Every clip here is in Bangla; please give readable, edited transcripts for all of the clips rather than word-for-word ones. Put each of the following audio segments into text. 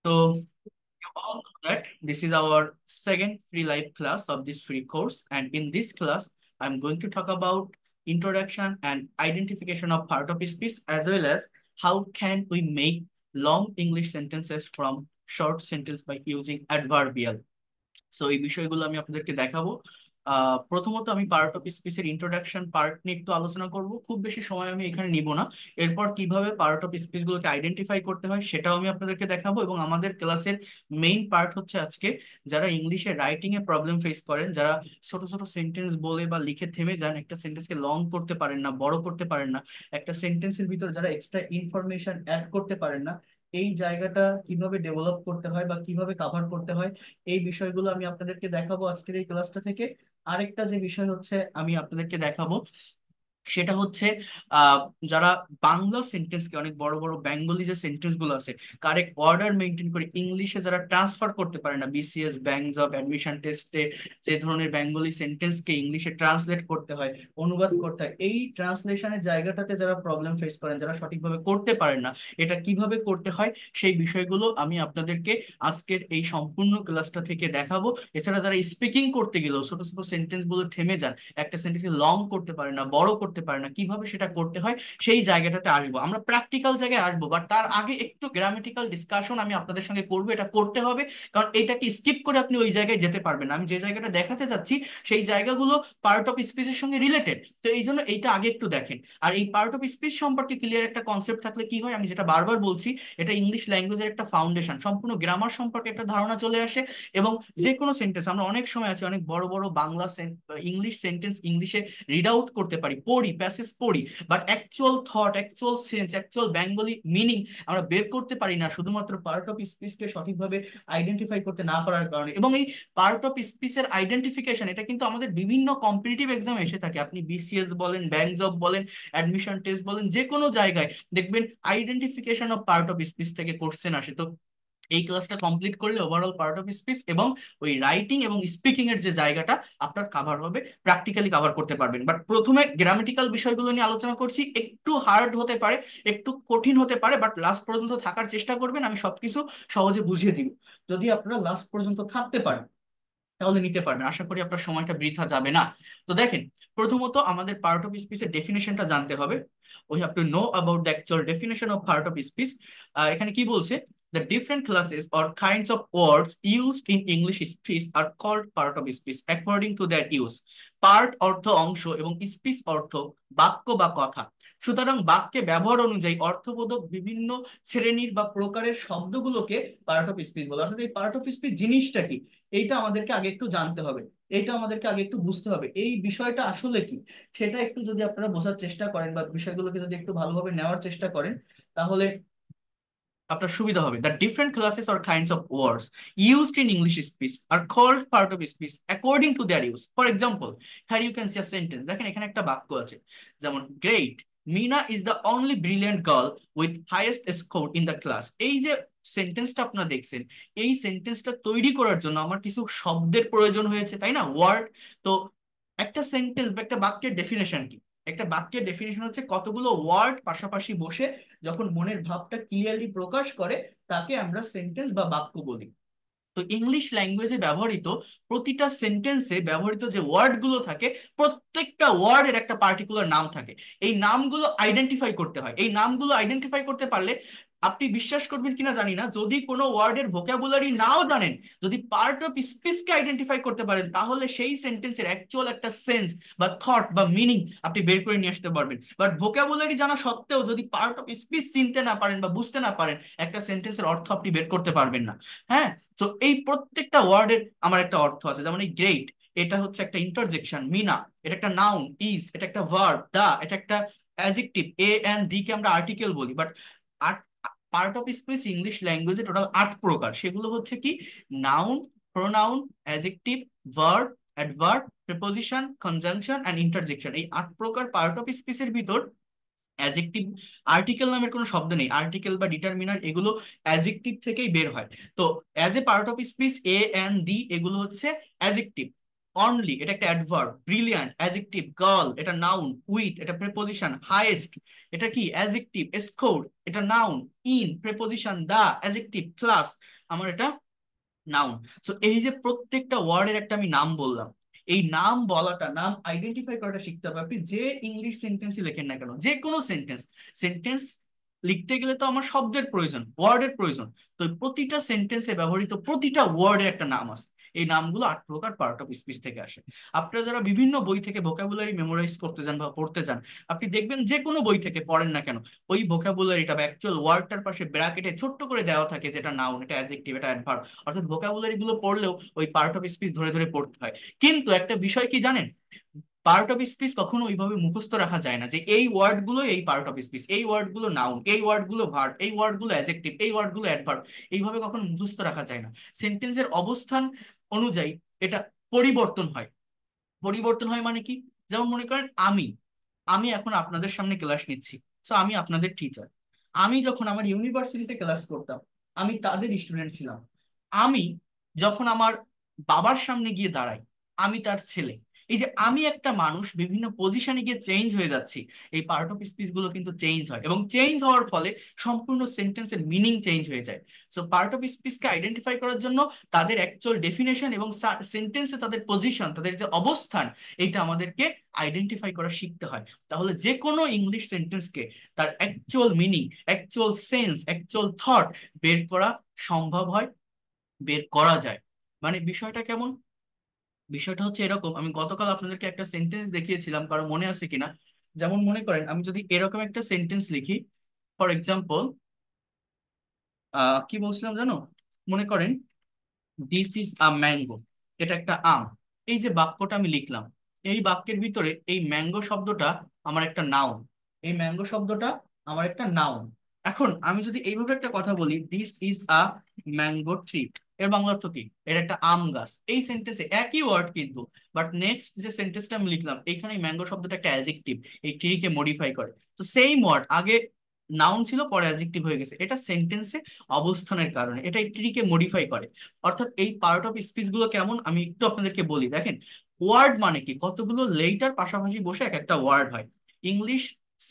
So you all know that this is our second free live class of this free course, and in this class, I'm going to talk about introduction and identification of part of speech, as well as how can we make long English sentences from short sentence by using adverbial. So এই বিষয়গুলো আমি আপনাদেরকে দেখাবো। প্রথমত আমি পার্ট অফ স্পিচের ইন্ট্রোডাকশন পার্ট নিয়ে একটু আলোচনা করব, খুব বেশি সময় আমি এখানে নিব না। এরপর কিভাবে পার্ট অফ স্পিচ গুলোকে আইডেন্টিফাই করতে হয় সেটাও আমি আপনাদেরকে দেখাবো, এবং আমাদের ক্লাসের মেইন পার্ট হচ্ছে আজকে যারা ইংলিশে রাইটিং এ প্রবলেম ফেস করেন, যারা ছোট ছোট সেন্টেন্স বলে বা লিখে থেমে যান, একটা সেন্টেন্সকে লং করতে পারেন না, বড় করতে পারেন না, একটা সেন্টেন্সের ভিতর যারা এক্সট্রা ইনফরমেশন অ্যাড করতে পারেন না, এই জায়গাটা কিভাবে ডেভেলপ করতে হয় বা কিভাবে কভার করতে হয়, এই বিষয়গুলো আমি আপনাদেরকে দেখাবো আজকের এই ক্লাসটা থেকে। আরেকটা যে বিষয় হচ্ছে আমি আপনাদেরকে দেখাবো সেটা হচ্ছে আহ যারা বাংলা সেন্টেন্সকে, অনেক বড় বড় বেঙ্গলি যে সেন্টেন্স গুলো আছে, কারেক্ট অর্ডার মেনটেন করে ইংলিশে যারা ট্রান্সফার করতে পারে না, বিসিএস, ব্যাংক জব, অ্যাডমিশন টেস্টে যে ধরনের বেঙ্গলি সেন্টেন্সকে ইংলিশে ট্রান্সলেট করতে হয়, অনুবাদ করতে হয়, এই ট্রান্সলেশনের জায়গাটাতে যারা প্রবলেম ফেস করেন, যারা সঠিকভাবে করতে পারেন না, এটা কিভাবে করতে হয় সেই বিষয়গুলো আমি আপনাদেরকে আজকের এই সম্পূর্ণ ক্লাসটা থেকে দেখাবো। এছাড়া যারা স্পিকিং করতে গেলেও ছোট ছোট সেন্টেন্স গুলো থেমে যান, একটা সেন্টেন্সকে লং করতে পারে না, বড় করতে পারে না, কিভাবে সেটা করতে হয় সেই জায়গাটাতে আসবো। আমরা প্র্যাকটিক্যাল জায়গায় আসবো, বাট তার আগে একটু গ্রামেটিক্যাল ডিসকাশন আমি আপনাদের সঙ্গে করবো, এটা করতে হবে। কারণ এটাকে স্কিপ করে আপনি ওই জায়গায় যেতে পারবেন না। আমি যে জায়গাটা দেখাতে যাচ্ছি সেই জায়গাগুলো পার্ট অফ স্পিচের সঙ্গে রিলেটেড, তো এই জন্য এইটা আগে একটু দেখেন। আর এই পার্ট অফ স্পিচ সম্পর্কে ক্লিয়ার একটা কনসেপ্ট থাকলে কি হয়, আমি যেটা বারবার বলছি, এটা ইংলিশ ল্যাঙ্গুয়েজের একটা ফাউন্ডেশন, সম্পূর্ণ গ্রামার সম্পর্কে একটা ধারণা চলে আসে। এবং যে কোনো সেন্টেন্স, আমরা অনেক সময় আছে অনেক বড় বড় বাংলা ইংলিশ সেন্টেন্স ইংলিশে রিড আউট করতে পারি, পড়ি, প্যাসেজ পড়ি, but actual thought, actual sense, actual Bengali meaning আমরা বের করতে পারি না, শুধুমাত্র পার্ট অফ স্পিচকে সঠিকভাবে আইডেন্টিফাই করতে না পারার কারণে। এবং এই পার্ট অফ স্পিচের আইডেন্টিফিকেশন, এটা কিন্তু আমাদের বিভিন্ন কম্পিটিটিভ এক্সামে এসে থাকে। আপনি বিসিএস বলেন, ব্যাংক জব বলেন, অ্যাডমিশন টেস্ট বলেন, যে কোনো জায়গায় দেখবেন identification of part of speech থেকে কোশ্চেন আসে। তো এই ক্লাসটা কমপ্লিট করলে ওভারঅল পার্ট অফ স্পিচ এবং ওই রাইটিং এবং স্পিকিং এর যে জায়গাটা আপনার কাভার হবে, প্র্যাকটিক্যালি কাভার করতে পারবেন। বাট প্রথমে গ্রামেটিক্যাল বিষয়গুলো নিয়ে আলোচনা করছি, একটু হার্ড হতে পারে, একটু কঠিন হতে পারে, বাট লাস্ট পর্যন্ত থাকার চেষ্টা করবেন, আমি সবকিছু সহজে বুঝিয়ে দিব। যদি আপনারা লাস্ট পর্যন্ত থাকতে পারেন তাহলে নিতে পারবেন, আশা করি আপনার সময়টা বৃথা যাবে না। তো দেখেন, প্রথমত আমাদের পার্ট অফ স্পিচের ডেফিনেশনটা জানতে হবে। We have to know about the actual definition of part of speech. এখানে কি বলছে, the different classes or kinds of words used in English speech are called part of speech according to their use. Part অর্থ অংশ এবং স্পিচ অর্থ বাক্য বা কথা। সুতরাং বাক্যে ব্যবহার অনুযায়ী অর্থবোধক বিভিন্ন শ্রেণীর বা প্রকারের শব্দগুলোকে পার্ট অফ স্পিচ বলে। অর্থাৎ এই পার্ট অফ স্পিচ জিনিসটা কি, এইটা আমাদেরকে আগে একটু জানতে হবে, এটা আমাদেরকে আগে একটু বুঝতে হবে, এই বিষয়টা আসলে কি সেটা একটু যদি আপনারা বোঝার চেষ্টা করেন বা বিষয়গুলোকে যদি একটু ভালোভাবে নেওয়ার চেষ্টা করেন, তাহলে আপনার সুবিধা হবে। The different classes or kinds of words used in English speech are called part of speech according to their use. For example, here you can see a sentence. দেখেন এখানে একটা বাক্য আছে, যেমন great Meena is the only brilliant girl with highest score in the class. এই যে সেন্টেন্সটা আপনারা দেখছেন, এই সেন্টেন্সটা তৈরি করার জন্য আমার কিছু শব্দের প্রয়োজন হয়েছে, তাই না, ওয়ার্ড। তো একটা সেন্টেন্স বা একটা বাক্যের ডেফিনেশন কি, একটা বাক্যের ডেফিনেশন হচ্ছে কতগুলো ওয়ার্ড পাশাপাশি বসে যখন মনের ভাবটা ক্লিয়ারলি প্রকাশ করে, তাকে আমরা সেন্টেন্স বা বাক্য বলি। তো ইংলিশ ল্যাঙ্গুয়েজে ব্যবহৃত প্রতিটা সেন্টেন্সে ব্যবহৃত যে ওয়ার্ড গুলো থাকে, প্রত্যেকটা ওয়ার্ডের একটা পার্টিকুলার নাম থাকে। এই নামগুলো আইডেন্টিফাই করতে হয়। এই নামগুলো আইডেন্টিফাই করতে পারলে, আপনি বিশ্বাস করবেন কিনা জানি না, যদি কোনো ওয়ার্ডের ভোকাবুলারি নাও জানেন, যদি পার্ট অফ স্পিচকে আইডেন্টিফাই করতে পারেন, তাহলে সেই সেন্টেন্সের অ্যাকচুয়াল একটা সেন্স বা থট বা মিনিং আপনি বের করে নিয়ে আসতে পারবেন। বাট ভোকাবুলারি জানা সত্ত্বেও যদি পার্ট অফ স্পিচ চিনতে না পারেন বা বুঝতে না পারেন, একটা সেন্টেন্সের অর্থ আপনি বের করতে পারবেন না। হ্যাঁ, তো এই প্রত্যেকটা ওয়ার্ডের আমার একটা অর্থ আছে। যেমন এই গ্রেট, এটা হচ্ছে একটা ইন্টারজেকশন। মিনা, এটা একটা নাউন। ইজ, এটা একটা ভার্ব। দা, এটা একটা অ্যাডজেক্টিভ। এ এন্ড দি কে আমরা আর্টিকেল বলি। বাট আট পার্ট অফ স্পিচ ইংলিশ ল্যাঙ্গুয়েজে টোটাল 8 প্রকার। সেগুলো হচ্ছে কি, noun, pronoun, adjective, verb, adverb, preposition, conjunction and interjection. এই 8 প্রকার পার্ট অফ স্পিচের ভিতর অ্যাডজেক্টিভ, আর্টিকেল নামের কোনো শব্দ নেই। আর্টিকেল বা ডিটারমিনার এগুলো অ্যাডজেক্টিভ থেকেই বের হয়। তো as a part of speech a and the এগুলো হচ্ছে অ্যাডজেক্টিভ। অনলি এটা একটা অ্যাডভার্ব, ব্রিলিয়ান্ট অ্যাডজেক্টিভ, গার্ল এটা নাউন, উইথ এটা প্রিপোজিশন, হাইয়েস্ট এটা কি অ্যাডজেক্টিভ, স্কোর এটা noun, in preposition, the adjective, class আমার এটা নাউন। সো এই যে প্রত্যেকটা ওয়ার্ডের একটা আমি নাম বললাম, এই নাম বলাটা, নাম আইডেন্টিফাই করাটা শিখতে হবে। আপনি যে ইংলিশ সেন্টেন্সই লেখেন না কেন, যে কোনো সেন্টেন্স, সেন্টেন্স লিখতে গেলে তো আমার শব্দের প্রয়োজন, ওয়ার্ডের প্রয়োজন। তো এই প্রতিটা সেন্টেন্সে ব্যবহৃত প্রতিটা ওয়ার্ডের একটা নাম আছে। এই নামগুলো 8 প্রকার পার্ট অফ স্পিচ থেকে আসে। আপনারা যারা বিভিন্ন বই থেকে ভোকাবুলারি মেমোরাইজ করতে যান বা পড়তে যান, আপনি দেখবেন যে কোনো বই থেকে পড়েন না কেন, ওই ভোকাবুলারিটা বা অ্যাকচুয়াল ওয়ার্ডটার পাশে ব্র্যাকেটে ছোট্ট করে দেওয়া থাকে, যেটা নাউন, এটা অ্যাডজেক্টিভ, এটা অ্যাডভার্ব। অর্থাৎ ভোকাবুলারি গুলো পড়লেও ওই পার্ট অফ স্পিচ ধরে ধরে পড়তে হয়। কিন্তু একটা বিষয় কি জানেন, পার্ট অফ স্পিচ কখনো ওইভাবে মুখস্থ রাখা যায় না যে এই ওয়ার্ড গুলো এই পার্ট অফ স্পিচ, এই ওয়ার্ড গুলো নাউন, এই ওয়ার্ড গুলো ভার্ব, এই ওয়ার্ড গুলো অ্যাডজেক্টিভ, এই ওয়ার্ড গুলো অ্যাডভার্ব। এইভাবে কখনো মুখস্থ রাখা যায় না। সেন্টেন্সের অবস্থান অনুযায়ী এটা পরিবর্তন হয়। পরিবর্তন হয় মানে কি, যেমন মনে করেন আমি আমি এখন আপনাদের সামনে ক্লাস নিচ্ছি, তো আমি আপনাদের টিচার। আমি যখন আমার ইউনিভার্সিটিতে ক্লাস করতাম, আমি তাদের স্টুডেন্ট ছিলাম। আমি যখন আমার বাবার সামনে গিয়ে দাঁড়াই, আমি তার ছেলে। এই যে আমি একটা মানুষ বিভিন্ন পজিশনে গিয়ে চেঞ্জ হয়ে যাচ্ছি, এই পার্ট অফ স্পিচ গুলো কিন্তু চেঞ্জ হয়, এবং চেঞ্জ হওয়ার ফলে সম্পূর্ণ সেন্টেন্সের মিনিং চেঞ্জ হয়ে যায়। সো পার্ট অফ স্পিচকে আইডেন্টিফাই করার জন্য তাদের অ্যাকচুয়াল ডেফিনেশন এবং সেন্টেন্সে তাদের পজিশন, তাদের যে অবস্থান, এটা আমাদেরকে আইডেন্টিফাই করা শিখতে হয়। তাহলে যে কোনো ইংলিশ সেন্টেন্সকে তার actual meaning, actual sense, actual thought বের করা সম্ভব হয়, বের করা যায়। মানে বিষয়টা কেমন, বিষয়টা হচ্ছে এরকম, আমি গতকাল আপনাদেরকে একটা সেন্টেন্স দেখিয়েছিলাম, কারো মনে আছে কিনা। যেমন মনে করেন আমি যদি এরকম একটা সেন্টেন্স লিখি, ফর এক্সাম্পল কি বলছিলাম জানো, মনে করেন দিস ইজ আ ম্যাঙ্গো, এটা একটা আম। এই যে বাক্যটা আমি লিখলাম, এই বাক্যের ভিতরে এই ম্যাঙ্গো শব্দটা আমার একটা নাউন, এই ম্যাঙ্গো শব্দটা আমার একটা নাউন। এখন আমি যদি এইভাবে একটা কথা বলি, this is a mango tree, এর বাংলা অর্থ কি, এর একটা আম গাছ। এই সেন্টেন্সে একই ওয়ার্ড কিন্তু, বাট নেক্সট যে সেন্টেন্সটা আমি লিখলাম, এইখানে ম্যাঙ্গো শব্দটা একটা অ্যাডজেক্টিভ, এই ট্রিকে মডিফাই করে। তো সেম ওয়ার্ড আগে নাউন ছিল, পরে অ্যাডজেক্টিভ হয়ে গেছে, এটা সেন্টেন্সে অবস্থানের কারণে, এটা এই ট্রিকে মডিফাই করে। অর্থাৎ এই পার্ট অফ স্পিচ গুলো কেমন আমি একটু আপনাদেরকে বলি, দেখেন ওয়ার্ড মানে কি, কতগুলো লেটার পাশাপাশি বসে এক একটা ওয়ার্ড হয়। ইংলিশ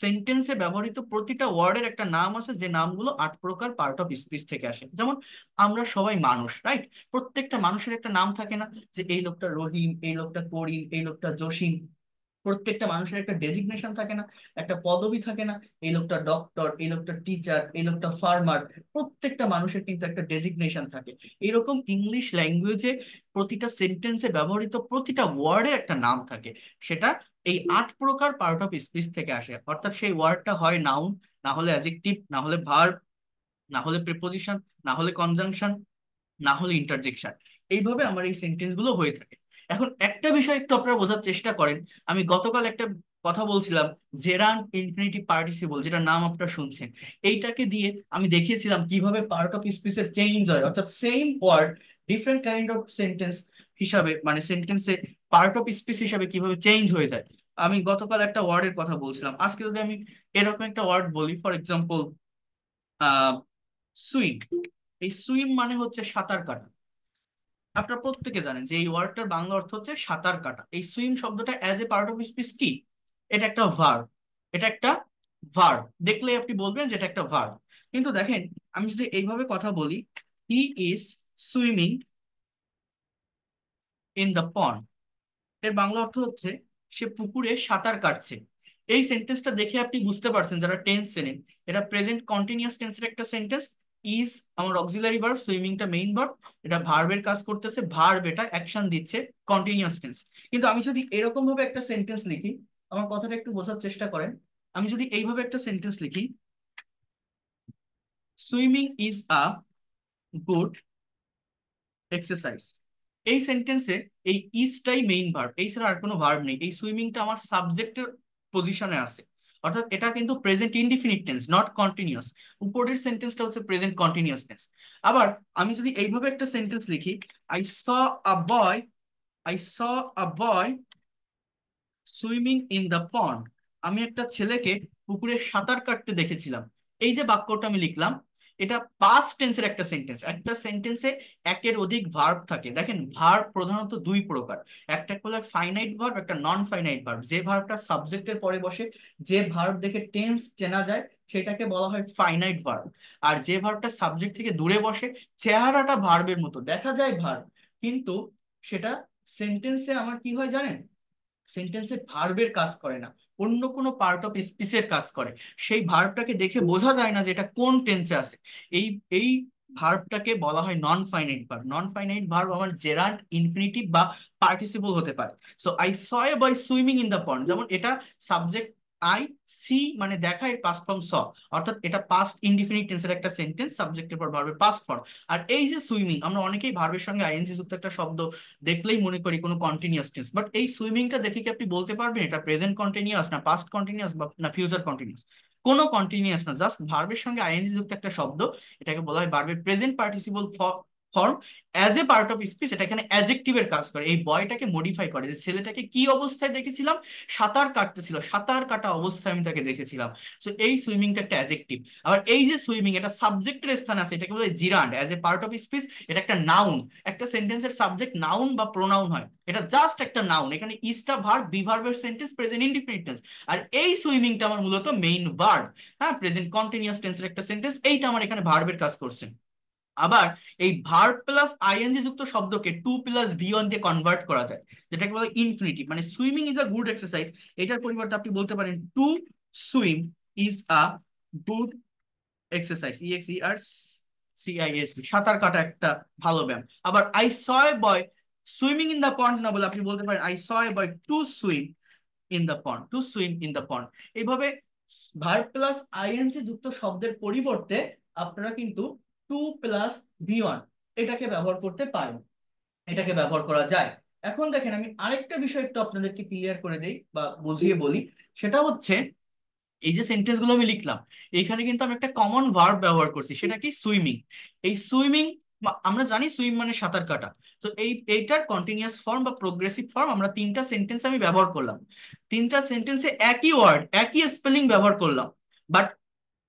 সেন্টেন্সে ব্যবহৃত প্রতিটা ওয়ার্ডের একটা নাম আছে, যে নামগুলো 8 প্রকার পার্ট অফ স্পিচ থেকে আসে। যেমন আমরা সবাই মানুষ, রাইট? প্রত্যেকটা মানুষের একটা নাম থাকে না, যে এই লোকটা রহিম, এই লোকটা করিম, এই লোকটা জসিম। প্রত্যেকটা মানুষের একটা ডেজিগনেশন থাকে না, একটা পদবি থাকে না, এই লোকটা ডক্টর, এই লোকটা টিচার, এই লোকটা ফার্মার। প্রত্যেকটা মানুষের কিন্তু একটা ডেজিগনেশন থাকে। এরকম ইংলিশ ল্যাঙ্গুয়েজে প্রতিটা সেন্টেন্সে ব্যবহৃত প্রতিটা ওয়ার্ডে একটা নাম থাকে। সেটা এই 8 প্রকার পার্ট অফ স্পিচ থেকে আসে। অর্থাৎ সেই ওয়ার্ডটা হয় নাউন, না হলে অ্যাডজেক্টিভ, না হলে ভার্ব, না হলে প্রিপোজিশন, না হলে কনজাংশন, না হলে ইন্টারজেকশন। এইভাবে আমার এই সেন্টেন্স গুলো হয়ে থাকে। এখন একটা বিষয় একটু আপনারা বোঝার চেষ্টা করেন, আমি গতকাল একটা কথা বলছিলাম, জেরান্ড ইনফিনিটিভ পার্টিসিপল, যেটা নাম আপনারা শুনছেন, এইটাকে দিয়ে আমি দেখিয়েছিলাম কিভাবে পার্ট অফ স্পিচের চেঞ্জ হয়। অর্থাৎ same word different kind of sentence হিসাবে, মানে সেন্টেন্সে পার্ট অফ স্পিচ হিসাবে কিভাবে চেঞ্জ হয়ে যায়। আমি গতকাল একটা ওয়ার্ডের কথা বলছিলাম, আজকে যদি আমি এরকম একটা ওয়ার্ড বলি, ফর এক্সাম্পল সুইম। এই সুইম মানে হচ্ছে সাঁতার কাটা। আপনারা প্রত্যেকে জানেন যে এই ওয়ার্ডটার বাংলা অর্থ হচ্ছে সাঁতার কাটা। এই সুইম শব্দটা as a part of speech কি, এটা একটা ভার্ব, এটা একটা ভার্ব। দেখলে আপনি বলবেন যে এটা একটা ভার্ব। কিন্তু দেখেন আমি যদি এইভাবে কথা বলি, he is swimming in the pond, এর বাংলা অর্থ হচ্ছে সে পুকুরে সাঁতার কাটছে। এই সেন্টেন্সটা দেখে আপনি বুঝতে পারছেন যারা টেন্স চেনেন, এটা প্রেজেন্ট কন্টিনিউয়াস টেন্সের একটা সেন্টেন্স। ইজ আমার অক্সিলারি ভার্ব, সুইমিংটা মেইন ভার্ব, এটা ভার্বের কাজ করতেছে, ভার্ব এটা অ্যাকশন দিচ্ছে, কন্টিনিউয়াস টেন্স। কিন্তু আমি যদি এরকম ভাবে একটা সেন্টেন্স লিখি, আমার কথাটা একটু বোঝার চেষ্টা করেন। আমি যদি এইভাবে একটা সেন্টেন্স লিখি, swimming is a good exercise, এই সেন্টেন্সে এই ইজটাই মেইন ভার্ব, এই ছাড়া আর কোনো ভার্ব নেই। এই সুইমিংটা আমার সাবজেক্টের পজিশনে আছে। অর্থাৎ এটা কিন্তু present indefinite tense, not continuous. উপরের সেন্টেন্সটা হচ্ছে প্রেজেন্ট কন্টিনিউয়াস টেন্স। আবার আমি যদি এইভাবে একটা সেন্টেন্স লিখি, I saw a boy, I saw a boy swimming in the pond, আমি একটা ছেলেকে পুকুরে সাঁতার কাটতে দেখেছিলাম। এই যে বাক্যটা আমি লিখলাম, এটা পাস্ট টেন্সের একটা সেন্টেন্স। একটা সেন্টেন্সে একের অধিক ভার্ব থাকে। দেখেন ভার্ব প্রধানত দুই প্রকার, একটা হলো ফাইনাইট ভার্ব, একটা নন ফাইনাইট ভার্ব। যে ভার্বটা সাবজেক্টের পরে বসে, যে ভার্ব দেখে টেন্স চেনা যায়, সেটাকে বলা হয় ফাইনাইট ভার্ব। আর যে ভার্বটা সাবজেক্ট থেকে দূরে বসে, চেহারাটা ভার্বের মতো দেখা যায় ভার্ব, কিন্তু সেটা সেন্টেন্সে আমার কি হয় জানেন, সেন্টেন্সে ভার্বের কাজ করে না, অন্য কোনো পার্ট অফ স্পিচের কাজ করে। সেই ভার্বটাকে দেখে বোঝা যায় না যে এটা কোন টেন্সে আছে। এই এই ভার্বটাকে বলা হয় non finite verb. Non finite verb আমার জেরান্ড, ইনফিনিটিভ বা পার্টিসিপল হতে পারে। So I saw A boy swimming in the pond, যেমন এটা সাবজেক্ট আই, সি মানে দেখা, এর পাস্ট ফর্ম স, অর্থাৎ এটা পাস্ট ইনডিফিনিট টেন্সের একটা সেন্টেন্স, সাবজেক্টের পর ভার্বের পাস্ট ফর্ম। আর এই যে সুইমিং, আমরা অনেকেই ভার্বের সঙ্গে আইএনজি যুক্ত একটা শব্দ দেখলেই মনে করি কোনো কন্টিনিউয়াস টেন্স, বাট এই সুইমিংটা দেখে কি আপনি বলতে পারবেন এটা প্রেজেন্ট কন্টিনিউয়াস না পাস্ট কন্টিনিউয়াস বা না ফিউচার কন্টিনিউয়াস? কোনো কন্টিনিউয়াস না, জাস্ট ভার্বের সঙ্গে আইএনজি যুক্ত একটা শব্দ, এটাকে বলা হয় ভার্বের present participle form. As a part of speech এটা এখানে অ্যাডজেক্টিভের কাজ করে, এই বয়টাকে মডিফাই করে। যে ছেলেটাকে কি অবস্থায় দেখেছিলাম, সাঁতার কাটতেছিল, সাঁতার কাটা অবস্থায় আমি তাকে দেখেছিলাম। সো এই সুইমিংটা একটা অ্যাডজেক্টিভ। আবার এই যে সুইমিং, এটা সাবজেক্টের স্থানে আছে, এটাকে বলা হয় জিরান্ড। As a part of speech এটা একটা নাউন। একটা সেন্টেন্সের সাবজেক্ট নাউন বা প্রোনাউন হয়, এটা জাস্ট একটা নাউন। এখানে ইজটা ভার্ব, বি ভার্বের সেন্টেন্স, প্রেজেন্ট ইনডিফিনিট টেন্স। আর এই সুইমিংটা আমার মূলত মেইন ভার্ব, হ্যাঁ, প্রেজেন্ট কন্টিনিউয়াস টেন্সের একটা সেন্টেন্স, এইটা আমার এখানে ভার্বের কাজ করছে। আবার এই ভার্ব প্লাস আইএনজি যুক্ত শব্দকে টু প্লাস ভি ওয়ান দিয়ে কনভার্ট করা যায়, যেটাকে বলে ইনফিনিটিভ। মানে swimming is a good exercise, এটার পরিবর্তে আপনি বলতে পারেন to swim is a good exercise, EXERCIS, সাঁতার কাটা একটা ভালো ব্যায়াম। আবার I saw A boy swimming in the pond না বলে আপনি বলতে পারেন I saw A boy to swim in the pond, to swim in the pond. এইভাবে ভার্ব প্লাস আইএনজি যুক্ত শব্দের পরিবর্তে আপনারা কিন্তু টু প্লাস ভি ওয়ান এটাকে ব্যবহার করতে পারেন, এটাকে ব্যবহার করা যায়। এখন দেখেন আমি আরেকটা বিষয় একটু আপনাদেরকে ক্লিয়ার করে দেই বা বুঝিয়ে বলি। সেটা হচ্ছে এই যে সেন্টেন্স গুলো আমি লিখলাম, এখানে কিন্তু আমি একটা কমন ভার্ব ব্যবহার করছি, সেটা কি সুইমিং। এই সুইমিং, আমরা জানি সুইম মানে সাঁতার কাটা। তো এইটার কন্টিনিউয়াস ফর্ম বা প্রোগ্রেসিভ ফর্ম আমরা তিনটা সেন্টেন্স আমি ব্যবহার করলাম, তিনটা সেন্টেন্সে একই ওয়ার্ড একই স্পেলিং ব্যবহার করলাম, বাট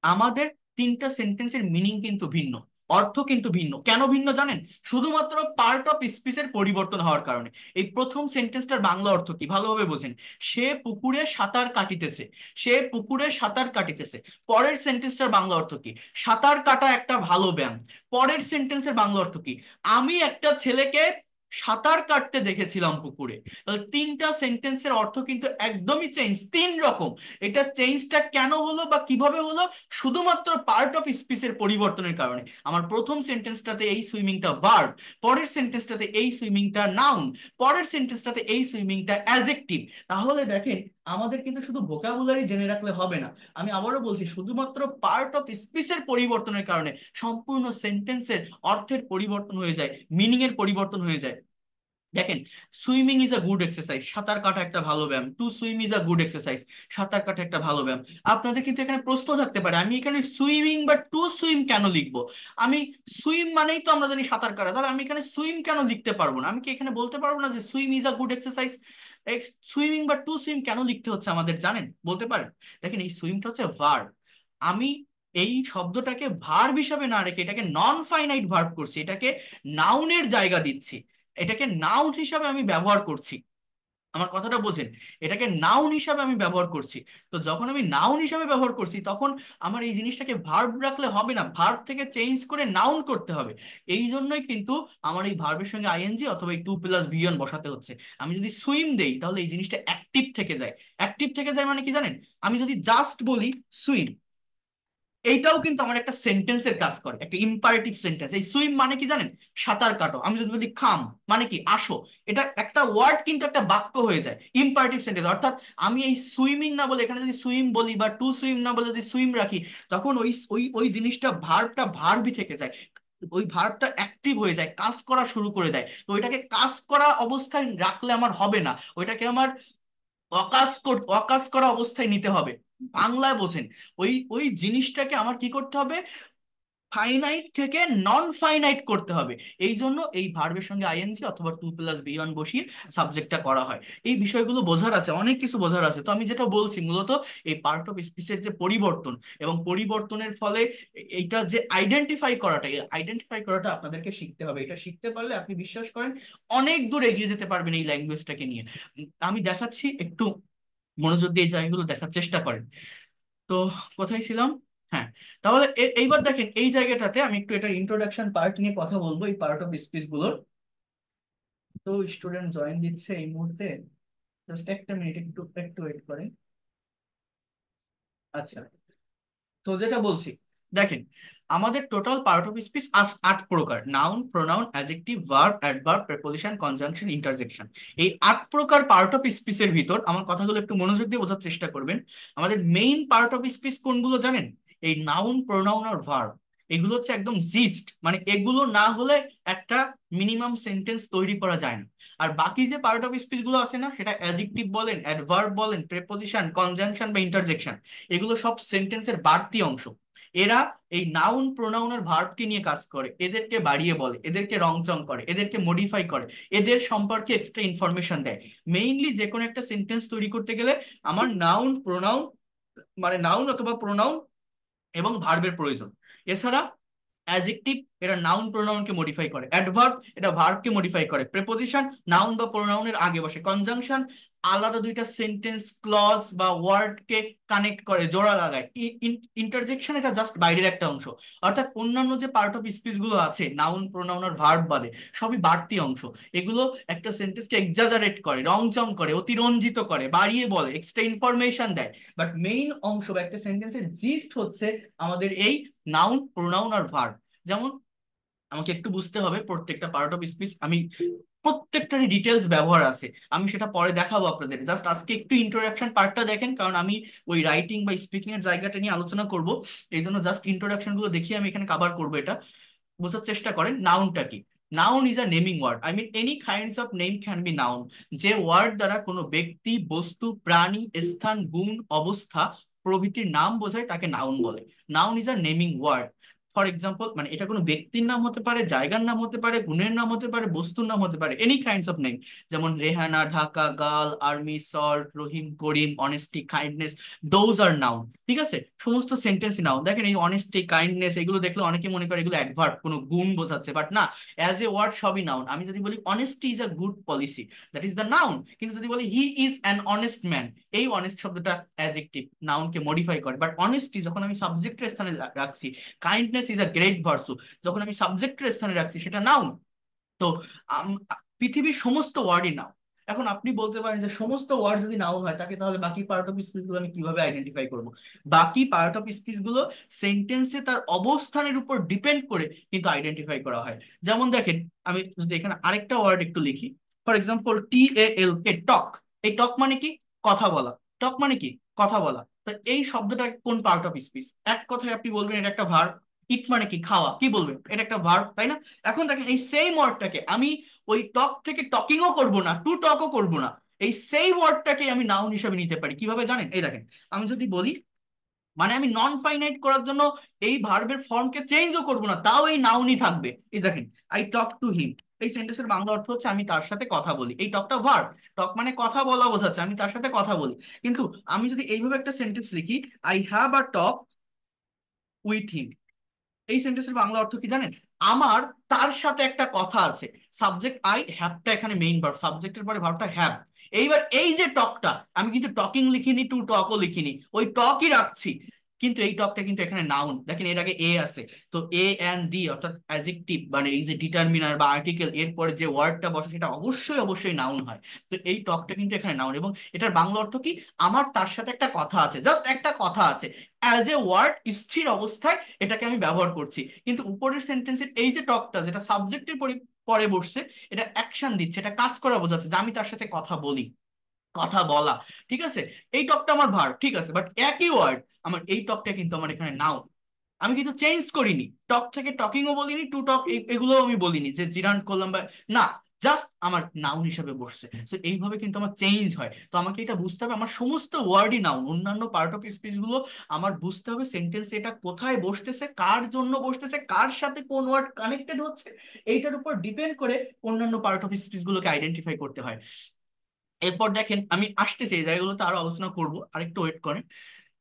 আমাদের তিনটা সেন্টেন্সের মিনিং কিন্তু ভিন্ন, অর্থ কিন্তু ভিন্ন। কেন ভিন্ন জানেন? শুধুমাত্র পার্ট অফ স্পিচের পরিবর্তন হওয়ার কারণে। এই প্রথম সেন্টেন্সটার বাংলা অর্থ কি ভালোভাবে বোঝেন, সে পুকুরে সাঁতার কাটিতেছে, সে পুকুরে সাঁতার কাটিতেছে। পরের সেন্টেন্সটার বাংলা অর্থ কি, সাঁতার কাটা একটা ভালো ব্যায়াম। পরের সেন্টেন্সের বাংলা অর্থ কি, আমি একটা ছেলেকে সাঁতার কাটতে দেখেছিলাম পুকুরে। তাহলে তিনটা সেন্টেন্সের অর্থ কিন্তু একদমই চেঞ্জ, তিন রকম। এটা চেঞ্জটা কেন হলো বা কিভাবে হলো, শুধুমাত্র পার্ট অফ স্পিচের পরিবর্তনের কারণে। আমার প্রথম সেন্টেন্সটাতে এই সুইমিংটা ভার্ব, পরের সেন্টেন্সটাতে এই সুইমিংটা নাউন, পরের সেন্টেন্সটাতে এই সুইমিংটা অ্যাডজেক্টিভ। তাহলে দেখেন আমাদের কিন্তু শুধু ভোকাবুলারি জেনে রাখলে হবে না, আমি আবারও বলছি শুধুমাত্র পার্ট অফ স্পিচের পরিবর্তনের কারণে সম্পূর্ণ সেন্টেন্সের অর্থের পরিবর্তন হয়ে যায়, মিনিং এর পরিবর্তন হয়ে যায়। দেখেন swimming is a good exercise, সাঁতার কাটা একটা ভালো ব্যায়াম। To swim is a good exercise, সাঁতার কাটা একটা ভালো ব্যায়াম। আপনাদের কিন্তু এখানে প্রশ্ন থাকতে পারে আমি এখানে সুইমিং বা টু সুইম কেন লিখবো? আমি সুইম মানেই তো আমরা জানি সাঁতার কাটা, তাহলে আমি এখানে সুইম কেন লিখতে পারবো না? আমি কি এখানে বলতে পারবো না যে swim is a good exercise? Swimming বা টু সুইম কেন লিখতে হচ্ছে আমাদের জানেন, বলতে পারেন? দেখেন এই সুইমটা হচ্ছে ভার্ব, আমি এই শব্দটাকে ভার্ব হিসাবে না রেখে এটাকে নন ফাইনাইট ভার্ব করছি, এটাকে নাউনের জায়গা দিচ্ছি, এটাকে নাউন হিসাবে আমি ব্যবহার করছি। আমার কথাটা বোঝেন, এটাকে নাউন হিসাবে আমি ব্যবহার করছি। তো যখন আমি নাউন হিসাবে ব্যবহার করছি তখন আমার এই জিনিসটাকে ভার্ব রাখলে হবে না, ভার্ব থেকে চেঞ্জ করে নাউন করতে হবে। এই জন্যই কিন্তু আমার এই ভার্বের সঙ্গে আইএনজি অথবা এই টু প্লাস ভিএন বসাতে হচ্ছে। আমি যদি সুইম দেই তাহলে এই জিনিসটা অ্যাক্টিভ থেকে যায়। অ্যাক্টিভ থেকে যায় মানে কি জানেন, আমি যদি জাস্ট বলি সুইম, এইটাও কিন্তু আমার একটা সেন্টেন্সের কাজ করে, একটা ইম্পারেটিভ সেন্টেন্স। এই সুইম মানে কি জানেন, সাঁতার কাটো। আমি যদি বলি খাম মানে কি আসো, এটা একটা ওয়ার্ড কিন্তু একটা বাক্য হয়ে যায়, ইম্পারেটিভ সেন্টেন্স। অর্থাৎ আমি এই সুইমিং না বলে এখানে যদি সুইম বলি বা টু সুইম না বলে যদি সুইম রাখি, তখন ওই ওই ওই জিনিসটা ভার্বটা ভার্বই থেকে যায়, ওই ভার্বটা অ্যাক্টিভ হয়ে যায়, কাজ করা শুরু করে দেয়। তো ওইটাকে কাজ করা অবস্থায় রাখলে আমার হবে না, ওইটাকে আমার অকাজ করা অবস্থায় নিতে হবে। বাংলায় বোঝেন, ওই ওই জিনিসটাকে আমার কি করতে হবে, ফাইনাইট থেকে নন ফাইনাইট করতে হবে। এই জন্য এই ভার্বের সঙ্গে আইএনজি অথবা 2+B1 বসিয়ে সাবজেক্টটা করা হয়। এই বিষয়গুলো বোঝার আছে, অনেক কিছু বোঝার আছে। তো আমি যেটা বলছি মূলত এই পার্ট অফ স্পিচের যে পরিবর্তন এবং পরিবর্তনের ফলে এইটা যে আইডেন্টিফাই করাটা, এই আইডেন্টিফাই করাটা আপনাদেরকে শিখতে হবে। এটা শিখতে পারলে আপনি বিশ্বাস করেন অনেক দূর এগিয়ে যেতে পারবেন এই ল্যাঙ্গুয়েজটাকে নিয়ে। আমি দেখাচ্ছি, একটু মনোযোগ দিয়ে এই জায়গাগুলো দেখার চেষ্টা করেন। তো কোথায় ছিলাম? হ্যাঁ, তাহলে এইবার দেখেন এই জায়গাটাতে আমি একটু এটা ইন্ট্রোডাকশন পার্ট নিয়ে কথা বলবো, এই পার্ট অফ স্পিচ গুলোর। তো স্টুডেন্ট জয়েন দিচ্ছে এই মুহূর্তে, জাস্ট একটা মিনিট, একটু একটু ওয়েট করেন। আচ্ছা, তো যেটা বলছি, দেখেন আমাদের টোটাল পার্ট অফ স্পিচ 8 প্রকার: noun, pronoun, adjective, verb, adverb, preposition, conjunction, interjection. এই 8 প্রকার পার্ট অফ স্পিচের ভিতর আমার কথাগুলো একটু মনোযোগ দিয়ে বোঝার চেষ্টা করবেন। আমাদের মেইন পার্ট অফ স্পিচ কোনগুলো জানেন? এই নাউন, প্রোনাউন আর ভার্ব। এগুলো হচ্ছে একদম জিস্ট, মানে এগুলো না হলে একটা মিনিমাম সেন্টেন্স তৈরি করা যায় না। আর বাকি যে পার্ট অফ স্পিচ গুলো আছে না, সেটা অ্যাডজেক্টিভ বলেন, অ্যাডভার্ব বলেন, প্রেপোজিশন, কনজাংশন বা ইন্টারজেকশন, এগুলো সব সেন্টেন্সের বাড়তি অংশ। এরা এই নাউন, প্রোনাউন আর ভার্বকে নিয়ে কাজ করে, এদেরকে বাড়িয়ে বলে, এদেরকে রংচং করে, এদেরকে মডিফাই করে, এদের সম্পর্কে এক্সট্রা ইনফরমেশন দেয়। মেইনলি যে কোনো একটা সেন্টেন্স তৈরি করতে গেলে আমার নাউন, প্রোনাউন, মানে নাউন অথবা প্রোনাউন এবং ভার্বের প্রয়োজন। এছাড়া অ্যাডজেক্টিভ, এটা নাউন প্রোনাউনকে মডিফাই করে; অ্যাডভার্ব, এটা ভার্বকে মডিফাই করে; প্রেপোজিশন, নাউন বা প্রোনাউনের আগে বসে; কনজাংশন, আলাদা দুইটা সেন্টেন্স, ক্লজ বা ওয়ার্ডকে কানেক্ট করে, জোড়া লাগায়; ইন্টারজেকশন, এটা জাস্ট বাইরের একটা অংশ। অর্থাৎ অন্যান্য যে পার্ট অফ স্পিচ গুলো আছে নাউন, প্রোনাউন আর ভার্ব বাদে, সবই বাড়তি অংশ। এগুলো একটা সেন্টেন্সকে এক্সাজারেট করে, রংচং করে, অতিরঞ্জিত করে, বাড়িয়ে বলে, এক্সট্রা ইনফরমেশন দেয়। বাট মেইন অংশ বা একটা সেন্টেন্সের জিস্ট হচ্ছে আমাদের এই নাউন, প্রোনাউন আর ভার্ব। যেমন আমাকে একটু বুঝতে হবে প্রত্যেকটা পার্ট অফ স্পিচ, আমি প্রত্যেকটারই ডিটেলস ব্যবহার আছে, আমি সেটা পরে দেখাবো আপনাদের। জাস্ট আজকে একটু ইন্ট্রোডাকশন পার্টটা দেখেন, কারণ আমি ওই রাইটিং বা স্পিকিং এর জায়গাটা নিয়ে আলোচনা করব। এই জন্য জাস্ট ইন্ট্রোডাকশন গুলো দেখিয়ে আমি এখানে কভার করবো। এটা বোঝার চেষ্টা করেন নাউনটা কি। Noun is a naming word, I mean any kinds of name can be noun. যে ওয়ার্ড দ্বারা কোনো ব্যক্তি, বস্তু, প্রাণী, স্থান, গুণ, অবস্থা প্রভৃতির নাম বোঝায় তাকে নাউন বলে। Noun is a naming word. For example, মানে এটা কোনো ব্যক্তির নাম হতে পারে, জায়গার নাম হতে পারে, গুণের নাম হতে পারে, বস্তুর নাম হতে পারে, এনি কাইন্ডস অফ নেম। যেমন Rehana, Dhaka, girl, army, salt, Rahim, Karim, honesty, kindness, those are noun. ঠিক আছে, সমস্ত সেন্টেন্সই নাউন। দেখেন এই অনেস্টি, কাইন্ডনেস, এগুলো দেখলে অনেকে মনে করে এগুলো অ্যাডভার্ব, কোনো গুণ বোঝাচ্ছে, বাট না, অ্যাজ এ ওয়ার্ড সবই নাউন। আমি যদি বলি honesty is a good policy, that is the noun. কিন্তু যদি বলি he is an honest man, এই অনেস্ট শব্দটা অ্যাডজেক্টিভ, নাউনকে মডিফাই করে। বাট অনেস্টি যখন আমি সাবজেক্টের স্থানে রাখছি, kindness is a great versa, যখন আমি সাবজেক্টের স্থানে রাখছি সেটা নাউন। তো পৃথিবীর সমস্ত ওয়ার্ডই নাউন। এখন আপনি বলতে পারেন যে সমস্ত ওয়ার্ড যদি নাউন হয়, তাকে তাহলে বাকি পার্ট অফ স্পিচ গুলো আমি কিভাবে আইডেন্টিফাই করব? বাকি পার্ট অফ স্পিচ গুলো সেন্টেন্সে তার অবস্থানের উপর ডিপেন্ড করে কিন্তু আইডেন্টিফাই করা হয়। যেমন দেখেন, আমি যদি এখানে আরেকটা ওয়ার্ড একটু লিখি, ফর এক্সাম্পল TALK, টক। এই টক মানে কি? কথা বলা। টক মানে কি? কথা বলা। তো এই শব্দটা কোন পার্ট অফ স্পিচ? এক কথায় আপনি বলবেন এটা একটা ভার্ব। ইট মানে কি? খাওয়া। কি বলবেন? এটা একটা ভার্ব, তাই না? এখন দেখেন এই সেম ওয়ার্ডটাকে আমি ওই টক থেকে টকিংও করব না, টু টকও করব না, এই সেই ওয়ার্ডটাকে আমি নাউন হিসেবে নিতে পারি। কিভাবে জানেন? এই দেখেন, আমি যদি বলি, মানে আমি নন ফাইনাইট করার জন্য এই ভার্বের ফর্মকে চেঞ্জও করব না, তাও এই নাউনই থাকবে। এই দেখেন, আই টক টু হিম, এই সেন্টেন্সের বাংলা অর্থ হচ্ছে আমি তার সাথে কথা বলি। এই টকটা ভার্ব, টক মানে কথা বলা বোঝাচ্ছে, আমি তার সাথে কথা বলি। কিন্তু আমি যদি এইভাবে একটা সেন্টেন্স লিখি, I have a talk with হিম, এই সেন্টেন্সের বাংলা অর্থ কি জানেন? আমার তার সাথে একটা কথা আছে। সাবজেক্ট আই, হ্যাভটা এখানে মেইন ভার্ব, সাবজেক্টের পরে ভার্বটা হ্যাভ। এইবার এই যে টকটা, আমি কিন্তু টকিং লিখিনি, টু টকও লিখিনি, ওই টকই রাখছি। কিন্তু এই টকটা কিন্তু এখানে নাউন। দেখেন এর আগে এ আছে, তো এ এন্ড দি অর্থাৎ অ্যাডজেক্টিভ, মানে এই যে ডিটারমিনার বা আর্টিকেল, এরপরে যে ওয়ার্ডটা বসে সেটা অবশ্যই অবশ্যই নাউন হয়। তো এই টকটা কিন্তু এখানে নাউন, এবং এটার বাংলা অর্থ কি? আমার তার সাথে একটা কথা আছে, জাস্ট একটা কথা আছে। অ্যাজ এ ওয়ার্ড, স্থির অবস্থায় এটাকে আমি ব্যবহার করছি। কিন্তু উপরের সেন্টেন্সের এই যে টকটা, যেটা সাবজেক্টের পরে বসছে, এটা অ্যাকশন দিচ্ছে, এটা কাজ করা বোঝাচ্ছে যে আমি তার সাথে কথা বলি, কথা বলা। ঠিক আছে, এই টকটা আমার ভার্ব, ঠিক আছে, বাট একই ওয়ার্ড, আমার এই টকটা কিন্তু আমার এখানে নাউন। আমি কিন্তু চেঞ্জ করিনি, টক থেকে টকিংও বলিনি, টু টক এগুলো আমি বলিনি যে জিরান করলাম বা না, জাস্ট আমার নাউন হিসেবে বসছে। তো এইভাবে কিন্তু আমার চেঞ্জ হয়। তো আমাকে এটা বুঝতে হবে আমার সমস্ত ওয়ার্ডই নাউন, অন্যান্য পার্ট অফ স্পিচ গুলো আমার বুঝতে হবে সেন্টেন্সে এটা কোথায় বসতেছে, কার জন্য বসতেছে, কার সাথে কোন ওয়ার্ড কানেক্টেড হচ্ছে, এইটার উপর ডিপেন্ড করে অন্যান্য পার্ট অফ স্পিচ গুলোকে আইডেন্টিফাই করতে হয়। এরপর দেখেন আমি আসতেছি এই জায়গাগুলোতে আরো আলোচনা করব, আরেকটু ওয়েট করেন।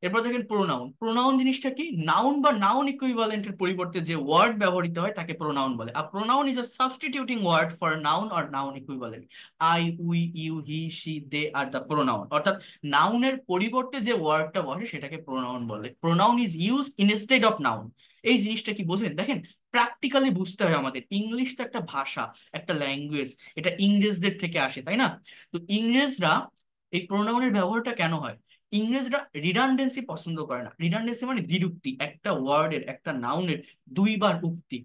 এরপর দেখেন প্রোনাউন। প্রোনাউন জিনিসটা কি? নাউন বা নাউন ইকুইভ্যালেন্টের পরিবর্তে যে ওয়ার্ড ব্যবহৃত হয় তাকে প্রোনাউন বলে। আর pronoun is a substituting word for noun or noun equivalent. I, we, you, he, she, they are the pronoun. অর্থাৎ নাউনের পরিবর্তে যে ওয়ার্ডটা বসে সেটাকে প্রোনাউন বলে। Pronoun is use instead of noun. এই জিনিসটা কি বোঝেন? দেখেন প্র্যাকটিক্যালি বুঝতে হয় আমাদের। ইংলিশ তো একটা ভাষা, একটা ল্যাঙ্গুয়েজ, এটা ইংরেজদের থেকে আসে, তাই না? তো ইংরেজরা এই প্রোনাউনের ব্যবহারটা কেন হয়? ইংরেজরা রিডান্ডেন্সি পছন্দ করে না। রিডান্ডেন্সি মানে দ্বিরুক্তি, একটা ওয়ার্ডের, একটা নাউনের দুইবার উক্তি,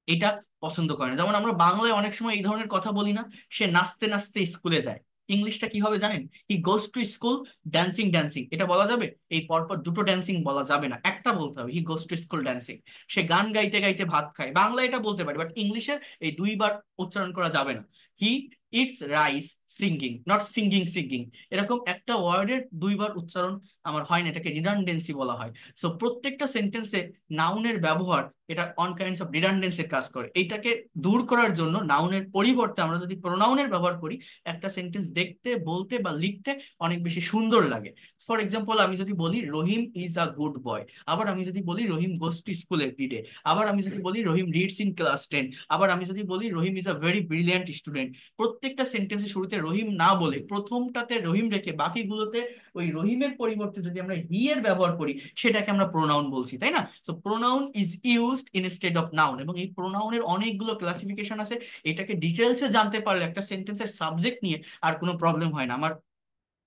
এটা পছন্দ করে না। যেমন আমরা বাংলায় অনেক সময় এই ধরনের কথা বলি না, সে নাচতে নাচতে স্কুলে যায়। ইংলিশটা কি হবে জানেন? He goes to school dancing dancing. এটা বলা যাবে? এই পরপর দুটো ড্যান্সিং বলা যাবে না, একটা বলতে হবে, হি গোজ টু স্কুল ড্যান্সিং। সে গান গাইতে গাইতে ভাত খায়, বাংলা এটা বলতে পারে, বাট ইংলিশে এই দুইবার উচ্চারণ করা যাবে না। He eats rice singing, not singing singing. এরকম একটা ওয়ার্ডের দুইবার উচ্চারণ আমার হয় না, এটাকে রিডান্ডেন্সি বলা হয়। সো প্রত্যেকটা সেন্টেন্সে নাউনের ব্যবহার এটা অন কাইন্ডস অফ রিডান্ডেন্সির কাজ করে। এইটাকে দূর করার জন্য নাউনের পরিবর্তে আমরা যদি প্রোনাউনের ব্যবহার করি, একটা সেন্টেন্স দেখতে, বলতে বা লিখতে অনেক বেশি সুন্দর লাগে। ফর এক্সাম্পল আমি যদি বলি Rahim is a good boy, আবার আমি যদি বলি রহিম গোস টু স্কুল এভরিডে, আবার আমি যদি বলি রহিম রিডস ইন ক্লাস 10, আবার আমি যদি বলি Rahim is a very brilliant student. প্রত্যেকটা সেন্টেন্সের শুরুতে রহিম না বলে প্রথমটাতে রহিম রেখে বাকিগুলোতে ওই রহিমের পরিবর্তে যদি আমরা হি এর ব্যবহার করি, সেটাকে আমরা প্রোনাউন বলছি, তাই না? So pronoun is used instead of noun, এবং এই প্রোনাউনের অনেকগুলো ক্লাসিফিকেশন আছে। এটাকে ডিটেলসে জানতে পারলে একটা সেন্টেন্সের সাবজেক্ট নিয়ে আর কোনো প্রবলেম হয় না। আমার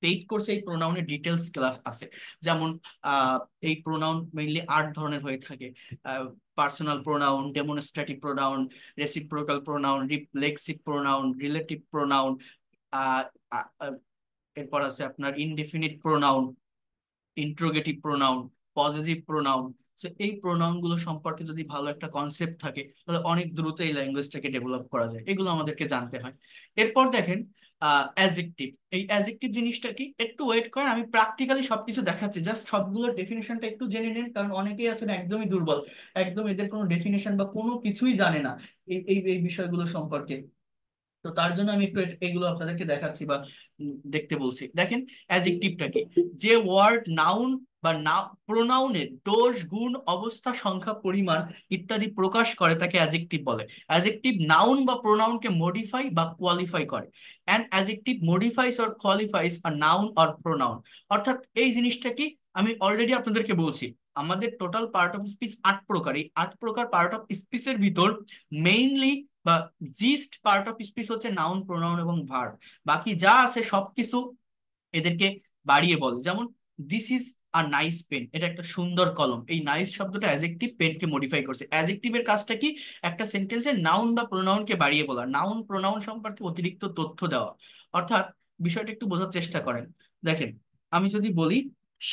পেইড কোর্সে এই প্রোনাউনের ডিটেলস ক্লাস আছে। যেমন আহ এই প্রোনাউন মেইনলি 8 ধরনের হয়ে থাকে: personal pronoun, demonstrative pronoun, reciprocal pronoun, reflexive pronoun, relative pronoun, ah ah, ah, এরপর আছে আপনার indefinite pronoun, interrogative pronoun, possessive pronoun. So এই প্রোনাউন গুলো সম্পর্কে যদি ভালো একটা কনসেপ্ট থাকে তাহলে অনেক দ্রুত এই ল্যাঙ্গুয়েজটাকে ডেভেলপ করা যায়। এগুলো আমাদেরকে জানতে হয়। এরপর দেখেন অ্যাজেক্টিভ। এই অ্যাজেক্টিভ জিনিসটা কি? একটু ওয়েট করেন, আমি প্র্যাকটিক্যালি সবকিছু দেখাচ্ছি, জাস্ট সবগুলোর ডেফিনেশনটা একটু জেনে নেন, কারণ অনেকেই আছেন একদমই দুর্বল, একদম এদের কোনো ডেফিনেশন বা কোনো কিছুই জানে না এই এই এই বিষয়গুলো সম্পর্কে। তো তার জন্য আমি একটু এগুলো আপনাদেরকে দেখাচ্ছি বা দেখতে বলছি। দেখেন অ্যাডজেক্টিভটা কি? যে ওয়ার্ড নাউন বা না প্রোনাউনের দোষ, গুণ, অবস্থা, সংখ্যা, পরিমাণ ইত্যাদি প্রকাশ করে তাকে অ্যাডজেক্টিভ বলে। অ্যাডজেক্টিভ নাউন বা প্রোনাউনকে মডিফাই বা কোয়ালিফাই করে। And adjective modifies or qualifies a noun or pronoun. অর্থাৎ এই জিনিসটা কি, আমি অলরেডি আপনাদেরকে বলছি, আমাদের টোটাল পার্ট অফ স্পিচ 8 প্রকার। এই 8 প্রকার পার্ট অফ স্পিচের ভিতর মেইনলি বা জিস্ট পার্ট অফ স্পিচ হচ্ছে নাউন, প্রোনাউন এবং ভার্ব। বাকি যা আছে সবকিছু এদেরকে বাড়িয়ে বলে। যেমন this is a nice pen, এটা একটা সুন্দর কলম। এই নাইস শব্দটা অ্যাডজেক্টিভ, পেনকে মডিফাই করছে। অ্যাডজেক্টিভের কাজটা কি? একটা সেন্টেন্সে নাউন বা প্রোনাউনকে বাড়িয়ে বলা, নাউন প্রোনাউন সম্পর্কে অতিরিক্ত তথ্য দেওয়া। অর্থাৎ বিষয়টা একটু বোঝার চেষ্টা করেন। দেখেন আমি যদি বলি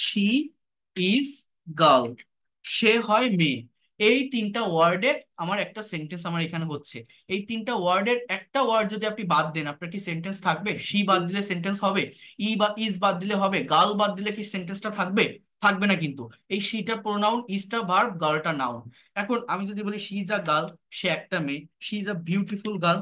শি ইজ গার্ল, সে হয় মেয়ে, এই 3টা ওয়ার্ডে আমার একটা সেন্টেন্স আমার এখানে হচ্ছে। এই 3টা ওয়ার্ডের একটা ওয়ার্ড যদি আপনি বাদ দেন, আপনার কি সেন্টেন্স থাকবে? শি বাদ দিলে সেন্টেন্স হবে? ই বা ইজ বাদ দিলে হবে? গার্ল বাদ দিলে কি সেন্টেন্সটা থাকবে? থাকবে না কিন্তু। এই শিটা প্রোনাউন, ইজটা ভার্ব, গার্লটা নাউন। এখন আমি যদি বলি শি ইজ আ গার্ল, সে একটা মেয়ে, she is a beautiful girl,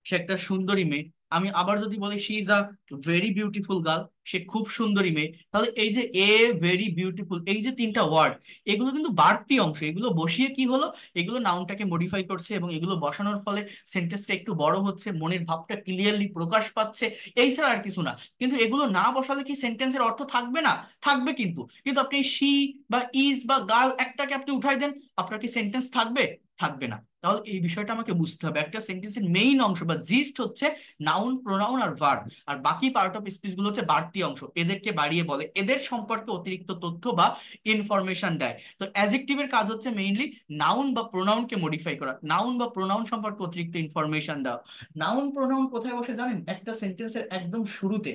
সে একটা সুন্দরী মেয়ে। আমি আবার যদি বলি she is a very beautiful girl, সে খুব সুন্দরী মেয়ে, তাহলে এই যে এ, ভেরি, বিউটিফুল, এই যে 3টা ওয়ার্ড, এগুলো কিন্তু বাড়তি অংশ। এগুলো বসিয়ে কি হলো, এগুলো নাউনটাকে মডিফাই করছে, এবং এগুলো বসানোর ফলে সেন্টেন্সটা একটু বড় হচ্ছে, মনের ভাবটা ক্লিয়ারলি প্রকাশ পাচ্ছে, এই ছাড়া আর কিছু না। কিন্তু এগুলো না বসালে কি সেন্টেন্সের অর্থ থাকবে না? থাকবে কিন্তু। কিন্তু আপনি শি বা ইজ বা গার্ল একটাকে আপনি উঠাই দেন, আপনার কি সেন্টেন্স থাকবে? থাকবে না। তাহলে এই বিষয়টা আমাকে বুঝতে হবে। একটা সেন্টেন্সের মেইন অংশ বা জিস্ট হচ্ছে নাউন, প্রোনাউন আর ভার্ব, আর বাকি পার্ট অফ স্পিচ গুলো হচ্ছে বাড়তি অংশ, এদেরকে বাড়িয়ে বলে, এদের সম্পর্কে অতিরিক্ত তথ্য বা ইনফরমেশন দেয়। তো অ্যাডজেক্টিভের কাজ হচ্ছে মেইনলি নাউন বা প্রোনাউনকে মডিফাই করা, নাউন বা প্রোনাউন সম্পর্কে অতিরিক্ত ইনফরমেশন দেওয়া। নাউন প্রোনাউন কোথায় বসে জানেন? একটা সেন্টেন্সের একদম শুরুতে।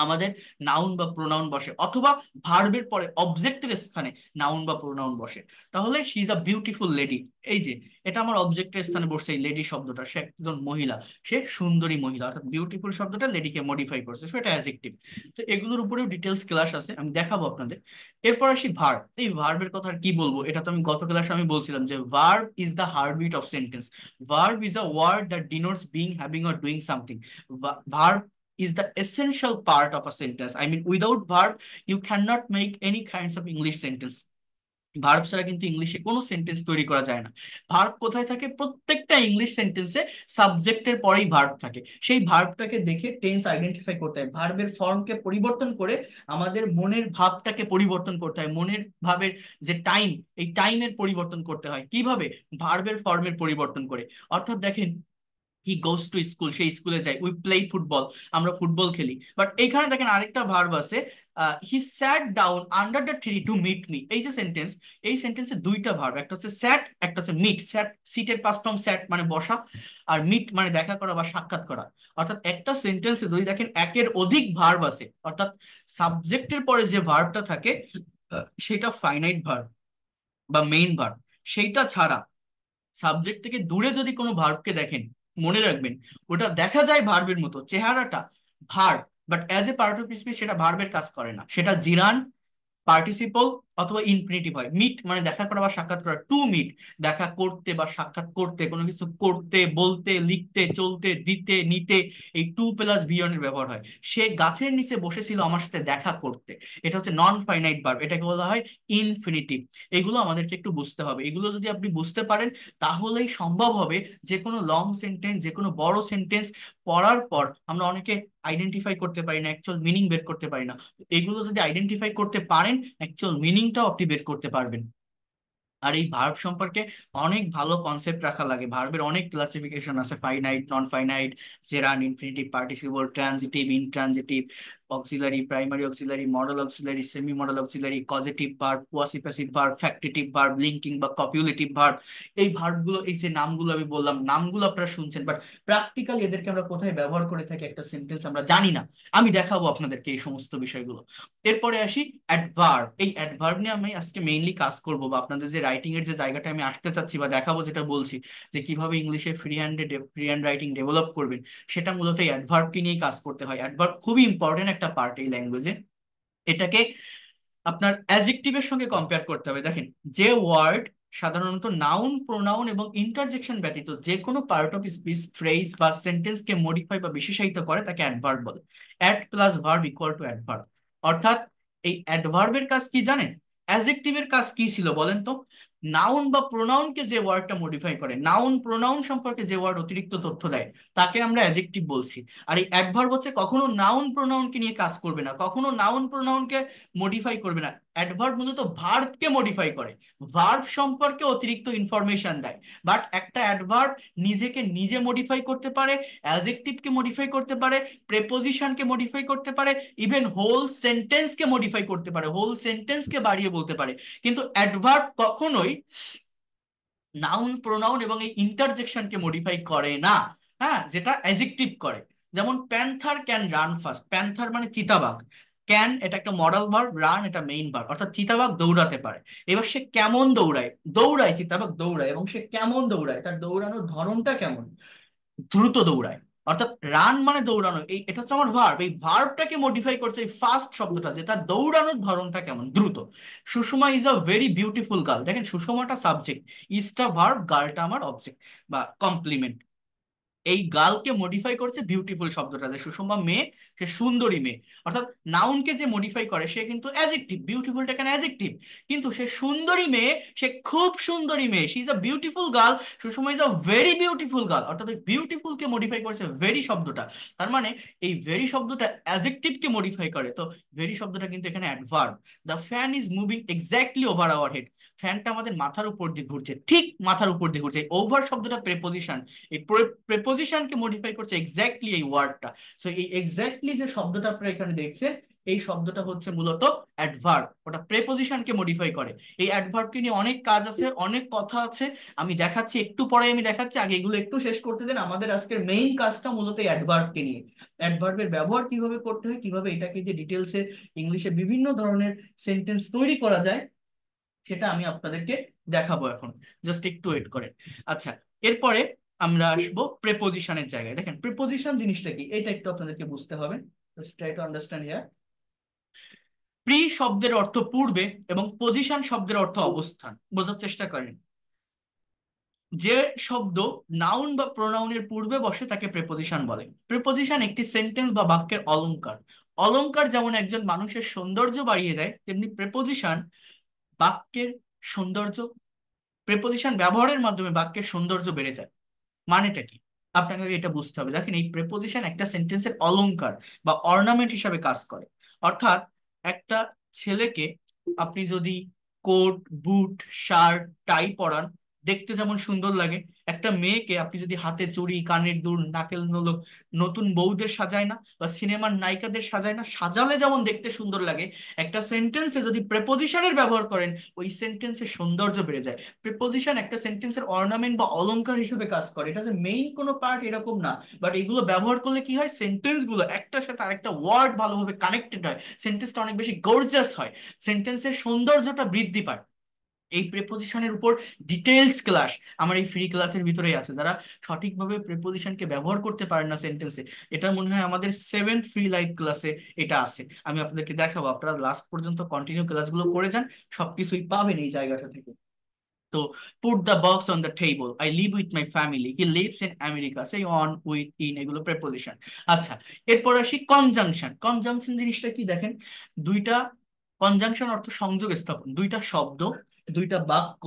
আমাদের নাউন বা প্রোনাউন বসে, অথবা ভার্বের পরে অবজেক্টের স্থানে নাউন বা প্রোনাউন বসে, তাহলে she is a beautiful lady. এই যে এটা আমার অবজেক্টের স্থানে বসছে, এই লেডি শব্দটা, সে একজন মহিলা, সে সুন্দরী মহিলা, অর্থাৎ বিউটিফুল শব্দটা লেডিকে মডিফাই করছে, সো এটা অ্যাডজেক্টিভ। তো এগুলোর উপরেও ডিটেলস ক্লাস আছে, আমি দেখাবো আপনাদের। এরপর আসি ভার্ব। এই ভার্বের কথা আর কি বলবো, এটা তো আমি গত ক্লাসে আমি বলছিলাম যে verb is the heartbeat of sentence. Verb is a word that denotes being, having or doing something. Verb is the essential part of a sentence. I mean, without verb, you cannot make any kinds of English sentence. Verb ছাড়া কিন্তু ইংলিশে কোনো সেন্টেন্স তৈরি করা যায় না। ভার্ব কোথায় থাকে? প্রত্যেকটা ইংলিশ সেন্টেন্সে সাবজেক্টের পরেই ভার্ব থাকে। সেই ভার্বটাকে দেখে টেন্স আইডেন্টিফাই করতে হয়, ভার্বের ফর্মকে পরিবর্তন করে আমাদের মনের ভাবটাকে পরিবর্তন করতে হয়, মনের ভাবের যে টাইম, এই টাইমের পরিবর্তন করতে হয় কিভাবে? ভার্বের ফর্মের পরিবর্তন করে। অর্থাৎ দেখেন, হি গোস টু স্কুল, সেই স্কুলে যায়। উই প্লে ফুটবল, আমরা ফুটবল খেলি। বাট এইখানে দেখেন আরেকটা ভার্ব আছে, he sat down under the tree to meet me. এই যে সেন্টেন্স, এই সেন্টেন্সে দুইটা ভার্ব, একটা হচ্ছে স্যাট, একটা হচ্ছে মিট। স্যাট, সিটের পাস্ট ফর্ম স্যাট মানে বসা, আর মিট মানে দেখা করা বা সাক্ষাৎ করা। অর্থাৎ একটা সেন্টেন্সে যদি দেখেন একের অধিক ভার্ব আছে, অর্থাৎ সাবজেক্টের পরে যে ভার্বটা থাকে সেটা ফাইনাইট ভার্ব বা মেইন ভার্ব। সেইটা ছাড়া সাবজেক্ট থেকে দূরে যদি কোনো ভার্বকে দেখেন, মনে রাখবেন ওটা দেখা যায় ভার্বের মতো, চেহারাটা verb, but as a part of speech সেটা ভার্বের কাজ করে না, সেটা জিরান, পার্টিসিপল অথবা ইনফিনিটিভ হয়। মিট মানে দেখা করা বা সাক্ষাৎ করা, টু মিট দেখা করতে বা সাক্ষাৎ করতে, কোনো কিছু করতে, বলতে, লিখতে, চলতে, দিতে, নিতে, এই টু প্লাস ভিয়ন এর ব্যবহার হয়। সে গাছের নিচে বসেছিল আমার সাথে দেখা করতে, এটা হচ্ছে নন ফাইনাইট ভার্ব, এটাকে বলা হয় ইনফিনিটিভ। এগুলো আমাদেরকে একটু বুঝতে হবে, এগুলো যদি আপনি বুঝতে পারেন তাহলেই সম্ভব হবে যে কোনো লং সেন্টেন্স, যে কোনো বড় সেন্টেন্স পড়ার পর আমরা অনেকে আইডেন্টিফাই করতে পারি না, অ্যাকচুয়াল মিনিং বের করতে পারি না। এগুলো যদি আইডেন্টিফাই করতে পারেন, অ্যাকচুয়াল মিনিংটাও আপনি বের করতে পারবেন। আর এই ভার্ব সম্পর্কে অনেক ভালো কনসেপ্ট রাখা লাগে, ভার্বের অনেক ক্লাসিফিকেশন আছে, finite, non finite, gerund, infinitive, participle, transitive, intransitive, auxiliary, primary auxiliary, modal auxiliary, semi modal auxiliary, causative verb, quasi passive verb, factitive verb, linking বা কপিউলেটিভ ভার্ব। এই ভার্বগুলো, এই যে নামগুলো আমি বললাম, নামগুলো আপনারা শুনছেন, বাট প্র্যাকটিক্যালি এদেরকে আমরা কোথায় ব্যবহার করে থাকি একটা সেন্টেন্স আমরা জানি না। আমি দেখাবো আপনাদেরকে এই সমস্ত বিষয়গুলো। এরপরে আসি অ্যাডভার্ব। এই অ্যাডভার্ব নিয়ে আমি আজকে মেইনলি কাজ করব, বা আপনাদের যে রাইটিং এর যে জায়গাটা আমি আসতে চাচ্ছি বা দেখাবো, যেটা বলছি যে কিভাবে ইংলিশে ফ্রি হ্যান্ড রাইটিং ডেভেলপ করবেন, সেটা মূলত এই অ্যাডভার্বকে নিয়েই কাজ করতে হয়। অ্যাডভার্ব খুবই ইম্পর্টেন্ট একটা পার্ট এই ল্যাঙ্গুয়েজে। এটাকে আপনার অ্যাজেক্টিভের সঙ্গে কম্পেয়ার করতে হবে। দেখেন, যে ওয়ার্ড সাধারণত নাউন, প্রোনাউন এবং ইন্টারজেকশন ব্যতীত যে কোনো পার্ট অফ স্পিচ, ফ্রেজ বা সেন্টেন্সকে মডিফাই বা বিশেষায়িত করে তাকে অ্যাডভার্ব বলে। Ad plus verb equal to adverb. অর্থাৎ এই অ্যাডভার্বের কাজ কি জানেন? অ্যাজেক্টিভের কাজ কি ছিল বলেন তো? নাউন বা প্রোনাউনকে যে ওয়ার্ডটা মডিফাই করে, নাউন প্রোনাউন সম্পর্কে যে ওয়ার্ড অতিরিক্ত তথ্য দেয়, তাকে আমরা অ্যাজেক্টিভ বলছি। আর এই অ্যাডভার্ব হচ্ছে কখনো নাউন প্রোনাউনকে নিয়ে কাজ করবে না, কখনো নাউন প্রোনাউনকে মডিফাই করবে না। অ্যাডভার্ব মূলত ভার্বকে মডিফাই করে, ভার্ব সম্পর্কে অতিরিক্ত ইনফরমেশন দেয়। বাট একটা অ্যাডভার্ব নিজেকে নিজে মডিফাই করতে পারে, অ্যাডজেক্টিভকে মডিফাই করতে পারে, প্রেপোজিশনকে মডিফাই করতে পারে, ইভেন হোল সেন্টেন্সকে মডিফাই করতে পারে, হোল সেন্টেন্সকে বাড়িয়ে বলতে পারে। কিন্তু অ্যাডভার্ব কখনোই নাউন, প্রোনাউন এবং এই ইন্টারজেকশনকে মডিফাই করে না, হ্যাঁ, যেটা অ্যাডজেক্টিভ করে। যেমন panther can run fast, panther মানে চিতাবাঘ, ক্যান এটা একটা মডাল ভার্ব, রান এটা মেইন ভার্ব, অর্থাৎ চিতাবাঘ দৌড়াতে পারে। এবার সে কেমন দৌড়ায়? দৌড়ায়, চিতাবাঘ দৌড়ায়, এবং সে কেমন দৌড়ায়, তার দৌড়ানোর ধরনটা কেমন? দ্রুত দৌড়ায়। অর্থাৎ রান মানে দৌড়ানো, এই এটা হচ্ছে আমার ভার্ব, এই ভার্বটাকে মডিফাই করছে এই ফার্স্ট শব্দটা, যে তার দৌড়ানোর ধরনটা কেমন, দ্রুত। Sushma is a very beautiful girl, দেখেন সুষমাটা সাবজেক্ট, ইজটা ভার্ব, গার্লটা আমার অবজেক্ট বা কমপ্লিমেন্ট। এই গার্লকে মডিফাই করছে বিউটিফুল শব্দটা, যে সুষমা মেয়ে, সে সুন্দরী মেয়ে। অর্থাৎ নাউনকে যে মডিফাই করে সে কিন্তু অ্যাজেক্টিভ, বিউটিফুলটা কেন অ্যাজেক্টিভ, কিন্তু সে সুন্দরী মেয়ে, সে খুব সুন্দরী মেয়ে, she is a beautiful girl, Sushma is a very beautiful girl. অর্থাৎ ওই বিউটিফুল কে মডিফাই করেছে ভেরি শব্দটা। তার মানে এই ভেরি শব্দটা অ্যাজেক্টিভ কে মডিফাই করে, তো ভেরি শব্দটা কিন্তু এখানে adverb. The fan is moving exactly over our head, ফ্যানটা আমাদের মাথার উপর দিয়ে ঘুরছে, ঠিক মাথার উপর দিয়ে ঘুরছে। ওভার শব্দটা প্রেপোজিশন, এই প্রেপোজিশনকে মডিফাই করছে এক্স্যাক্টলি এই ওয়ার্ডটা। সো এই এক্স্যাক্টলি যে শব্দটা আপনারা এখানে দেখছেন, এই শব্দটা হচ্ছে মূলত অ্যাডভার্ব, ওটা প্রেপোজিশনকে মডিফাই করে। এই অ্যাডভার্বকে নিয়ে অনেক কাজ আছে, অনেক কথা আছে, আমি দেখাচ্ছি একটু পরে, আমি দেখাচ্ছি, আগে এগুলো একটু শেষ করতে দেন। আমাদের আজকের মেইন কাজটা মূলত এই অ্যাডভার্বকে নিয়ে, অ্যাডভার্বের ব্যবহার কিভাবে করতে হয়, কিভাবে এটাকে যে ডিটেলসে ইংলিশে বিভিন্ন ধরনের সেন্টেন্স তৈরি করা যায়, সেটা আমি আপনাদেরকে দেখাবো এখন। জাস্ট একটু ওয়েট করেন। আচ্ছা, এরপরে আমরা আসবো প্রেপোজিশনের জায়গায়। দেখেন প্রেপোজিশন জিনিসটা কি, এটা একটু আপনাদেরকে বুঝতে হবে। Just try to understand here. Pre শব্দের অর্থ পূর্বে এবং পজিশন শব্দের অর্থ অবস্থান। বোঝার চেষ্টা করেন, যে শব্দ নাউন বা প্রোনাউনের পূর্বে বসে তাকে প্রেপোজিশন বলে। প্রেপোজিশন একটি সেন্টেন্স বা বাক্যের অলংকার। অলংকার যেমন একজন মানুষের সৌন্দর্য বাড়িয়ে দেয়, তেমনি প্রেপোজিশন বাক্যের সৌন্দর্য, প্রেপোজিশন ব্যবহারের মাধ্যমে বাক্যের সৌন্দর্য বেড়ে যায়। মানেটা কি আপনাকে আগে এটা বুঝতে হবে। দেখেন এই প্রেপোজিশন একটা সেন্টেন্সের অলংকার বা অর্নামেন্ট হিসাবে কাজ করে। অর্থাৎ একটা ছেলেকে আপনি যদি কোট, বুট, শার্ট, টাই পরান, দেখতে যেমন সুন্দর লাগে, একটা মেয়েকে আপনি যদি হাতে চুড়ি, কানের দুল, নাকেল নোলক, নতুন বউদের সাজায় না বা সিনেমার নায়িকাদের সাজায় না, সাজালে যেমন দেখতে সুন্দর লাগে, একটা সেন্টেন্সে যদি প্রেপোজিশনের ব্যবহার করেন, ওই সেন্টেন্সের সৌন্দর্য বেড়ে যায়। প্রিপোজিশন একটা সেন্টেন্সের অর্নামেন্ট বা অলংকার হিসেবে কাজ করে, এটা যে মেইন কোনো পার্ট এরকম না। বাট এগুলো ব্যবহার করলে কি হয়, সেন্টেন্স গুলো একটার সাথে আরেকটা ওয়ার্ড ভালোভাবে কানেক্টেড হয়, সেন্টেন্সটা অনেক বেশি গর্জিয়াস হয়, সেন্টেন্সের সৌন্দর্যটা বৃদ্ধি পায়। এই প্রেপোজিশনের উপর ডিটেলস ক্লাস আমার এই ফ্রি ক্লাসের ভিতরেই আছে। যারা সঠিকভাবে প্রেপোজিশনকে ব্যবহার করতে পারেন না সেন্টেন্সে, এটা মনে হয় আমাদের 7th ফ্রি লাইভ ক্লাসে এটা আছে, আমি আপনাদেরকে দেখাবো। আপনারা লাস্ট পর্যন্ত কন্টিনিউ ক্লাসগুলো করে যান, সবকিছুই পাবেন এই জায়গাটা থেকে। তো put the box on the table, I live with my family, he lives in America, say on, with, in, এগুলো প্রেপোজিশন। আচ্ছা, এরপর আসি কনজাংশন। কনজাংশন জিনিসটা কি দেখেন, দুইটা, কনজাংশন অর্থ সংযোগ স্থাপন, দুইটা শব্দ, দুইটা বাক্য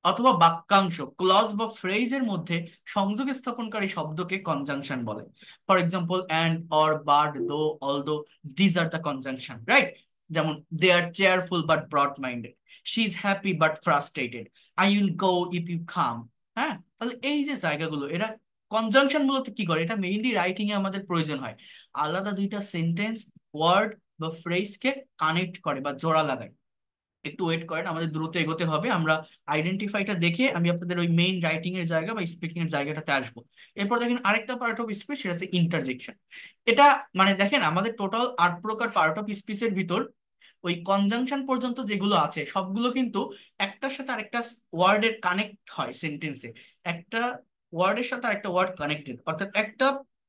অথবা বাক্যাংশ, ক্লজ বা ফ্রেজের মধ্যে সংযোগ স্থাপনকারী শব্দকে কনজাংশন বলে। For example and, or, but, though, although, these are the conjunction, right? যেমন they are cheerful but broad minded, she is happy but frustrated, I will go if you come. হ্যাঁ, তাহলে এই যে জায়গাগুলো, এরা কনজাংশন মূলত কি করে, এটা মেইনলি রাইটিং এ আমাদের প্রয়োজন হয়। আলাদা দুইটা সেন্টেন্স, ওয়ার্ড বা ফ্রেজকে কানেক্ট করে বা জোড়া লাগায়। একটু ওয়েট করেন, আমাদের দ্রুত এগোতে হবে। আমরা আইডেন্টিফাইটা দেখে আমি আপনাদের ওই মেইন রাইটিং এর জায়গা বা স্পিকিং এর জায়গাটাতে আসবো। এরপর দেখেন আরেকটা পার্ট অফ স্পিচ, সেটা হচ্ছে ইন্টারজেকশন। এটা মানে দেখেন আমাদের টোটাল 8 প্রকার পার্ট অফ স্পিচের ভিতর ওই কনজাংশন পর্যন্ত যেগুলো আছে সবগুলো কিন্তু একটার সাথে আরেকটা ওয়ার্ডের কানেক্ট হয় সেন্টেন্সে। একটা ওয়ার্ডের সাথে আরেকটা ওয়ার্ড কানেক্টেড, অর্থাৎ একটা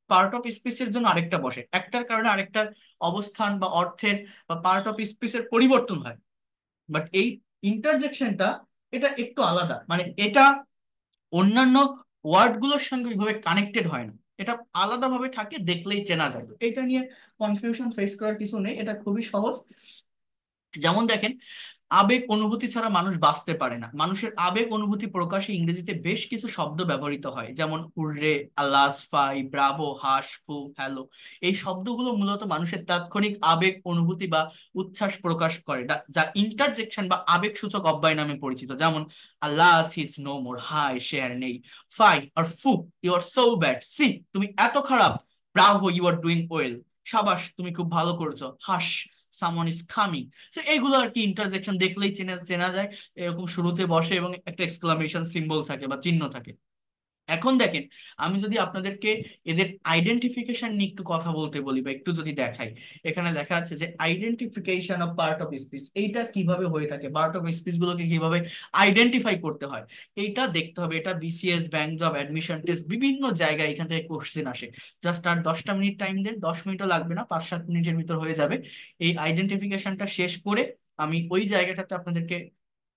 পার্ট অফ স্পিচের জন্য আরেকটা বসে, একটার কারণে আরেকটার অবস্থান বা অর্থের বা পার্ট অফ স্পিচের পরিবর্তন হয়। বাট এই ইন্টারজেকশনটা, এটা একটু আলাদা, মানে এটা অন্যান্য ওয়ার্ড গুলোর সঙ্গে ওইভাবে কানেক্টেড হয় না, এটা আলাদাভাবে থাকে, দেখলেই চেনা যায়। তো এটা নিয়ে কনফিউশন ফেস করার কিছু নেই, এটা খুবই সহজ। যেমন দেখেন, আবেগ অনুভূতি ছাড়া মানুষ বাঁচতে পারে না। মানুষের আবেগ অনুভূতি প্রকাশে ইংরেজিতে বেশ কিছু শব্দ ব্যবহৃত হয়, যেমন হুররে, আল্লাস, ফাই, ব্রাভো, হাস, ফু, হ্যালো। এই শব্দগুলো মূলত মানুষের তাৎক্ষণিক আবেগ অনুভূতি বা উচ্ছ্বাস প্রকাশ করে, যা ইন্টারজেকশন বা আবেগ সূচক অব্যয় নামে পরিচিত। যেমন আল্লাস, হিজ নো মোর, হাই, সে আর নেই। ফাই আর ফু, ইউ আর সো ব্যাড, সি তুমি এত খারাপ। Bravo, you are doing well, সাবাস তুমি খুব ভালো করছো। Hush, someone is coming. তো এইগুলো আর কি ইন্টারজেকশন দেখলেই চেনা চেনা যায়, এরকম শুরুতে বসে এবং একটা এক্সক্লামেশন সিম্বল থাকে বা চিহ্ন থাকে। এখন দেখেন, আমি যদি আপনাদেরকে এদের আইডেন্টিফিকেশন নিয়ে একটু কথা বলতে বলি বা একটু যদি দেখাই, এখানে লেখা আছে যে identification of part of speech, এইটা কিভাবে হয়ে থাকে, পার্ট অফ স্পিচ গুলোকে কিভাবে আইডেন্টিফাই করতে হয়, এইটা দেখতে হবে। এটা BCS, bank job, admission test, বিভিন্ন জায়গায় এখান থেকে কোশ্চেন আসে। জাস্ট আর 10টা মিনিট টাইম দেন, 10 মিনিটও লাগবে না, 5-7 মিনিটের ভিতর হয়ে যাবে। এই আইডেন্টিফিকেশনটা শেষ করে আমি ওই জায়গাটাতে আপনাদেরকে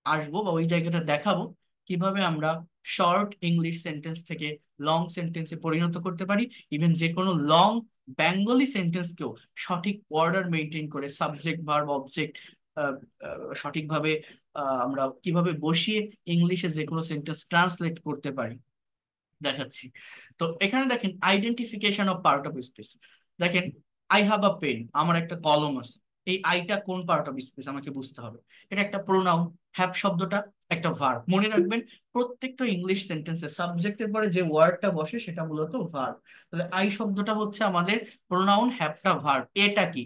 আসবো বা ওই জায়গাটা দেখাবো, কিভাবে আমরা শর্ট ইংলিশ সেন্টেন্স থেকে লং সেন্টেন্সে পরিণত করতে পারি। ইভেন যে কোনো লং বেঙ্গলি সেন্টেন্সকেও সঠিক অর্ডার মেনটেন করে সাবজেক্ট, ভার্ব, অবজেক্ট সঠিকভাবে আমরা কিভাবে বসিয়ে ইংলিশে যে কোনো সেন্টেন্স ট্রান্সলেট করতে পারি, দেখাচ্ছি। তো এখানে দেখেন identification of part of speech. দেখেন, আই হ্যাভ আ পেন, আমার একটা কলম আছে। এই আইটা কোন পার্ট অফ স্পিচ আমাকে বুঝতে হবে। এটা একটা প্রোনাউন। হ্যাভ শব্দটা একটা ভার্ব। মনে রাখবেন প্রত্যেকটা ইংলিশ সেন্টেন্সে সাবজেক্টের পরে যে ওয়ার্ডটা বসে সেটা মূলত ভার্ব। তাহলে আই শব্দটা হচ্ছে আমাদের প্রোনাউন হ্যাভটা ভার্ব। এটা কি?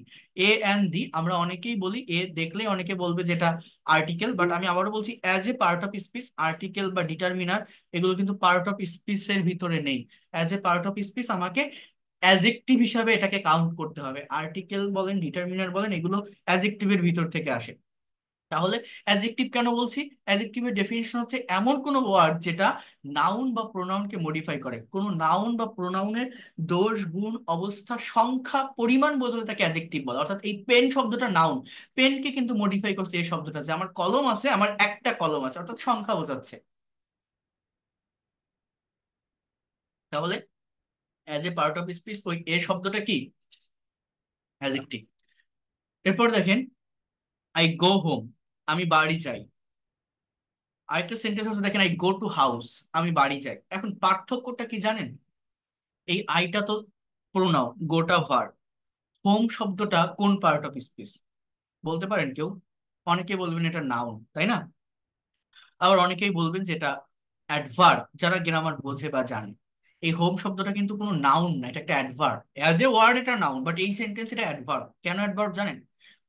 এ এন্ড দি আমরা অনেকেই বলি, এ দেখলে অনেকে বলবে যেটা আর্টিকেল, বাট আমি আবারও বলছি as a part of speech article বা ডিটারমিনার এগুলো কিন্তু পার্ট অফ স্পিচের ভিতরে নেই। As a part of speech আমাকে অ্যাজেক্টিভ হিসাবে এটাকে কাউন্ট করতে হবে। আর্টিকেল বলেন ডিটারমিনার বলেন এগুলো অ্যাজেক্টিভের ভিতর থেকে আসে। তাহলে অ্যাডজেক্টিভ কেন বলছি? অ্যাডজেক্টিভের ডেফিনিশন হচ্ছে এমন কোনো ওয়ার্ড যেটা নাউন বা প্রোনাউনকে মডিফাই করে। কোনো নাউন বা প্রোনাউনের দোষ গুণ অবস্থা সংখ্যা পরিমাণ বোঝালে তাকে অ্যাডজেক্টিভ বলে। অর্থাৎ এই পেন শব্দটা নাউন, পেনকে কিন্তু মডিফাই করছে এই শব্দটা, যে আমার কলম আছে, আমার একটা কলম আছে, অর্থাৎ সংখ্যা বোঝাচ্ছে। তাহলে as a part of speech ওই এ শব্দটা কি? অ্যাডজেক্টিভ। এরপর দেখেন আই গো হোম, আমি বাড়ি যাই। আরেকটা সেন্টেন্স আছে দেখেন, আই গো টু হাউস, আমি বাড়ি যাই। এখন পার্থক্যটা কি জানেন? এই আইটা তো প্রোনাউন, গোটা ভার্ব। হোম শব্দটা কোন পার্ট অফ স্পিচ বলতে পারেন কেউ? অনেকে বলবেন এটা নাউন, তাই না? আবার অনেকেই বলবেন যেটা অ্যাডভার্ব, যারা গ্রামার বোঝে বা জানে। এই হোম শব্দটা কিন্তু কোনো নাউন না, এটা একটা অ্যাডভার্ব। অ্যাজ এ ওয়ার্ড এটা নাউন, বাট এই সেন্টেন্স এটা অ্যাডভার্ব। কেন অ্যাডভার্ব জানেন?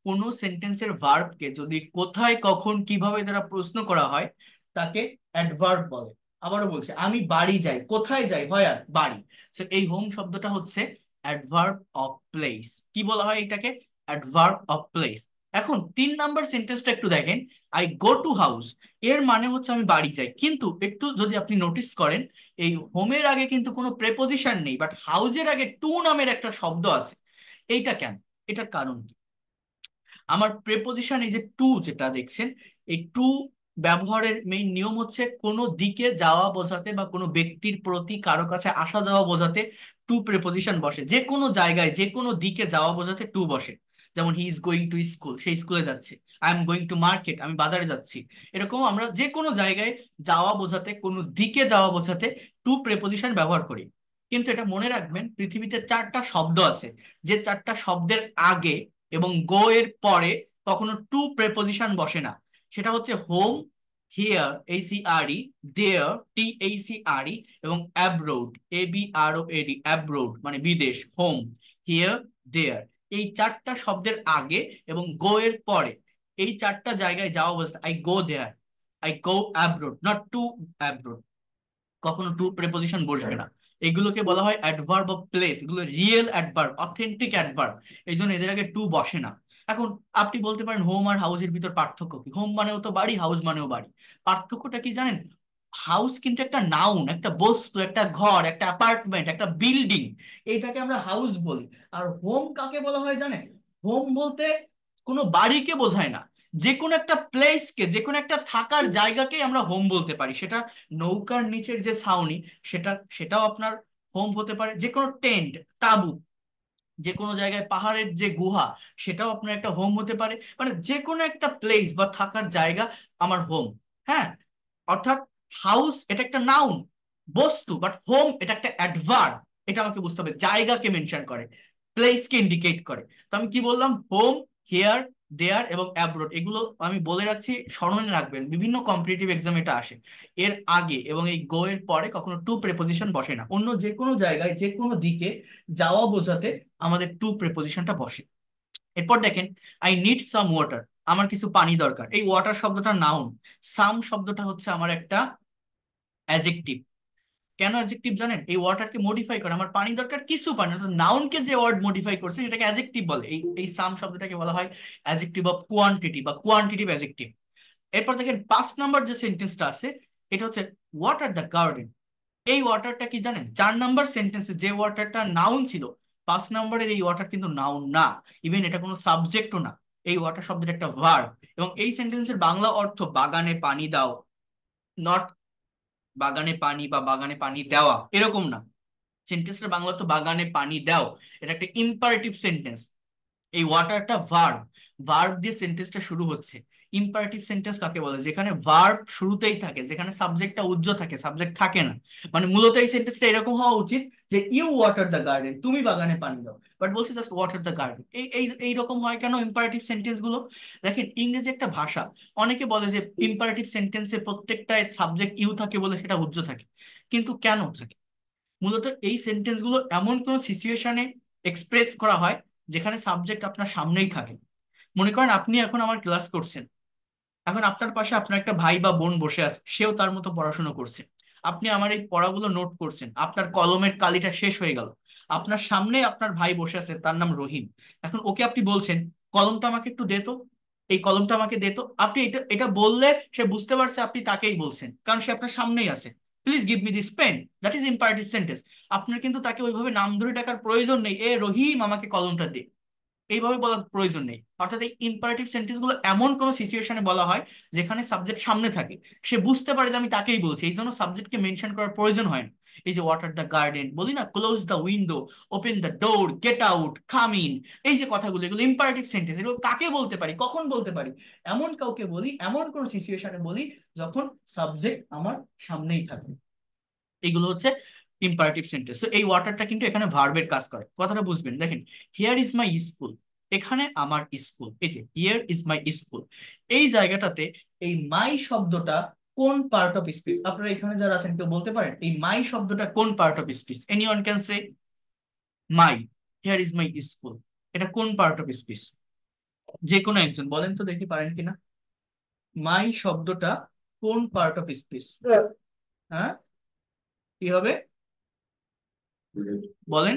কোন সেন্টেন্সের ভার্বকে যদি কোথায় কখন কিভাবে দ্বারা প্রশ্ন করা হয় তাকে অ্যাডভার্ব বলে। আবারও বলছি, আমি বাড়ি যাই, কোথায় যাই হয় আর বাড়ি। So, এই হোম শব্দটা হচ্ছে অ্যাডভার্ব অফ প্লেস। কি বলা হয় এটাকে? Adverb of place. এখন 3 নাম্বার সেন্টেন্সটা একটু দেখেন, আই গো টু হাউস। এর মানে হচ্ছে আমি বাড়ি যাই, কিন্তু একটু যদি আপনি নোটিস করেন এই হোমের আগে কিন্তু কোনো প্রেপোজিশন নেই, বাট হাউজের আগে টু নামের একটা শব্দ আছে। এইটা কেন? এটার কারণ কি? আমার প্রেপোজিশন এই যে টু যেটা দেখছেন, এই টু ব্যবহারের মেইন নিয়ম হচ্ছে কোনো দিকে যাওয়া বোঝাতে বা কোনো ব্যক্তির প্রতি কারো কাছে আসা যাওয়া বোঝাতে টু প্রেপোজিশন বসে। যে কোনো জায়গায় যে কোনো দিকে যাওয়া বোঝাতে টু বসে। যেমন he is going to school, সে স্কুলে যাচ্ছে। I am going to market, আমি বাজারে যাচ্ছি। এরকম আমরা যে কোনো জায়গায় যাওয়া বোঝাতে, কোনো দিকে যাওয়া বোঝাতে টু প্রেপোজিশন ব্যবহার করি। কিন্তু এটা মনে রাখবেন পৃথিবীতে 4টা শব্দ আছে যে 4টা শব্দের আগে এবং গো এর পরে কখনো টু প্রেপোজিশন বসে না। সেটা হচ্ছে home, here ACRE, there TACRE, এবং অ্যাব্রোড ABROAD, অ্যাব্রোড মানে বিদেশ। হোম, হিয়ার, দেয়ার, এই 4টা শব্দের আগে এবং গো এর পরে এই 4টা জায়গায় যাওয়া অবস্থা I go there, I go abroad, not to abroad. কখনো টু প্রেপোজিশন বসবে না। এগুলোকে বলা হয় অ্যাডভার্ব অফ প্লেস, এগুলো রিয়েল অ্যাডভার্ব, অথেন্টিক অ্যাডভার্ব। এই জন্য এদের আগে টু বসে না। এখন আপনি বলতে পারেন হোম আর হাউসের ভিতর পার্থক্য কি? হোম মানেও তো বাড়ি, হাউস মানেও বাড়ি। পার্থক্যটা কি জানেন? হাউস কিন্তু একটা নাউন, একটা বস্তু, একটা ঘর, একটা অ্যাপার্টমেন্ট, একটা বিল্ডিং, এইটাকে আমরা হাউস বলি। আর হোম কাকে বলা হয় জানেন? হোম বলতে কোনো বাড়িকে বোঝায় না, যে কোনো একটা প্লেসকে, যে কোনো একটা থাকার জায়গাকেই আমরা হোম বলতে পারি। সেটা নৌকার নিচের যে ছাউনি, সেটাও আপনার হোম হতে পারে। যে কোনো টেন্ট, তাঁবু, যে কোনো জায়গায় পাহাড়ের যে গুহা, সেটাও আপনার একটা হোম হতে পারে। মানে যে কোনো একটা প্লেস বা থাকার জায়গা আমার হোম। হ্যাঁ, অর্থাৎ হাউস এটা একটা নাউন, বস্তু, বাট হোম এটা একটা অ্যাডভার্ব। এটা আমাকে বুঝতে হবে, জায়গাকে মেনশন করে, প্লেসকে ইন্ডিকেট করে। তো আমি কি বললাম? হোম, হিয়ার, দেয়ার এবং অ্যাব্রোড। এগুলো আমি বলে রাখছি, স্মরণে রাখবেন, বিভিন্ন কম্পিটিটিভ এক্সাম এটা আসে। এর আগে এবং এই গো এর পরে কখনো টু প্রেপোজিশন বসে না। অন্য যে কোনো জায়গায় যে কোনো দিকে যাওয়া বোঝাতে আমাদের টু প্রেপোজিশনটা বসে। এরপর দেখেন, আই নিড সাম ওয়াটার, আমার কিছু পানি দরকার। এই ওয়াটার শব্দটা নাউন, সাম শব্দটা হচ্ছে আমার একটা অ্যাজেক্টিভ। কেন অ্যাজেক্টিভ জানেন? এই ওয়াটারকে মডিফাই করে, আমার পানি দরকার কিছু পানি, অর্থাৎ নাউনকে যে ওয়ার্ড মডিফাই করছে সেটাকে অ্যাজেক্টিভ বলে। এই এই সাম শব্দটাকে বলা হয় অ্যাজেক্টিভ অফ কোয়ান্টিটি বা কোয়ান্টিটিভ অ্যাজেক্টিভ। এরপর দেখেন 5 নাম্বার যে সেন্টেন্সটা আছে, এটা হচ্ছে ওয়াটার দ্য গার্ডেন। এই ওয়াটারটা কি জানেন? 4 নাম্বার সেন্টেন্সে যে ওয়াটারটা নাউন ছিল, 5 নাম্বারের এই ওয়াটার কিন্তু নাউন না। ইভেন এটা কোনো সাবজেক্টও না। এই ওয়াটার শব্দটা একটা ভার্ব। এবং এই সেন্টেন্সের বাংলা অর্থ বাগানে পানি দাও, নট বাগানে পানি বা বাগানে পানি দেওয়া, এরকম না। সেন্টেন্সটা বাংলা তো বাগানে পানি দাও, এটা একটা ইম্পারেটিভ সেন্টেন্স। এই ওয়াটারটা ভার্ব, ভার্ব দিয়ে সেন্টেন্সটা শুরু হচ্ছে। ইম্পারেটিভ সেন্টেন্স কাকে বলে? যেখানে ভার্ব শুরুতেই থাকে, যেখানে সাবজেক্টটা উজ্জ্ব থাকে, সাবজেক্ট থাকে না। মানে মূলত এই সেন্টেন্সটা এরকম হওয়া উচিত যে ইউ ওয়াটার দ্য গার্ডেন, তুমি বাগানে পানি দাও, বাট বলছে জাস্ট ওয়াটার দ্য গার্ডেন। এই এই এইরকম হয় কেন ইম্পারেটিভ সেন্টেন্স গুলো? দেখেন ইংরেজি একটা ভাষা, অনেকে বলে যে ইম্পারেটিভ সেন্টেন্সে প্রত্যেকটায় সাবজেক্ট ইউ থাকে বলে সেটা উজ্জ্ব থাকে, কিন্তু কেন থাকে? মূলত এই সেন্টেন্স গুলো এমন কোন সিচুয়েশনে এক্সপ্রেস করা হয় যেখানে সাবজেক্ট আপনার সামনেই থাকে। মনে করেন আপনি এখন আমার ক্লাস করছেন, এখন আপনার পাশে আপনার একটা ভাই বা বোন বসে আছে, সেও তার মতো পড়াশোনা করছে। আপনি আমার এই পড়াগুলো নোট করছেন, আপনার কলমের কালিটা শেষ হয়ে গেল, আপনার সামনে আপনার ভাই বসে আছে, তার নাম রহিম। এখন ওকে আপনি বলছেন কলমটা আমাকে একটু দে তো, এই কলমটা আমাকে দে তো। আপনি এটা এটা বললে সে বুঝতে পারছে আপনি তাকেই বলছেন, কারণ সে আপনার সামনেই আছে। Please give me this pen, that is imperative sentence. আপনার কিন্তু তাকে ওইভাবে নাম ধরে ডাকার প্রয়োজন নেই, এ রহিম আমাকে কলমটা দে, এইভাবে বলার প্রয়োজন নেই। অর্থাৎ এই ইম্পারেটিভ সেন্টেন্স গুলো এমন কোন সিচুয়েশনে বলা হয় যেখানে সাবজেক্ট সামনে থাকে, সে বুঝতে পারে যে আমি তাকেই বলছি, এই জন্য সাবজেক্টকে মেনশন করার প্রয়োজন হয় না। এই যে ওয়াটার দ্য গার্ডেন বলি না, close the window, open the door, get out, come in, এই যে কথাগুলো, এগুলো ইম্পারেটিভ সেন্টেন্স। এগুলো কাকে বলতে পারি, কখন বলতে পারি? এমন কাউকে বলি, এমন কোন সিচুয়েশনে বলি যখন সাবজেক্ট আমার সামনেই থাকে। এগুলো হচ্ছে ইম্পারেটিভ সেন্টেন্স। তো এই ওয়াটারটা কিন্তু এখানে ভার্বের কাজ করে, কথাটা বুঝবেন। দেখেন হিয়ার ইজ মাই স্কুল, এখানে আমার স্কুল, এই যে হিয়ার ইজ মাই স্কুল, এই জায়গাটাতে এই মাই শব্দটা কোন পার্ট অফ স্পিচ? আপনারা এখানে যারা আছেন কেউ বলতে পারেন এই মাই শব্দটা কোন part of speech? Anyone can say my, here is my school, এটা কোন পার্ট অফ স্পিচ? যে কোনো একজন বলেন তো দেখি, পারেন কিনা। মাই শব্দটা কোন পার্ট অফ স্পিচ? হ্যাঁ, কি হবে বলেন?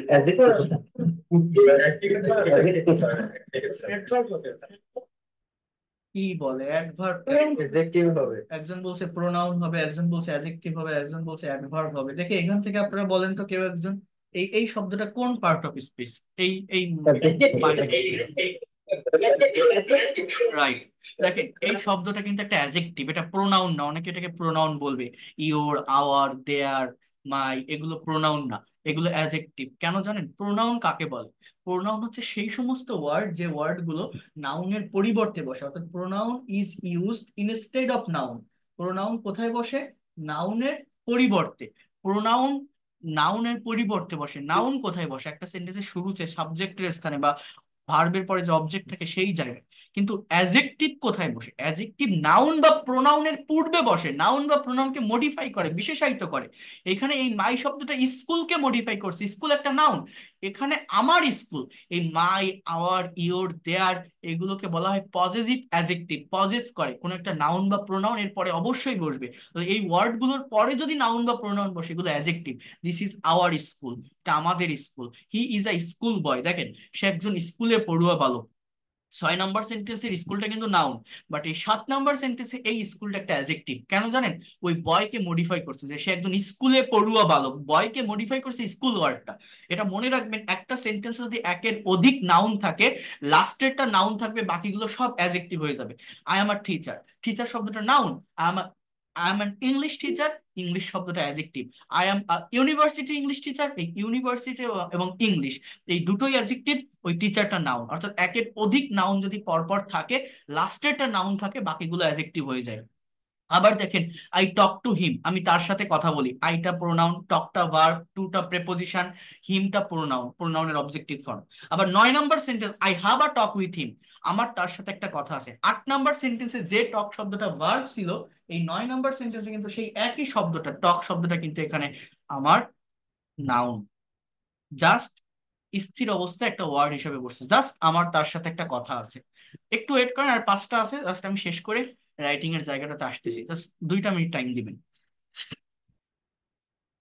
কি বলে, অ্যাডভার্ব? অ্যাডজেক্টিভ হবে। একজন বলছে প্রোনাউন হবে, একজন বলছে অ্যাডজেক্টিভ হবে, একজন বলছে অ্যাডভার্ব হবে। দেখে এখান থেকে আপনারা বলেন তো কেউ একজন, এই এই শব্দটা কোন পার্ট অফ স্পিচ? এই এই রাইট। দেখেন এই শব্দটা কিন্তু একটা অ্যাডজেক্টিভ, এটা প্রোনাউন না। অনেকে এটাকে প্রোনাউন বলবে, ইওর, আওয়ার, দেয়ার, মাই, এগুলো প্রোনাউন না, এগুলো অ্যাডজেক্টিভ। কেন জানেন প্রোনাউন কাকে বলে? প্রোনাউন হচ্ছে সেই সমস্ত ওয়ার্ড যে ওয়ার্ড গুলো নাউনের পরিবর্তে বসে, অর্থাৎ pronoun is used instead of noun. Pronoun কোথায় বসে? নাউনের পরিবর্তে। প্রোনাউন নাউনের পরিবর্তে বসে। নাউন কোথায় বসে? একটা সেন্টেন্সের শুরুতে সাবজেক্টের স্থানে বা ভার্বের পরে যে অবজেক্ট থাকে সেই জায়গায়। কিন্তু অ্যাজেক্টিভ কোথায় বসে? অ্যাজেক্টিভ নাউন বা প্রোনাউনের পূর্বে বসে, নাউন বা প্রোনাউনকে মডিফাই করে, বিশেষায়িত করে। এখানে এই মাই শব্দটা স্কুলকে মডিফাই করছে, স্কুল একটা নাউন, এখানে আমার স্কুল, এই মাই, আওয়ার, ইওর, দেয়ার, এগুলোকে বলা হয় পজেসিভ অ্যাজেক্টিভ। পজেস করে কোন একটা নাউন বা প্রোনাউন, এর পরে অবশ্যই বসবে। তো এই ওয়ার্ড গুলোর পরে যদি নাউন বা প্রোনাউন বসে এগুলো adjective. This is our school, এটা আমাদের school. He is a school বয়, দেখেন সে একজন স্কুলে পড়ুয়া বালক। 6 নম্বর সেন্টেন্সের স্কুলটা কিন্তু নাউন, বাট এই 7 নম্বর সেন্টেন্সে এই স্কুলটা একটা অ্যাডজেক্টিভ। কেন জানেন? ওই বয়কে মডিফাই করছে, যে সে একজন স্কুলে পড়ুয়া বালক, বয়কে মডিফাই করছে স্কুল ওয়ার্ডটা। এটা মনে রাখবেন, একটা সেন্টেন্সে যদি একের অধিক নাউন থাকে, লাস্টেরটা নাউন থাকবে, বাকিগুলো সব অ্যাডজেক্টিভ হয়ে যাবে। I am a teacher, teacher শব্দটা noun. I am an English teacher, English শব্দটা adjective. I am university English teacher, এই ইউনিভার্সিটি এবং ইংলিশ এই দুটোই অ্যাডজেক্টিভ, ওই টিচারটা নাউন। অর্থাৎ একের অধিক নাউন যদি পরপর থাকে, লাস্টেরটা নাউন থাকে, বাকিগুলো অ্যাডজেক্টিভ হয়ে যায়। আবার দেখেন, আই টক টু হিম, আমি তার সাথে কথা বলি, আইটা প্রোনাউন, টকটা ভার্ব, টুটা প্রেপোজিশন, হিমটা প্রোনাউন, প্রোনাউনের অবজেক্টিভ ফর্ম। আবার 9 নম্বর sentence, I have a talk with him, আমার তার সাথে একটা কথা আছে। 8 নম্বর সেন্টেন্সে যে টক শব্দটা ভার্ব ছিল, এই 9 নম্বর সেন্টেন্সে কিন্তু সেই একই শব্দটা, টক শব্দটা কিন্তু এখানে আমার নাউন। জাস্ট স্থির অবস্থায় একটা ওয়ার্ড হিসেবে বসছে, জাস্ট আমার তার সাথে একটা কথা আছে। একটু ওয়েট করেন, আর 5টা আছে, জাস্ট আমি শেষ করে রাইটিং এর জায়গাটাতে আসতেছি, জাস্ট 2টা মিনিট টাইম দিবেন।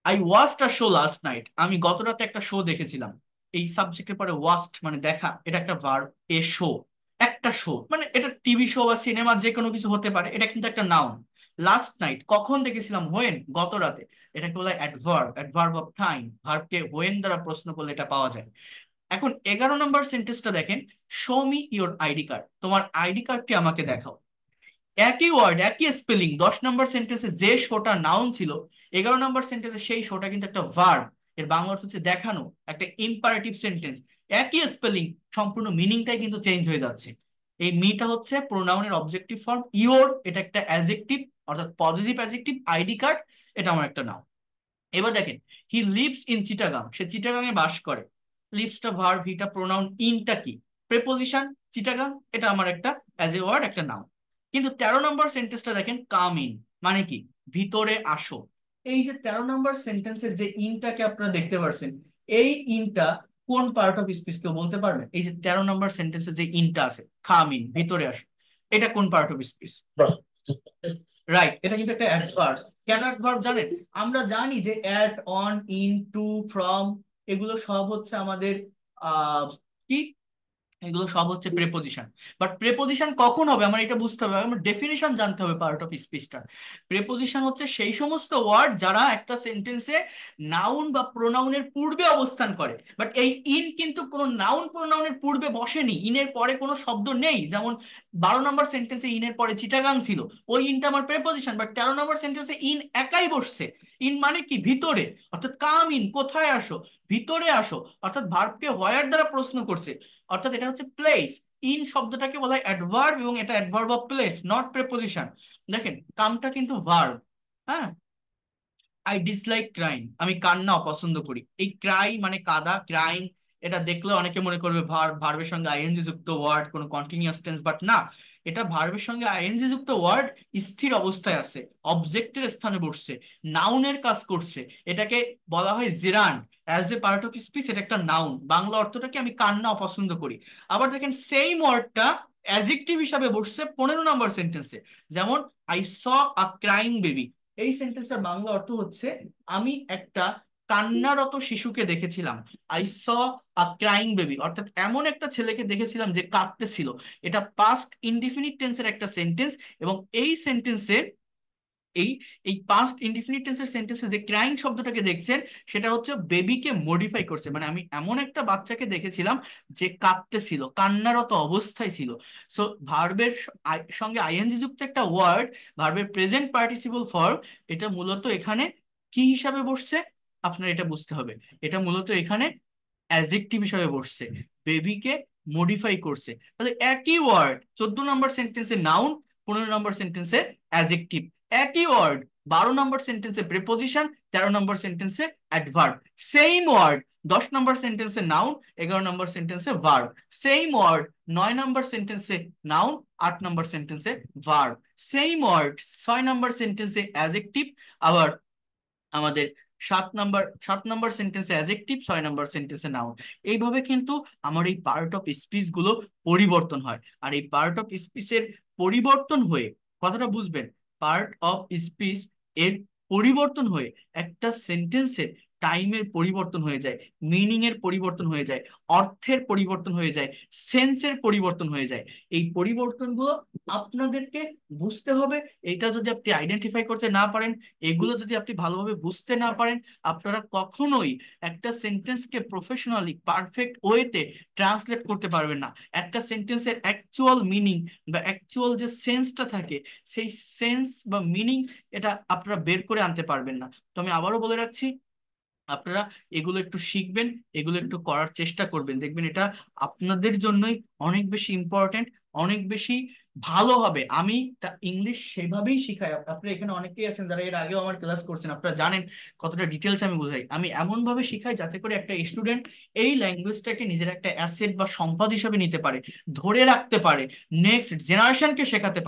I watched a show last night, আমি গত রাতে একটা শো দেখেছিলাম। এই সাবজেক্টের পরে ওয়াচড মানে দেখা, এটা একটা ভার্ব। এ শো, একটা শো, মানে এটা টিভি শো বা সিনেমা যে কোনো কিছু হতে পারে, এটা কিন্তু একটা নাউন। লাস্ট নাইট কখন দেখেছিলাম, হোয়েন, গত রাতে, এটাকে বলা হয় অ্যাডভার্ব, অ্যাডভার্ব অফ টাইম। ভার্বকে হোয়েন দ্বারা প্রশ্ন করলে এটা পাওয়া যায়। এখন 11 নম্বর সেন্টেন্সটা দেখেন, show me your ID card, তোমার আইডি কার্ডটি আমাকে দেখাও। একই ওয়ার্ড, একই স্পেলিং, 10 নম্বর সেন্টেন্সে যে শোটা নাউন ছিল, 11 নম্বর সেন্টেন্সে সেই শোটা কিন্তু একটা ভার্ব। এর বাংলা অর্থ হচ্ছে দেখানো, একটা ইম্পারেটিভ সেন্টেন্স। একই স্পেলিং, সম্পূর্ণ মিনিংটাই কিন্তু চেঞ্জ হয়ে যাচ্ছে। এই মিটা হচ্ছে প্রোনাউনের অবজেক্টিভ ফর্ম, ইওর এটা একটা অ্যাডজেক্টিভ অর্থাৎ পজিটিভ অ্যাডজেক্টিভ, আইডি কার্ড এটা আমার একটা নাম। এবার দেখেন, হি লিভস ইন চিটাগাং, সে চিটাগাং এ বাস করে। লিভসটা ভার্ব, হিটা প্রোনাউন, ইনটা কি প্রেপোজিশন, চিটাগাং এটা আমার একটা অ্যাজ এ ওয়ার্ড একটা নাম। কিন্তু 13 নম্বর সেন্টেন্সটা দেখেন, কাম ইন মানে কি ভিতরে আসো। এই যে 13 নম্বর সেন্টেন্সের যে ইনটাকে আপনারা দেখতে পাচ্ছেন, এই ইনটা কোন পার্ট অফ স্পিচ কেউ বলতে পারবেন? এই যে 13 নম্বর সেন্টেন্সে যে ইনটা আছে, কাম ইন ভিতরে আসো, এটা কোন পার্ট অফ স্পিচ? রাইট, এটা কিন্তু একটা অ্যাডভার্ব। কেন অ্যাডভার্ব জানেন? আমরা জানি যে at, on, in, to, from এগুলো সব হচ্ছে আমাদের কি, এগুলো সব হচ্ছে প্রেপোজিশন। বাট প্রেপোজিশন কখন হবে আমার এটা বুঝতে হবে, আমার ডেফিনেশন জানতে হবে পার্ট অফ স্পিচটা। প্রেপোজিশন হচ্ছে সেই সমস্ত ওয়ার্ড যারা একটা সেন্টেন্সে নাউন বা প্রোনাউনের পূর্বে অবস্থান করে। বাট এই ইন কিন্তু কোনো নাউন প্রোনাউনের পূর্বে বসেনি, ইনের পরে কোনো শব্দ নেই। যেমন 12 নম্বর সেন্টেন্সে ইনের পরে চিটাগাং ছিল, ওই ইনটা আমার প্রেপোজিশন। বাট 13 নম্বর সেন্টেন্সে ইন একাই বসছে। ইন মানে কি ভিতরে, অর্থাৎ কাম ইন কোথায় আসো, ভিতরে আসো, অর্থাৎ ভার্বকে হোয়ার দ্বারা প্রশ্ন করছে, অর্থাৎ এটা হচ্ছে প্লেস। ইন শব্দটাকে বলা হয় অ্যাডভার্ব এবং এটা adverb of place, not preposition. দেখেন কামটা কিন্তু ভার্ব। হ্যাঁ, আই ডিসলাইক ক্রাইং, আমি কান্না অপছন্দ করি। এই ক্রাই মানে কাদা, ক্রাইং এটা দেখলে অনেকে মনে করবে ভার্ব, ভার্বের সঙ্গে আইএনজি যুক্ত ওয়ার্ড, কোনো কন্টিনিউয়াস টেন্স, বাট না, এটা ভার্বের সঙ্গে আইএনজি যুক্ত ওয়ার্ড, স্থির অবস্থায় আছে, অবজেক্টের স্থানে বসছে, নাউনের কাজ করছে। এটাকে বলা হয় জিরান্ড। As a part of speech এটা একটা নাউন। বাংলা অর্থটা কি, আমি কান্না অপছন্দ করি। আবার দেখেন সেম ওয়ার্ডটা অ্যাডজেক্টিভ হিসাবে বসছে 15 নম্বর সেন্টেন্সে। যেমন I saw a crying baby, এই সেন্টেন্সটার বাংলা অর্থ হচ্ছে আমি একটা কান্নারত শিশুকে দেখেছিলাম। I saw a crying baby, অর্থাৎ এমন একটা ছেলেকে দেখেছিলাম যে কাঁদতেছিল। এটা পাস্ট ইনডিফিনিট টেন্সের একটা সেন্টেন্স। এবং এই সেন্টেন্সে এই এই পাস্ট ইনডিফিনিট টেন্সের সেন্টেন্সে যে ক্রাইং শব্দটাকে দেখছেন, সেটা হচ্ছে বেবিকে মডিফাই করছে, মানে আমি এমন একটা বাচ্চাকে দেখেছিলাম যে কাঁদতেছিল, কান্নারত অবস্থায় ছিল। সো ভার্বের সঙ্গে আইএনজি যুক্ত একটা ওয়ার্ড, ভার্বের প্রেজেন্ট পার্টিসিপল ফর্ম, এটা মূলত এখানে কি হিসাবে বসছে আপনার এটা বুঝতে হবে। এটা মূলত এখানে অ্যাডজেক্টিভ হিসাবে বসছে, বেবিকে মডিফাই করছে। তাহলে একই ওয়ার্ড 14 নম্বর সেন্টেন্সে নাউন, 15 নম্বর সেন্টেন্সে অ্যাডজেক্টিভ। একই ওয়ার্ড 12 নম্বর সেন্টেন্সে প্রিপোজিশন, 13 নম্বর সেন্টেন্সে অ্যাডভার্ব। সেম ওয়ার্ড 10 নম্বর সেন্টেন্সে নাউন, 11 নম্বর সেন্টেন্সে ভার্ব। সেম ওয়ার্ড 9 নম্বর সেন্টেন্সে নাউন, 8 নম্বর সেন্টেন্সে ভার্ব। সেম ওয়ার্ড 6 নম্বর সেন্টেন্সে অ্যাডজেক্টিভ, আবার আমাদের 7 নম্বর সেন্টেন্সে অ্যাডজেক্টিভ, 6 নম্বর সেন্টেন্সে নাউন। এইভাবে কিন্তু আমার এই পার্ট অফ স্পিচ গুলো পরিবর্তন হয়। আর এই পার্ট অফ স্পিচের পরিবর্তন হয়ে, কথাটা বুঝবেন, পার্ট অফ স্পিচ এর পরিবর্তন হয়ে একটা সেন্টেন্সের টাইমের পরিবর্তন হয়ে যায়, মিনিং এর পরিবর্তন হয়ে যায়, অর্থের পরিবর্তন হয়ে যায়, সেন্সের পরিবর্তন হয়ে যায়। এই পরিবর্তনগুলো আপনাদেরকে বুঝতে হবে। এটা যদি আপনি আইডেন্টিফাই করতে না পারেন, এগুলো যদি আপনি ভালোভাবে বুঝতে না পারেন, আপনারা কখনোই একটা সেন্টেন্সকে প্রফেশনালি পারফেক্ট ওয়েতে ট্রান্সলেট করতে পারবেন না। একটা সেন্টেন্সের অ্যাকচুয়াল মিনিং বা অ্যাকচুয়াল যে সেন্সটা থাকে, সেই সেন্স বা মিনিং এটা আপনারা বের করে আনতে পারবেন না। তো আমি আবারও বলে রাখছি, আপনারা এগুলো একটু শিখবেন, এগুলো একটু করার চেষ্টা করবেন, দেখবেন এটা আপনাদের জন্যই অনেক বেশি ইম্পর্টেন্ট, অনেক বেশি ভালো হবে। আমি তা ইংলিশ সেভাবেই শিখাই। আপনারা এখানে অনেকেই আছেন যারা এর আগেও আমার ক্লাস করছেন, আপনারা জানেন কতটা ডিটেলস আমি বোঝাই। আমি এমন ভাবে শিখাই যাতে করে একটা স্টুডেন্ট এই ল্যাঙ্গুয়েজটাকে নিজের একটা অ্যাসেট বা সম্পদ হিসেবে নিতে পারে, ধরে রাখতে পারে, নেক্সট জেনারেশনকে শেখাতে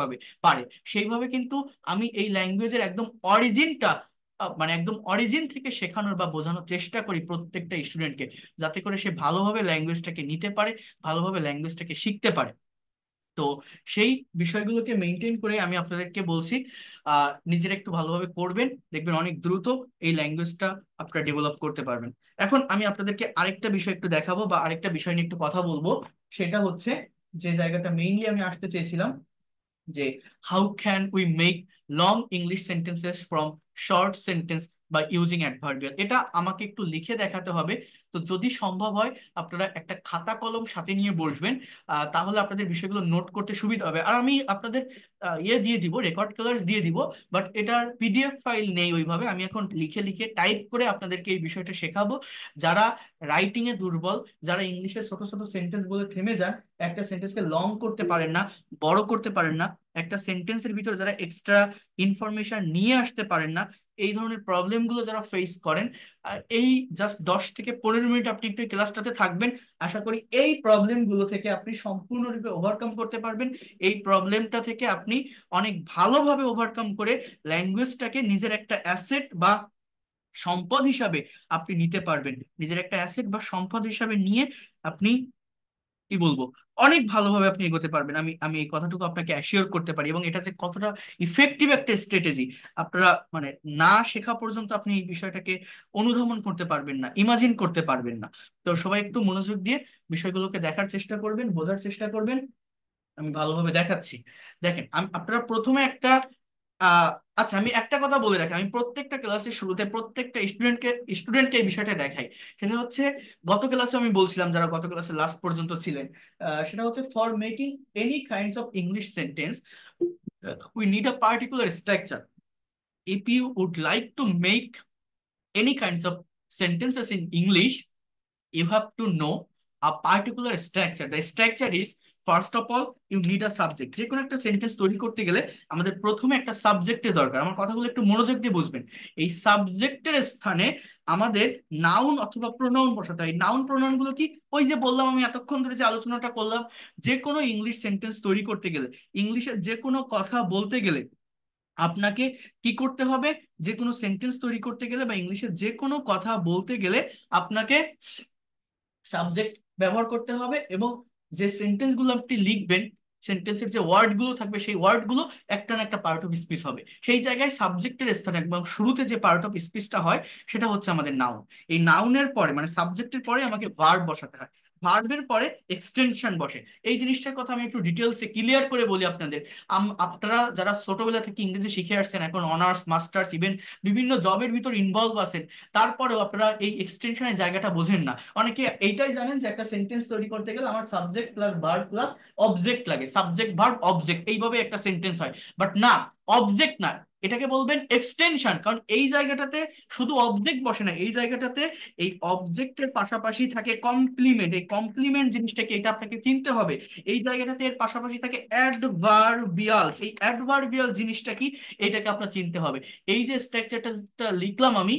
পারে। সেইভাবে কিন্তু আমি এই ল্যাঙ্গুয়েজের একদম অরিজিনটা, মানে একদম অরিজিন থেকে শেখানোর বা বোঝানোর চেষ্টা করি প্রত্যেকটা স্টুডেন্টকে, যাতে করে সে ভালোভাবে ল্যাঙ্গুয়েজটাকে নিতে পারে, ভালোভাবে ল্যাঙ্গুয়েজটাকে শিখতে পারে। তো সেই বিষয়গুলোকে মেনটেন করে আমি আপনাদেরকে বলছি, নিজেরা একটু ভালোভাবে করবেন, দেখবেন অনেক দ্রুত এই ল্যাঙ্গুয়েজটা আপনারা ডেভেলপ করতে পারবেন। এখন আমি আপনাদেরকে আরেকটা বিষয় একটু দেখাবো বা আরেকটা বিষয় নিয়ে একটু কথা বলবো। সেটা হচ্ছে যে জায়গাটা মেইনলি আমি আসতে চেয়েছিলাম, যে how can we make long English sentences from short sentence বা ইউজিং অ্যাডভার্বিয়াল, এটা আমাকে একটু লিখে দেখাতে হবে। তো যদি সম্ভব হয় আপনারা একটা খাতা কলম সাথে নিয়ে বসবেন, তাহলে আপনাদের বিষয়গুলো নোট করতে সুবিধা হবে। আর আমি আপনাদের ইয়ে দিয়ে দিব, রেকর্ড কালার্স দিয়ে দিব, বাট এটার পিডিএফ ফাইল নেই ওইভাবে। আমি এখন লিখে লিখে টাইপ করে আপনাদেরকে এই বিষয়টা শেখাবো। যারা রাইটিং এ দুর্বল, যারা ইংলিশে ছোট ছোট সেন্টেন্স বলে থেমে যান, একটা সেন্টেন্সকে লং করতে পারেন না, বড় করতে পারেন না, একটা সেন্টেন্সের ভিতর যারা এক্সট্রা ইনফরমেশন নিয়ে আসতে পারেন না, এই ধরনের প্রবলেম গুলো যারা ফেস করেন, এই জাস্ট 10 থেকে 15 মিনিট আপনি একটু ক্লাসটাতে থাকবেন। আশা করি এই প্রবলেম গুলো থেকে আপনি সম্পূর্ণরূপে ওভারকাম করতে পারবেন। এই প্রবলেমটা থেকে আপনি অনেক ভালোভাবে ওভারকাম করে ল্যাঙ্গুয়েজটাকে নিজের একটা অ্যাসেট বা সম্পদ হিসাবে আপনি নিতে পারবেন। নিজের একটা অ্যাসেট বা সম্পদ হিসাবে নিয়ে আপনি কি বলবো, অনেক ভালোভাবে আপনি এগোতে পারবেন। আমি আমি এই কথাটুকু আপনাকে অ্যাসিওর করতে পারি। এবং এটা যে কতটা ইফেক্টিভ একটা স্ট্র্যাটেজি, আপনারা মানে না শেখা পর্যন্ত আপনি এই বিষয়টাকে অনুধাবন করতে পারবেন না, ইমাজিন করতে পারবেন না। তো সবাই একটু মনোযোগ দিয়ে বিষয়গুলোকে দেখার চেষ্টা করবেন, বোঝার চেষ্টা করবেন। আমি ভালোভাবে দেখাচ্ছি। দেখেন, আপনারা প্রথমে একটা আহ আচ্ছা, আমি একটা কথা বলে রাখি, আমি প্রত্যেকটা ক্লাসের শুরুতে প্রত্যেকটা স্টুডেন্টকে এই বিষয়টা দেখাই। সেটা হচ্ছে, গত ক্লাসে আমি বলছিলাম, যারা গত ক্লাসে লাস্ট পর্যন্ত ছিলেন, সেটা হচ্ছে for making any kinds of English sentence we need a particular structure. If you would like to make any kinds of sentences in English, you have to know a particular structure. The structure is, first of all, you need a subject. যে কোনো একটা সেন্টেন্স তৈরি করতে গেলে আমাদের প্রথমে একটা সাবজেক্টের দরকার। আমার কথাগুলো একটু মনোযোগ দিয়ে বুঝবেন। এই সাবজেক্টের স্থানে আমাদের নাউন অথবা প্রোনাউন বসাতে হয়। নাউন প্রোনাউন গুলো কি? ওই যে বললাম, আমি এতক্ষণ ধরে যে আলোচনাটা করলাম, যে কোনো ইংলিশ সেন্টেন্স তৈরি করতে গেলে, ইংলিশের যে কোনো কথা বলতে গেলে আপনাকে কি করতে হবে? যে কোনো সেন্টেন্স তৈরি করতে গেলে বা ইংলিশে যে কোনো কথা বলতে গেলে আপনাকে সাবজেক্ট ব্যবহার করতে হবে। এবং যে সেন্টেন্স গুলো আপনি লিখবেন, সেন্টেন্সের যে ওয়ার্ড গুলো থাকবে, সেই ওয়ার্ড গুলো একটা না একটা পার্ট অফ স্পিচ হবে। সেই জায়গায় সাবজেক্টের স্থানে এবং শুরুতে যে পার্ট অফ স্পিচটা হয়, সেটা হচ্ছে আমাদের নাউন। এই নাউনের পরে মানে সাবজেক্টের পরে আমাকে ভার্ব বসাতে হয়, ভার্বের পরে এক্সটেনশন বসে। এই জিনিসটার কথা আমি একটু ডিটেলসে ক্লিয়ার করে বলি আপনাদের। আপনারা যারা ছোটবেলা থেকে ইংরেজি শিখে আসছেন, এখন অনার্স মাস্টার্স ইভেন বিভিন্ন জবের ভিতর ইনভলভ আছেন, তারপরেও আপনারা এই এক্সটেনশনের জায়গাটা বোঝেন না। অনেকে এইটাই জানেন যে একটা সেন্টেন্স তৈরি করতে গেলে আমার subject plus verb plus object লাগে, সাবজেক্ট ভার্ব অবজেক্ট, এইভাবে একটা সেন্টেন্স হয়। বাট না, অবজেক্ট না, এটাকে বলবেন এক্সটেনশন। কারণ এই জায়গাটাতে শুধু অবজেক্ট বসে না, এই জায়গাটাতে এই অবজেক্টের পাশাপাশি থাকে কমপ্লিমেন্ট। এই কমপ্লিমেন্ট জিনিসটাকে, এটা আপনাকে চিনতে হবে। এই জায়গাটাতে এর পাশাপাশি থাকে অ্যাডভার্বিয়ালস। এই অ্যাডভার্বিয়াল জিনিসটা কি, এটাকে আপনার চিনতে হবে। এই যে স্ট্রাকচারটা লিখলাম আমি,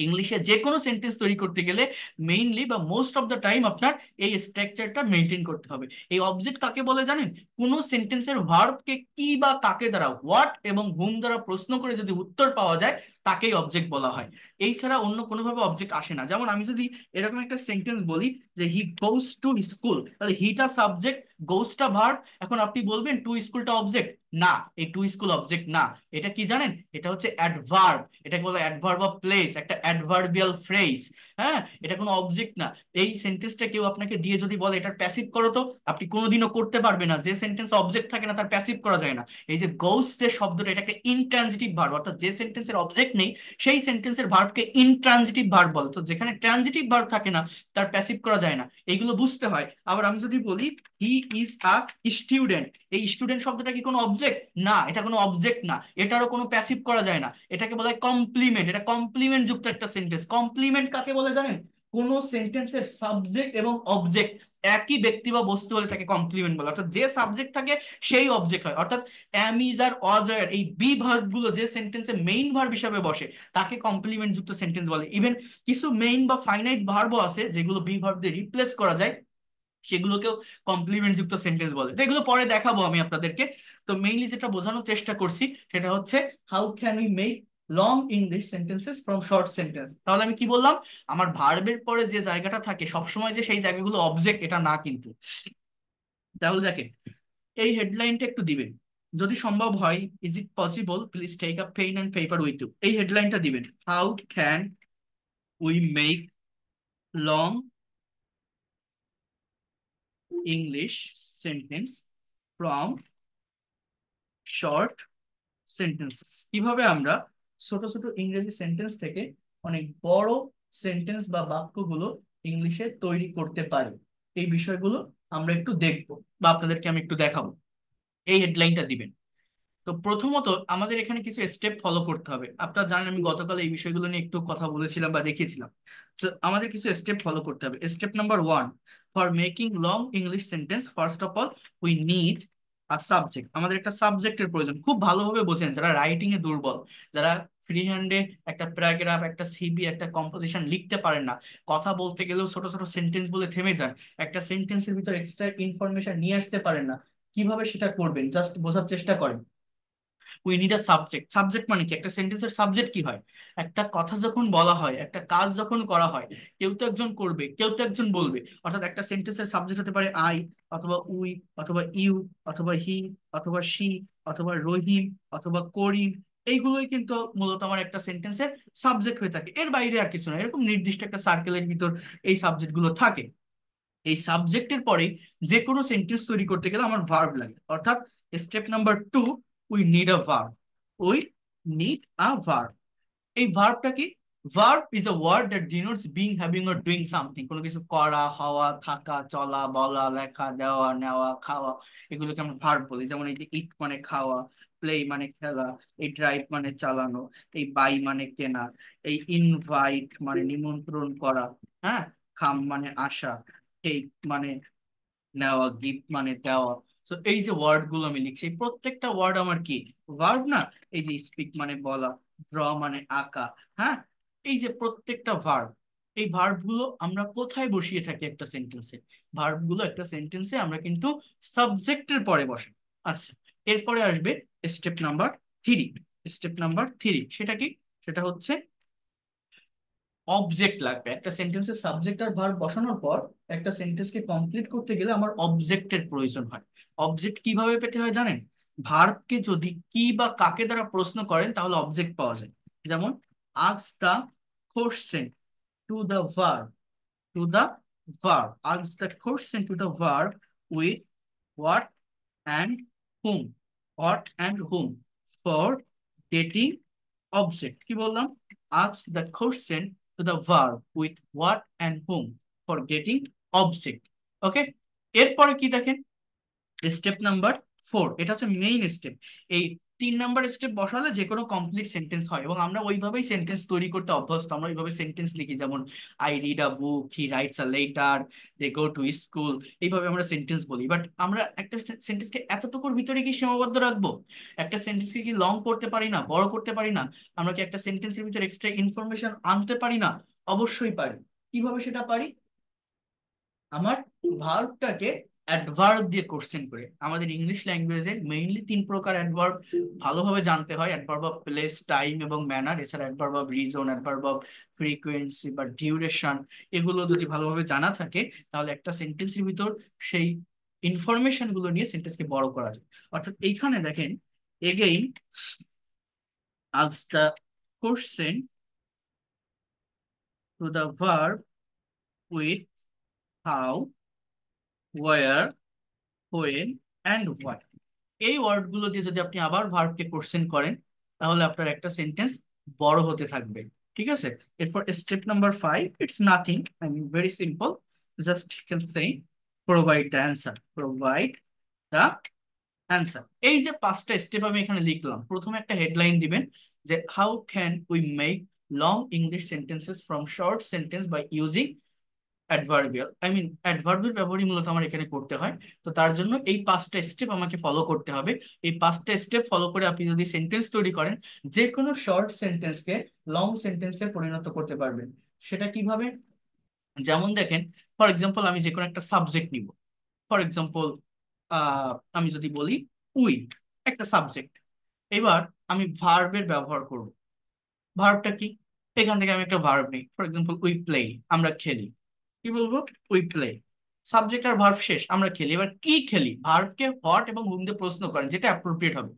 ইংলিশে যে কোনো সেন্টেন্স তৈরি করতে গেলে মেইনলি বা মোস্ট অফ দ্য টাইম আপনার এই স্ট্রাকচারটা মেনটেন করতে হবে। এই অবজেক্ট কাকে বলে জানেন? কোনো সেন্টেন্সের ভার্বকে কি বা কাকে দ্বারা, হোয়াট এবং হুম দ্বারা প্রশ্ন করে যদি উত্তর পাওয়া যায়, তাকেই অবজেক্ট বলা হয়। এই ছাড়া অন্য কোনোভাবে অবজেক্ট আসে না। যেমন আমি যদি এরকম একটা সেন্টেন্স বলি যে হি গোস টু স্কুল, তাহলে হিটা সাবজেক্ট, গোসটা ভার্ব। এখন আপনি বলবেন টু স্কুলটা অবজেক্ট? না, এই টু স্কুল অবজেক্ট না। এটা কি জানেন? এটা হচ্ছে অ্যাডভার্ব। এটাকে বলে অ্যাডভার্ব অফ প্লেস, একটা অ্যাডভার্বিয়াল ফ্রেজ। হ্যাঁ, এটা কোনো অবজেক্ট না। এই সেন্টেন্সটা কেউ আপনাকে দিয়ে যদি বলে এটার প্যাসিভ করো, তো আপনি কোনোদিনও করতে পারবে না। যে সেন্টেন্স অবজেক্ট থাকে না তার প্যাসিভ করা যায় না। এই যে গোস যে শব্দটা, এটা একটা ইনট্রানজিটিভ ভার্ব, অর্থাৎ যে সেন্টেন্সের অবজেক্ট নেই সেই সেন্টেন্সের ভার্বকে ইনট্রানজিটিভ ভার্ব বলে। তো যেখানে ট্রানজিটিভ ভার্ব থাকে না, তার প্যাসিভ করা যায় না। এইগুলো বুঝতে হয়। আবার আমি যদি বলি হি ইজ আ স্টুডেন্ট, এই স্টুডেন্ট শব্দটা কি কোনো অবজেক্ট? না, এটা কোনো অবজেক্ট না, এটারও কোনো প্যাসিভ করা যায় না। এটাকে বলা হয় কমপ্লিমেন্ট। এটা কমপ্লিমেন্ট যুক্ত একটা সেন্টেন্স। কমপ্লিমেন্ট কাকে বলে জানেন? কোন সেন্টেন্সের সাবজেক্ট এবং অবজেক্ট একই ব্যক্তি বা বস্তু হলে তাকে কমপ্লিমেন্ট বলে। অর্থাৎ যে সাবজেক্ট থাকে সেই অবজেক্ট হয়। অর্থাৎ অ্যাম, ইজ আর ওয়াজ আর এই বি ভার্ব গুলো যে সেন্টেন্সে মেইন ভার্ব হিসাবে বসে, তাকে কমপ্লিমেন্ট যুক্ত সেন্টেন্স বলে। ইভেন কিছু মেইন বা ফাইনাইট ভার্বও আছে যেগুলো বি ভার্ব দিয়ে রিপ্লেস করা যায়, সেগুলোকেও কমপ্লিমেন্ট যুক্ত সেন্টেন্স বলে। তো এগুলো পরে দেখাবো আমি আপনাদেরকে। তো মেইনলি যেটা বোঝানোর চেষ্টা করছি সেটা হচ্ছে, how can we make long English sentences from short sentence. তাহলে আমি কি বললাম? আমার ভার্বের পরে যে জায়গাটা থাকে সবসময় যে সেই জায়গাগুলো অবজেক্ট, এটা না কিন্তু। তাহলে দেখেন, এই হেডলাইনটা একটু দিবেন যদি সম্ভব হয়। Is it possible, please take a pen and paper with you. এই হেডলাইনটা দিবেন, how can we make long English sentence from short sentences. কিভাবে আমরা ছোট ছোট ইংরেজি সেন্টেন্স থেকে অনেক বড় সেন্টেন্স বা বাক্যগুলো ইংলিশে তৈরি করতে পারে। এই বিষয়গুলো আমরা একটু দেখবো বা আপনাদেরকে আমি একটু দেখাবো। এই হেডলাইনটা দিবেন। তো প্রথমত আমাদের এখানে কিছু স্টেপ ফলো করতে হবে। আপনারা জানেন আমি গতকাল এই বিষয়গুলো নিয়ে একটু কথা বলেছিলাম বা দেখিয়েছিলাম। তো আমাদের কিছু স্টেপ ফলো করতে হবে। Step number one, for making long English sentence first of all we need a subject. আমাদের একটা সাবজেক্টের প্রয়োজন। খুব ভালোভাবে বোঝেন যারা রাইটিং এ দুর্বল, যারা ফ্রি হ্যান্ডে একটা প্যারাগ্রাফ, একটা সিবি, একটা কম্পোজিশন লিখতে পারেন না, কথা বলতে গেলেও ছোট ছোট সেন্টেন্স বলে থেমে যান, একটা সেন্টেন্সের ভিতর এক্সট্রা ইনফরমেশন নিয়ে আসতে পারেন না, কিভাবে সেটা করবেন জাস্ট বোঝার চেষ্টা করেন। We need a subject. Subject মানে কি? একটা সেন্টেন্সের সাবজেক্ট কি হয়? একটা কথা যখন বলা হয়, একটা কাজ যখন করা হয়, কেউ তো একজন করবে, কেউ তো একজন বলবে। অর্থাৎ একটা সেন্টেন্সের সাবজেক্ট হতে পারে আই, অথবা উই, অথবা ইউ, অথবা হি, অথবা শি, অথবা রহিম, অথবা করিম। এইগুলোই কিন্তু মূলত আমার একটা সেন্টেন্সের সাবজেক্ট হয়ে থাকে। এর বাইরে আর কিছু না। এরকম নির্দিষ্ট একটা সার্কেলের ভিতর এই সাবজেক্ট গুলো থাকে। এই সাবজেক্টের পরে যে কোনো সেন্টেন্স তৈরি করতে গেলে আমার ভার্ব লাগে। অর্থাৎ step number two, we need a verb. We need a verb. এই ভার্বটা কি? Verb is a word that denotes being, having or doing something. কোনো কিছু করা, হওয়া, থাকা, চলা, বলা, লেখা, দেওয়া, নেওয়া, খাওয়া, এগুলোকে আমরা ভার্ব বলি। যেমন এই যে ইট মানে খাওয়া, প্লে মানে খেলা, এই ড্রাইভ মানে চালানো, এই বাই মানে কেনা, এই ইনভাইট মানে নিমন্ত্রণ করা, হ্যাঁ, কাম মানে আসা, টেক মানে নেওয়া, গিফট মানে দেওয়া। তো এই যে ওয়ার্ড গুলো আমি লিখছি, এই প্রত্যেকটা ওয়ার্ড আমার কি? ভার্ব না? এই যে স্পিক মানে বলা, ড্র মানে আঁকা, হ্যাঁ, এই যে প্রত্যেকটা ভার্ব, এই ভার্ব গুলো আমরা কোথায় বসিয়ে থাকি একটা সেন্টেন্সে? ভার্ব গুলো একটা সেন্টেন্সে আমরা কিন্তু সাবজেক্টের পরে বসে। আচ্ছা, এরপরে আসবে step number three. Step number three সেটা কি? সেটা হচ্ছে অবজেক্ট লাগবে। একটা সেন্টেন্সের সাবজেক্ট আর ভার্ব বসানোর পর একটা সেন্টেন্সকে কমপ্লিট করতে গেলে আমার অবজেক্টের প্রয়োজন হয়। অবজেক্ট কিভাবে পেতে হয় জানেন? ভার্বকে যদি কি বা কাকে দ্বারা প্রশ্ন করেন তাহলে অবজেক্ট পাওয়া যায়। যেমন ask the question to the verb, two the verb, ask the question to the verb with what and whom, what and whom, for getting object। কি বললাম? ask the question to the verb with what and whom, for getting object। ওকে, এরপরে কি দেখেন? স্টেপ নাম্বার ফোর, এটা হচ্ছে মেইন স্টেপ। এই 3 নাম্বার স্টেপ বসালে যে কোনো কমপ্লিট সেন্টেন্স হয়, এবং আমরা ওইভাবেই সেন্টেন্স তৈরি করতে অভ্যস্ত। আমরা ওইভাবে সেন্টেন্স লিখি, যেমন I read a book, he writes a letter, they go to school. এইভাবে আমরা সেন্টেন্স বলি। বাট আমরা একটা সেন্টেন্সকে এতটুকুর ভিতরে কি সীমাবদ্ধ রাখবো? একটা সেন্টেন্সকে কি লং করতে পারি না, বড় করতে পারি না? আমরা কি একটা সেন্টেন্সের ভিতরে এক্সট্রা ইনফরমেশন আনতে পারি না? অবশ্যই পারি। কিভাবে সেটা পারি? আমার ভার্বটাকে অ্যাডভার্ব দিয়ে কোশ্চেন করে। আমাদের ইংলিশ ল্যাঙ্গুয়েজে মেইনলি 3 প্রকার অ্যাডভার্ব ভালোভাবে জানতে হয়: অ্যাডভার্ব অফ প্লেস, টাইম এবং ম্যানার। এছাড়া adverb of reason, adverb of frequency বা ডিউরেশন। এগুলো যদি ভালোভাবে জানা থাকে তাহলে একটা সেন্টেন্সের ভিতর সেই ইনফরমেশন গুলো নিয়ে সেন্টেন্সকে বড় করা যায়। অর্থাৎ এইখানে দেখেন, again ask the question to the verb with how, where, when and why. এই ওয়ার্ডগুলো দিয়ে যদি আপনি আবার ভার্বকে কোশ্চেন করেন তাহলে আপনার একটা সেন্টেন্স বড় হতে থাকবে। ঠিক আছে? এরপর step number five, it's nothing, I mean very simple, just can say provide the answer, provide the answer. এই যে 5টা স্টেপ আমি এখানে লিখলাম, প্রথমে একটা হেডলাইন দিবেন যে how can we make long English sentences from short sentence by using adverbial. I mean অ্যাডভার্বের ব্যবহারই মূলত আমার এখানে করতে হয়। তো তার জন্য এই 5টা স্টেপ আমাকে ফলো করতে হবে। এই 5টা স্টেপ ফলো করে আপনি যদি সেন্টেন্স তৈরি করেন, যে কোনো শর্ট সেন্টেন্সকে লং সেন্টেন্সে পরিণত করতে পারবেন। সেটা কিভাবে? যেমন দেখেন, ফর এক্সাম্পল আমি যে কোনো একটা সাবজেক্ট নিব। ফর এক্সাম্পল আমি যদি বলি উই, একটা সাবজেক্ট। এবার আমি ভার্বের ব্যবহার করব। ভার্বটা কি? এখান থেকে আমি একটা ভার্ব নিই, ফর এক্সাম্পল উই প্লে, আমরা খেলি। কি বলবো? We play. সাবজেক্ট আর ভার্ব শেষ, আমরা খেলি। এবার কি খেলি? ভার্বকে হোয়াট এবং হুম দিয়ে প্রশ্ন করেন, যেটা অ্যাপ্রোপ্রিয়েট হবে।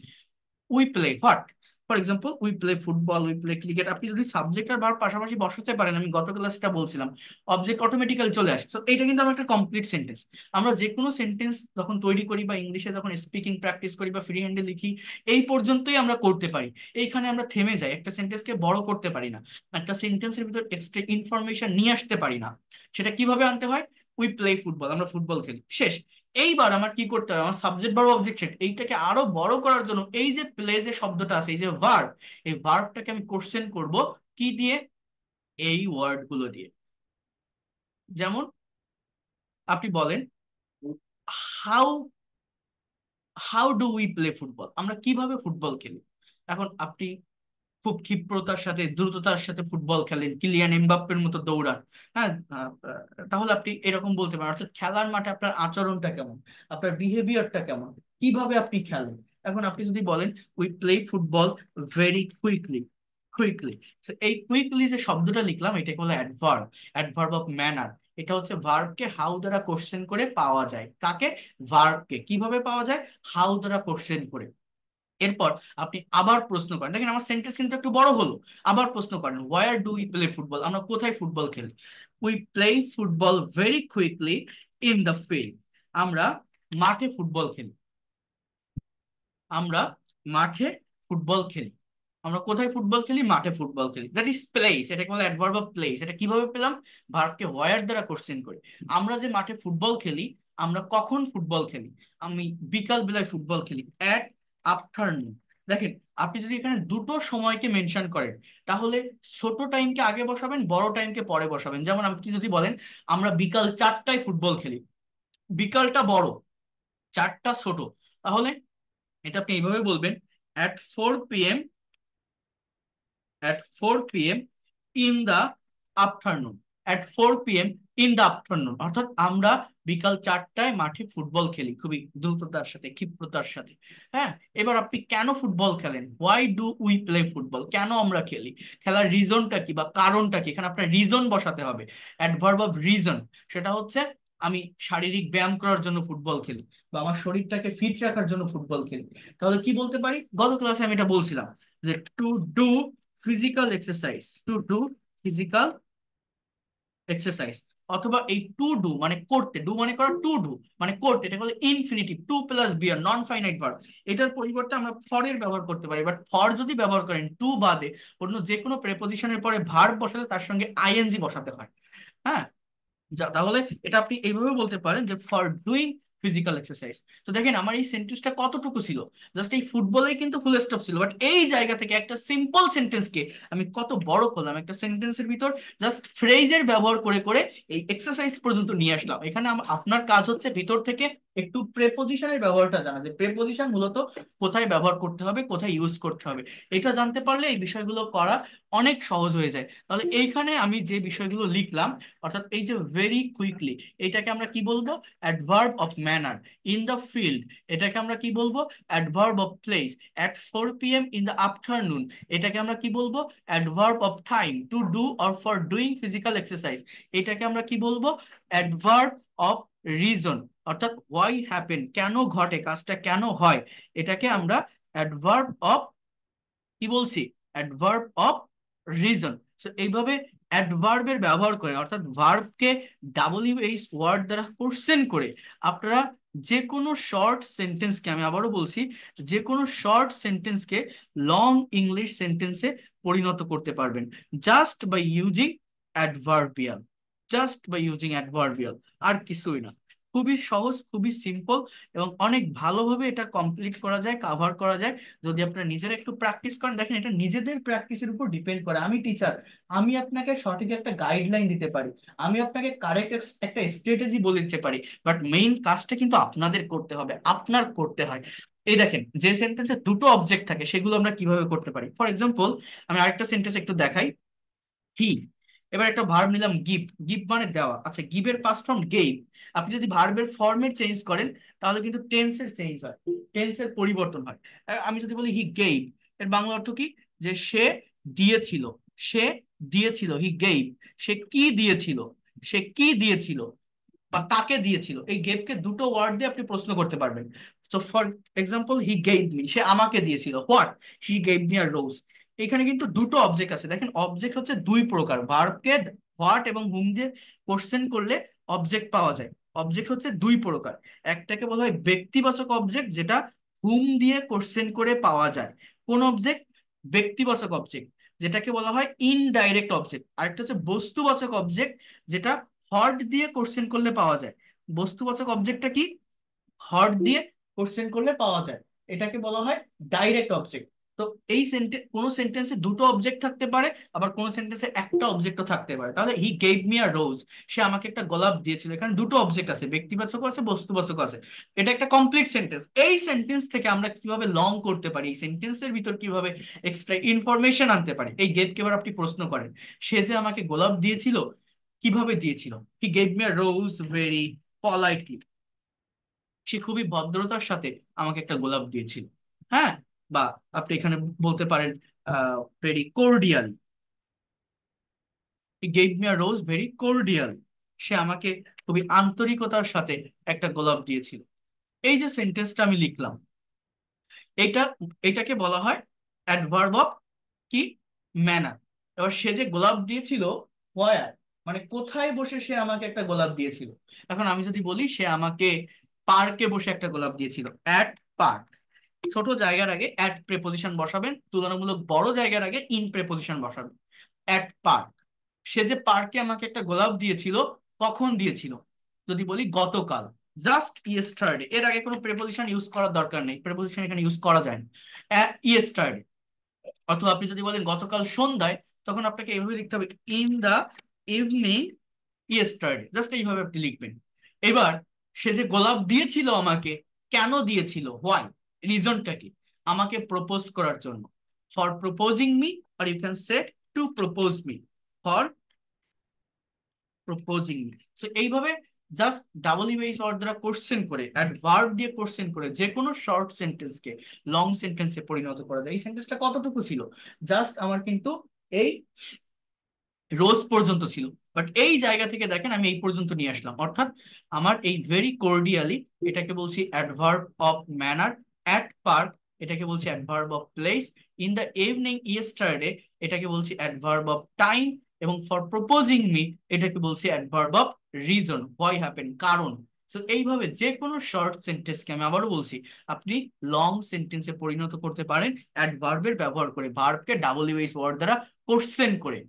We play what? For example we play football, we play cricket, আপনি যদি সাবজেক্ট আর ভার্ব পাশাপাশি বসাতে পারেন, আমি গত ক্লাসে এটা বলছিলাম, অবজেক্ট অটোমেটিক্যালি চলে আসে। তো এইটা কিন্তু আমার একটা কমপ্লিট সেন্টেন্স। আমরা যে কোনো সেন্টেন্স যখন তৈরি করি বা ইংলিশে যখন স্পিকিং প্র্যাকটিস করি বা ফ্রি হ্যান্ডে লিখি, এই পর্যন্তই আমরা করতে পারি। এইখানে আমরা থেমে যাই, একটা সেন্টেন্সকে বড় করতে পারি না, একটা সেন্টেন্সের ভিতর এক্সট্রা ইনফরমেশন নিয়ে আসতে পারি না। সেটা কিভাবে আনতে হয়? উই প্লে ফুটবল, আমরা ফুটবল খেলি, শেষ। এইবার আমার কি করতে হবে? আমার সাবজেক্ট ভার্ব অবজেক্ট এইটাকে আরো বড় করার জন্য এই যে প্লে যে শব্দটা আছে, এই যে ভার্ব, এই ভার্বটাকে আমি কোশ্চেন করব কি দিয়ে? এই ওয়ার্ড গুলো দিয়ে। যেমন আপনি বলেন how how do we play football, আমরা কিভাবে ফুটবল খেলি। এখন আপনি খুব ক্ষিপ্রতার সাথে দ্রুততার সাথে ফুটবল খেলেন, কিলিয়ান এমবাপ্পের মতো দৌড়ান, হ্যাঁ, তাহলে আপনি এরকম বলতে পারেন। অর্থাৎ খেলার মাঠে আপনার আচরণটা কেমন, আপনার বিহেভিয়ারটা কেমন, কিভাবে আপনি খেলেন। এখন আপনি যদি বলেন we play football very quickly, quickly, এই কুইকলি যে শব্দটা লিখলাম এটাকে বলে অ্যাডভার্ব, অ্যাডভার্ব অফ ম্যানার। এটা হচ্ছে ভার্বকে হাউ দ্বারা কোশ্চেন করে পাওয়া যায়। কাকে? ভার্বকে। কিভাবে পাওয়া যায়? হাউ দ্বারা কোশ্চেন করে। এরপর আপনি আবার প্রশ্ন করেন, দেখেন আমার সেন্টেন্স কিন্তু একটু বড় হলো। আবার প্রশ্ন করেন war do we play football, আমরা কোথায় ফুটবল খেলি? We play football very quickly in the field, আমরা মাঠে ফুটবল খেলি, আমরা মাঠে ফুটবল খেলি। আমরা কোথায় ফুটবল খেলি? মাঠে ফুটবল খেলি, দ্যাট ইজ প্লেস। এটাকে বলে অ্যাডভার্ব অফ প্লেস। এটা কিভাবে পেলাম? ভার্বকে ওয়ার দ্বারা কোশ্চেন করে। আমরা যে মাঠে ফুটবল খেলি, আমরা কখন ফুটবল খেলি? আমি বিকাল বেলায় ফুটবল খেলি, অ্যাট আফটারনুন। দেখেন, আপনি যদি এখানে দুটো সময়কে মেনশন করেন, তাহলে ছোট টাইমকে আগে বসাবেন, বড় টাইমকে পরে বসাবেন। যেমন আপনি যদি বলেন আমরা বিকাল 4টায় ফুটবল খেলি, বিকালটা বড়, 4টা ছোট, তাহলে এটা আপনি এইভাবে বলবেন, at 4 p.m. at 4 p.m. in the afternoon, at 4 p.m. in the afternoon, অর্থাৎ আমরা বিকাল 4টায় মাঠে ফুটবল খেলি, খুবই দ্রুততার সাথে, ক্ষিপ্রতার সাথে। হ্যাঁ, এবার আপনি কেন ফুটবল খেলেন? Why do we play football, কেন আমরা খেলি, খেলার রিজনটা কি বা কারণটা কি? এখানে আপনার রিজন বসাতে হবে, অ্যাডভার্ব অফ রিজন। সেটা হচ্ছে আমি শারীরিক ব্যায়াম করার জন্য ফুটবল খেলি, বা আমার শরীরটাকে ফিট রাখার জন্য ফুটবল খেলি। তাহলে কি বলতে পারি? গত ক্লাসে আমি এটা বলছিলাম যে to do physical exercise, to do physical exercise. অথবা এই টু ডু মানে করতে, ডু মানে করা, টু ডু মানে করতে, এটা বলে ইনফিনিটিভ, টু প্লাস বি আর নন ফাইনাইট ভার্ব। এটার পরিবর্তে আমরা ফর এর ব্যবহার করতে পারি, বাট ফর যদি ব্যবহার করেন টু বাদে অন্য যে কোনো প্রেপোজিশনের পরে ভার্ব বসালে তার সঙ্গে আইএনজি বসাতে হয়। হ্যাঁ, তাহলে এটা আপনি এইভাবে বলতে পারেন যে ফর ডুইং ফিজিক্যাল এক্সারসাইজ। তো দেখেন আমার এই সেন্টেন্সটা কতটুকু ছিল, জাস্ট এই ফুটবলেই কিন্তু ফুল স্টপ ছিল, বাট এই জায়গা থেকে একটা সিম্পল সেন্টেন্সকে আমি কত বড় করলাম, একটা সেন্টেন্সের ভিতর জাস্ট ফ্রেজের ব্যবহার করে করে এই এক্সারসাইজ পর্যন্ত নিয়ে আসলাম। এখানে আপনার কাজ হচ্ছে ভিতর থেকে একটু প্রেপোজিশনের ব্যবহারটা জানা, যে প্রেপোজিশন মূলত কোথায় ব্যবহার করতে হবে, কোথায় ইউজ করতে হবে। এটা জানতে পারলে এই বিষয়গুলো করা অনেক সহজ হয়ে যায়। তাহলে এইখানে আমি যে বিষয়গুলো লিখলাম, অর্থাৎ এই যে ভেরি কুইকলি, এটাকে আমরা কি বলবো? Adverb of manner. In the field, এটাকে আমরা কি বলবো? Adverb of place. At 4 p.m. In the afternoon, এটাকে আমরা কি বলবো? Adverb of time. To do or for doing physical exercise, এটাকে আমরা কি বলবো? Adverb of reason. অর্থাৎ হোয়াই হ্যাপেন, কেন ঘটে, কাজটা কেন হয়, এটাকে আমরা অ্যাডভার্ব অফ কি বলছি? Adverb of reason. সো এইভাবে অ্যাডভার্বের ব্যবহার করে, অর্থাৎ ভার্বকে ডাব্লিউএইচ ওয়ার্ড দ্বারা কোশ্চেন করে আপনারা যে কোনো শর্ট সেন্টেন্সকে, আমি আবারও বলছি, যে কোনো শর্ট সেন্টেন্সকে লং ইংলিশ সেন্টেন্সে পরিণত করতে পারবেন, just by using adverbial, just by using adverbial, আর কিছুই না। খুবই সহজ, খুবই সিম্পল, এবং অনেক ভালোভাবে এটা কমপ্লিট করা যায়, কাভার করা যায় যদি আপনারা নিজেরা একটু প্র্যাকটিস করেন। দেখেন, এটা নিজেদের প্র্যাকটিসের উপর ডিপেন্ড করে। আমি টিচার, আমি আপনাকে সঠিক একটা গাইডলাইন দিতে পারি, আমি আপনাকে কারেক্ট একটা স্ট্র্যাটেজি বলে দিতে পারি, বাট মেইন কাজটা কিন্তু আপনাদের করতে হবে, আপনার করতে হয়। এই দেখেন, যে সেন্টেন্সে দুটো অবজেক্ট থাকে সেগুলো আমরা কিভাবে করতে পারি। ফর এক্সাম্পল, আমি আরেকটা সেন্টেন্স একটু দেখাই। হি, এবার একটা ভার্ব নিলাম গিভ, গিভ মানে দেওয়া। আচ্ছা, গিভের পাস্ট ফর্ম গেভ। আপনি যদি ভার্বের ফর্মেট চেঞ্জ করেন, তাহলে কিন্তু টেন্সের চেঞ্জ হয়, টেন্সের পরিবর্তন হয়। আমি যদি বলি হি গেভ, এর বাংলা অর্থ কি? যে সে দিয়েছিল, সে দিয়েছিল, হি গেভ। সে কি দিয়েছিল, সে কি দিয়েছিল, বা কাকে দিয়েছিল। এই গেভকে দুটো ওয়ার্ড দিয়ে আপনি প্রশ্ন করতে পারবেন। So for example he gave me, সে আমাকে দিয়েছিল। What? He gave me a rose. এখানে কিন্তু দুটো অবজেক্ট আছে। দেখেন অবজেক্ট হচ্ছে দুই প্রকার, ভার্বকে হোয়াট এবং হুম দিয়ে কোশ্চেন করলে অবজেক্ট পাওয়া যায়। অবজেক্ট হচ্ছে দুই প্রকার। একটাকে বলা হয় ব্যক্তিবাচক অবজেক্ট, যেটা হুম দিয়ে কোশ্চেন করে পাওয়া যায়। কোন অবজেক্ট? ব্যক্তিবাচক অবজেক্ট, যেটাকে বলা হয় ইনডাইরেক্ট অবজেক্ট। আরেকটা হচ্ছে বস্তুবাচক অবজেক্ট, যেটা হট দিয়ে কোশ্চেন করলে পাওয়া যায়। বস্তুবাচক অবজেক্টটা কি? হট দিয়ে কোশ্চেন করলে পাওয়া যায়। এটাকে বলা হয় ডাইরেক্ট অবজেক্ট। তো এই কোনো সেন্টেন্সে দুটো অবজেক্ট থাকতে পারে, আবার কোনো সেন্টেন্সে একটা অবজেক্টও থাকতে পারে। তাহলে হি গেভ মি আ রোজ, সে আমাকে একটা গোলাপ দিয়েছিল, এখানে দুটো অবজেক্ট আছে, ব্যক্তিবাচক আছে, বস্তুবাচক আছে। এটা একটা কমপ্লিট সেন্টেন্স। এই সেন্টেন্স থেকে আমরা কিভাবে লং করতে পারি, এই সেন্টেন্সের ভিতর কিভাবে এক্সট্রা ইনফরমেশন আনতে পারি, এই গেভকে এবার আপনি প্রশ্ন করেন। সে যে আমাকে গোলাপ দিয়েছিল, কিভাবে দিয়েছিল? He gave me a rose very politely, সে খুবই ভদ্রতার সাথে আমাকে একটা গোলাপ দিয়েছিল। হ্যাঁ, বা আপনি এখানে বলতে পারেন very cordial, he gave me a rose very cordial, সে আমাকে খুবই আন্তরিকতার সাথে একটা গোলাপ দিয়েছিল। এই যে সেন্টেন্সটা আমি লিখলাম, এটা এটাকে বলা হয় অ্যাডভার্ব অফ কি? ম্যানার। এবার সে যে গোলাপ দিয়েছিল, হোয়ার, মানে কোথায় বসে সে আমাকে একটা গোলাপ দিয়েছিল। এখন আমি যদি বলি সে আমাকে পার্কে বসে একটা গোলাপ দিয়েছিল, অ্যাট পার্ক, ছোট জায়গার আগে অ্যাট প্রেপোজিশন বসাবেন, তুলনামূলক বড় জায়গার আগে ইন প্রেপোজিশন বসাবেন। অ্যাট পার্ক, সে যে পার্কে আমাকে একটা গোলাপ দিয়েছিল, কখন দিয়েছিল? যদি বলি গতকাল, জাস্ট ইয়েস্টারডে, এর আগে কোনো প্রেপোজিশন ইউজ করার দরকার নেই, প্রেপোজিশন এখানে ইউজ করা যায় না। ইয়েস্টারডে। অথবা আপনি যদি বলেন গতকাল সন্ধ্যায়, তখন আপনাকে এইভাবে লিখতে হবে, in the evening yesterday, just এইভাবে আপনি লিখবেন। এবার সে যে গোলাপ দিয়েছিল আমাকে, কেন দিয়েছিল? হোয়াই, রিজনটা কি? আমাকে প্রপোজ করার জন্য, for proposing me, are you can say to propose me, for proposing me. So এইভাবে জাস্ট ডাবল ইমেজ ওয়ার্ড দ্বারা কোশ্চেন করে, অ্যাডভার্ব দিয়ে কোশ্চেন করে যে কোনো শর্ট সেন্টেন্সকে লং সেন্টেন্সে পরিণত করা যায়। এই সেন্টেন্সটা কতটুকু ছিল? জাস্ট আমার কিন্তু এই রোজ পর্যন্ত ছিল, বাট এই জায়গা থেকে দেখেন আমি এই পর্যন্ত নিয়ে আসলাম, অর্থাৎ আমার এই ভেরি কোর্ডিয়ালি, এটাকে বলছি adverb of manner. At park, এটাকে বলছি adverb of place. In the evening yesterday, এটাকে বলছি অ্যাডভার্ব অফ টাইম। এবং ফর প্রপোজিং মি, এটাকে বলছি adverb of reason, why happen, কারণ। তো এইভাবে যে কোনো শর্ট সেন্টেন্সকে, আমি আবারও বলছি, আপনি লং সেন্টেন্সে পরিণত করতে পারেন অ্যাডভার্বের ব্যবহার করে, ভার্বকে ডাবল ইউএস ওয়ার্ড দ্বারা কোশ্চেন করে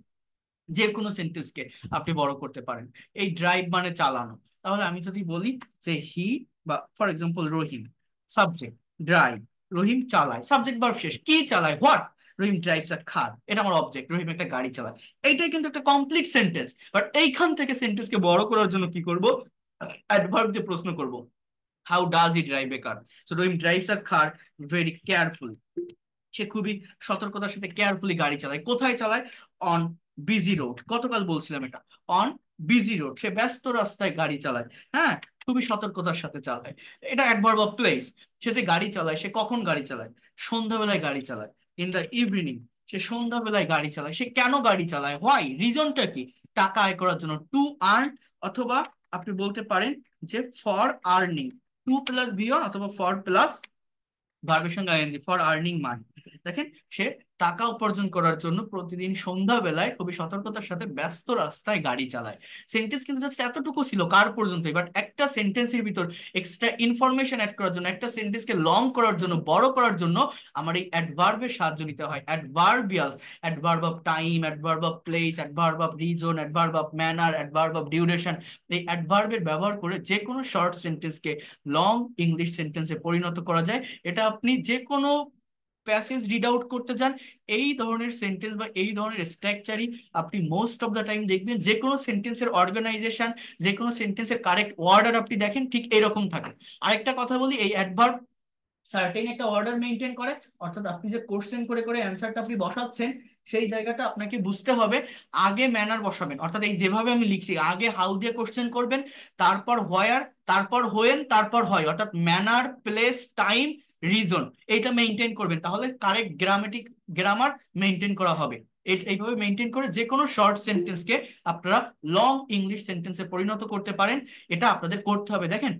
যে কোনো সেন্টেন্সকে আপনি বড় করতে পারেন। এই ড্রাইভ মানে চালানো। তাহলে আমি যদি বলি যে হি, বা for example Rahim, subject drive, Rahim চালায়, সাবজেক্ট ভার্ব শেষ, কি চালায়? হোয়াট? রহিম ড্রাইভস আ কার, এটা আমার অবজেক্ট, রহিম একটা গাড়ি চালায়। এইটাই কিন্তু একটা কমপ্লিট সেন্টেন্স। বাট এইখান থেকে সেন্টেন্সকে বড় করার জন্য কি করব? অ্যাডভার্ব দিয়ে প্রশ্ন করব, how does he drive a car? So Rahim drives a car very careful, সে খুবই সতর্কতার সাথে কেয়ারফুলি গাড়ি চালায়। কোথায় চালায়? অন বিজি রোড, গতকাল বলছিলাম এটা, অন বিজি রোড, সে ব্যস্ত রাস্তায় গাড়ি চালায়। হ্যাঁ, খুবই সতর্কতার সাথে চালায়। এটা অ্যাডভার্ব অফ প্লেস, সে যে গাড়ি চালায়, সে কখন গাড়ি চালায়? সন্ধ্যাবেলায় গাড়ি চালায়, ইন দ্য ইভিনিং, সে সন্ধ্যাবেলায় গাড়ি চালায়। সে কেন গাড়ি চালায়? হোয়াই, রিজনটা কি? টাকা আয় করার জন্য, টু আর্ন। অথবা আপনি বলতে পারেন যে for earning, to plus be on, অথবা ফর প্লাস ভার্বের সঙ্গে আইএনজি, ফর আর্নিং মানি। দেখেন, সে টাকা উপার্জন করার জন্য প্রতিদিন সন্ধ্যাবেলায় খুবই সতর্কতার সাথে ব্যস্ত রাস্তায় গাড়ি চালায়। সেন্টেন্স কিন্তু জাস্ট এতটুকু ছিল, কার পর্যন্ত। বাট একটা সেন্টেন্সের ভিতর এক্সট্রা ইনফরমেশন অ্যাড করার জন্য, একটা সেন্টেন্সকে লং করার জন্য, বড় করার জন্য আমার এই অ্যাডভার্বের সাহায্য নিতে হয়। Adverbial, adverb of time, adverb of place, adverb of reason, adverb of manner, adverb of duration. এই অ্যাডভার্বের ব্যবহার করে যে কোনো শর্ট সেন্টেন্সকে লং ইংলিশ সেন্টেন্সে পরিণত করা যায়। এটা আপনি যে কোনো প্যাসেজ রিড আউট করতে যান, এই ধরনের সেন্টেন্স বা এই ধরনের স্ট্রাকচারই আপনি মোস্ট অফ দ্য টাইম দেখবেন। যে কোনো সেন্টেন্সের অর্গানাইজেশন, যে কোনো সেন্টেন্সের কারেক্ট ওয়ার্ডার আপনি দেখেন ঠিক এরকম থাকে। আরেকটা কথা বলি, এই অ্যাডভার্ব সার্টেন একটা অর্ডার মেনটেন করে, অর্থাৎ আপনি যে কোশ্চেন করে করে অ্যান্সারটা আপনি বসাচ্ছেন, সেই জায়গাটা আপনাকে বুঝতে হবে। আগে ম্যানার বসাবেন, অর্থাৎ এই যেভাবে আমি লিখছি, আগে হাউ দিয়ে কোশ্চেন করবেন, তারপর হোয়ার, তারপর হোয়েন, তারপর হয়, অর্থাৎ ম্যানার, প্লেস, টাইম, রিজন, এইটা মেনটেন করবেন। তাহলে কারেক্ট গ্রামার মেনটেন করা হবে। এইভাবে মেনটেন করে যে কোনো শর্ট সেন্টেন্সকে আপনারা লং ইংলিশ সেন্টেন্সে পরিণত করতে পারেন। এটা আপনাদের করতে হবে। দেখেন,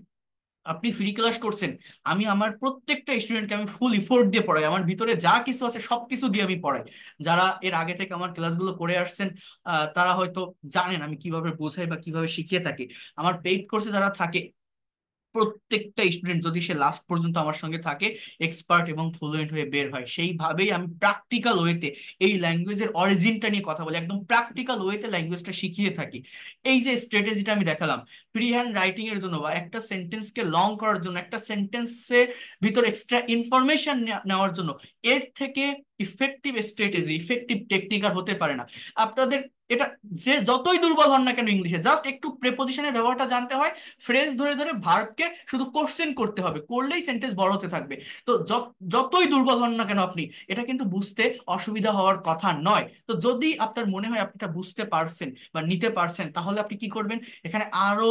আপনি ফ্রি ক্লাস করছেন, আমি আমার প্রত্যেকটা স্টুডেন্টকে আমি ফুল ইফোর্ট দিয়ে পড়াই, আমার ভিতরে যা কিছু আছে সবকিছু দিয়ে আমি পড়াই। যারা এর আগে থেকে আমার ক্লাসগুলো করে আসছেন তারা হয়তো জানেন আমি কিভাবে বোঝাই বা কিভাবে শিখিয়ে থাকি। আমার পেইড কোর্সে যারা থাকে প্রত্যেকটা স্টুডেন্ট যদি সে লাস্ট পর্যন্ত আমার সঙ্গে থাকে এক্সপার্ট এবং ফ্লুয়েন্ট হয়ে বের হয়। সেইভাবেই আমি প্র্যাকটিক্যাল ওয়েতে এই ল্যাঙ্গুয়েজের অরিজিনটা নিয়ে কথা বলি, একদম প্র্যাকটিক্যাল ওয়েতে ল্যাঙ্গুয়েজটা শিখিয়ে থাকি। এই যে স্ট্র্যাটেজিটা আমি দেখালাম ফ্রি হ্যান্ড রাইটিং এর জন্য বা একটা সেন্টেন্সকে লং করার জন্য, একটা সেন্টেন্সের ভিতর এক্সট্রা ইনফরমেশন নেওয়ার জন্য, এর থেকে ইফেক্টিভ স্ট্র্যাটেজি ইফেক্টিভ টেকনিক আর হতে পারে না। আপনাদের এটা যে যতই দুর্বল হন না কেন ইংলিশে, জাস্ট একটু প্রেপোজিশনের ব্যবহারটা জানতে হয়, ফ্রেজ ধরে ধরে ভার্বকে শুধু কোশ্চেন করতে হবে, করলেই সেন্টেন্স বড় হতে থাকবে। তো যতই দুর্বল হন না কেন আপনি, এটা কিন্তু বুঝতে অসুবিধা হওয়ার কথা নয়। তো যদি আপনার মনে হয় আপনি এটা বুঝতে পারছেন বা নিতে পারছেন, তাহলে আপনি কি করবেন, এখানে আরো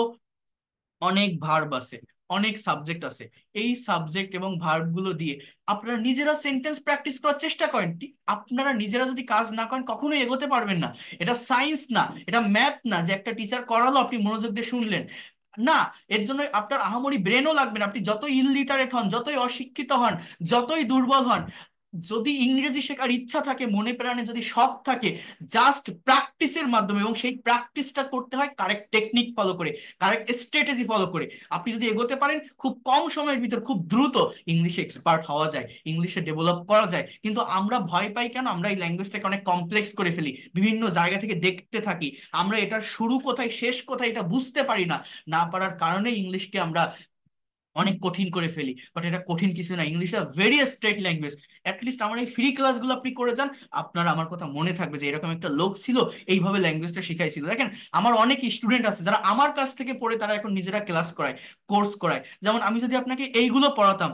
অনেক ভার্ব আছে, অনেক সাবজেক্ট আছে। এই সাবজেক্ট এবং ভার্ব গুলো দিয়ে আপনারা নিজেরা সেন্টেন্স প্র্যাকটিস করার চেষ্টা করেন। আপনারা নিজেরা যদি কাজ না করেন কখনোই এগোতে পারবেন না। এটা সায়েন্স না, এটা ম্যাথ না যে একটা টিচার করালো আপনি মনোযোগ দিয়ে শুনলেন। না, এর জন্য আপনার আহামরি ব্রেনও লাগবে না। আপনি যতই ইললিটারেট হন, যতই অশিক্ষিত হন, যতই দুর্বল হন, যদি ইংরেজি শেখার ইচ্ছা থাকে, মনে প্রাণে যদি শখ থাকে, জাস্ট প্র্যাকটিসের মাধ্যমে, এবং সেই প্র্যাকটিসটা করতে হয় কারেক্ট টেকনিক ফলো করে, কারেক্ট স্ট্র্যাটেজি ফলো করে, আপনি যদি এগোতে পারেন খুব কম সময়ের ভিতর খুব দ্রুত ইংলিশে এক্সপার্ট হওয়া যায়, ইংলিশে ডেভেলপ করা যায়। কিন্তু আমরা ভয় পাই কেন, আমরা এই ল্যাঙ্গুয়েজটাকে অনেক কমপ্লেক্স করে ফেলি, বিভিন্ন জায়গা থেকে দেখতে থাকি, আমরা এটার শুরু কোথায় শেষ কোথায় এটা বুঝতে পারি না। না পারার কারণে ইংলিশকে আমরা অনেক কঠিন করে ফেলি। বাট এটা কঠিন কিছু না, English very straight language. At least আমার এই ফ্রি ক্লাসগুলো আপনি করে যান, আপনার আমার কথা মনে থাকবে যে এরকম একটা লোক ছিল, এইভাবে ল্যাঙ্গুয়েজটা শিখাইছিল। দেখেন আমার অনেক স্টুডেন্ট আছে যারা আমার কাছ থেকে পড়ে তারা এখন নিজেরা ক্লাস করায়, কোর্স করায়। যেমন আমি যদি আপনাকে এইগুলো পড়াতাম,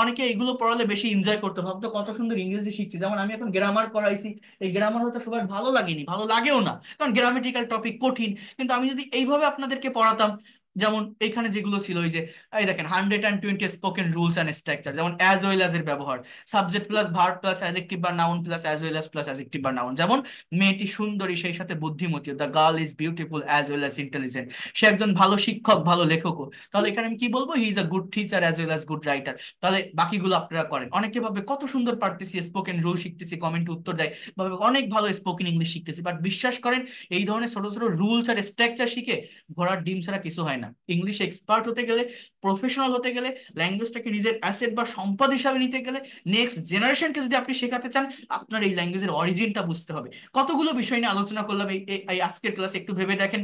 অনেকে এইগুলো পড়ালে বেশি এনজয় করতে, ভাবতো কত সুন্দর ইংরেজি শিখছি। যেমন আমি এখন গ্রামার করাইছি, এই গ্রামার হয়তো সবার ভালো লাগেনি, ভালো লাগেও না, কারণ গ্রামেটিক্যাল টপিক কঠিন। কিন্তু আমি যদি এইভাবে আপনাদেরকে পড়াতাম, যেমন এখানে যেগুলো ছিল, ওই যে এই দেখেন 120 স্পোকেন রুলস অ্যান্ড স্ট্রাকচার, যেমন অ্যাজ ওয়েল অ্যাজ এর ব্যবহার, subject plus verb plus adjective বা noun plus as well as plus adjective বা নাউন। যেমন মেয়েটি সুন্দরী সেই সাথে বুদ্ধিমতী, the girl is beautiful as well as intelligent, সে একজন ভালো শিক্ষক ভালো লেখকও। তাহলে এখানে আমি কি বলবো, he is a good teacher as well as good writer. তাহলে বাকিগুলো আপনারা করেন। অনেকে ভাবে কত সুন্দর পারতেছি, স্পোকেন রুল শিখতেছি, কমেন্টে উত্তর দেয়, ভাবে অনেক ভালো স্পোকেন ইংলিশ শিখতেছি। বাট বিশ্বাস করেন, এই ধরনের ছোট ছোট রুলস আর স্ট্রাকচার শিখে ঘোড়ার ডিম ছাড়া কিছু হয় না। ইংলিশ এক্সপার্ট হতে গেলে, প্রফেশনাল হতে গেলে, ল্যাঙ্গুয়েজটাকে নিজের অ্যাসেট বা সম্পদ হিসাবে নিতে গেলে, নেক্সট জেনারেশনকে যদি আপনি শেখাতে চান, আপনার এই ল্যাঙ্গুয়েজের অরিজিনটা বুঝতে হবে। কতগুলো বিষয় নিয়ে আলোচনা করলাম এই আজকের ক্লাসে, একটু ভেবে দেখেন।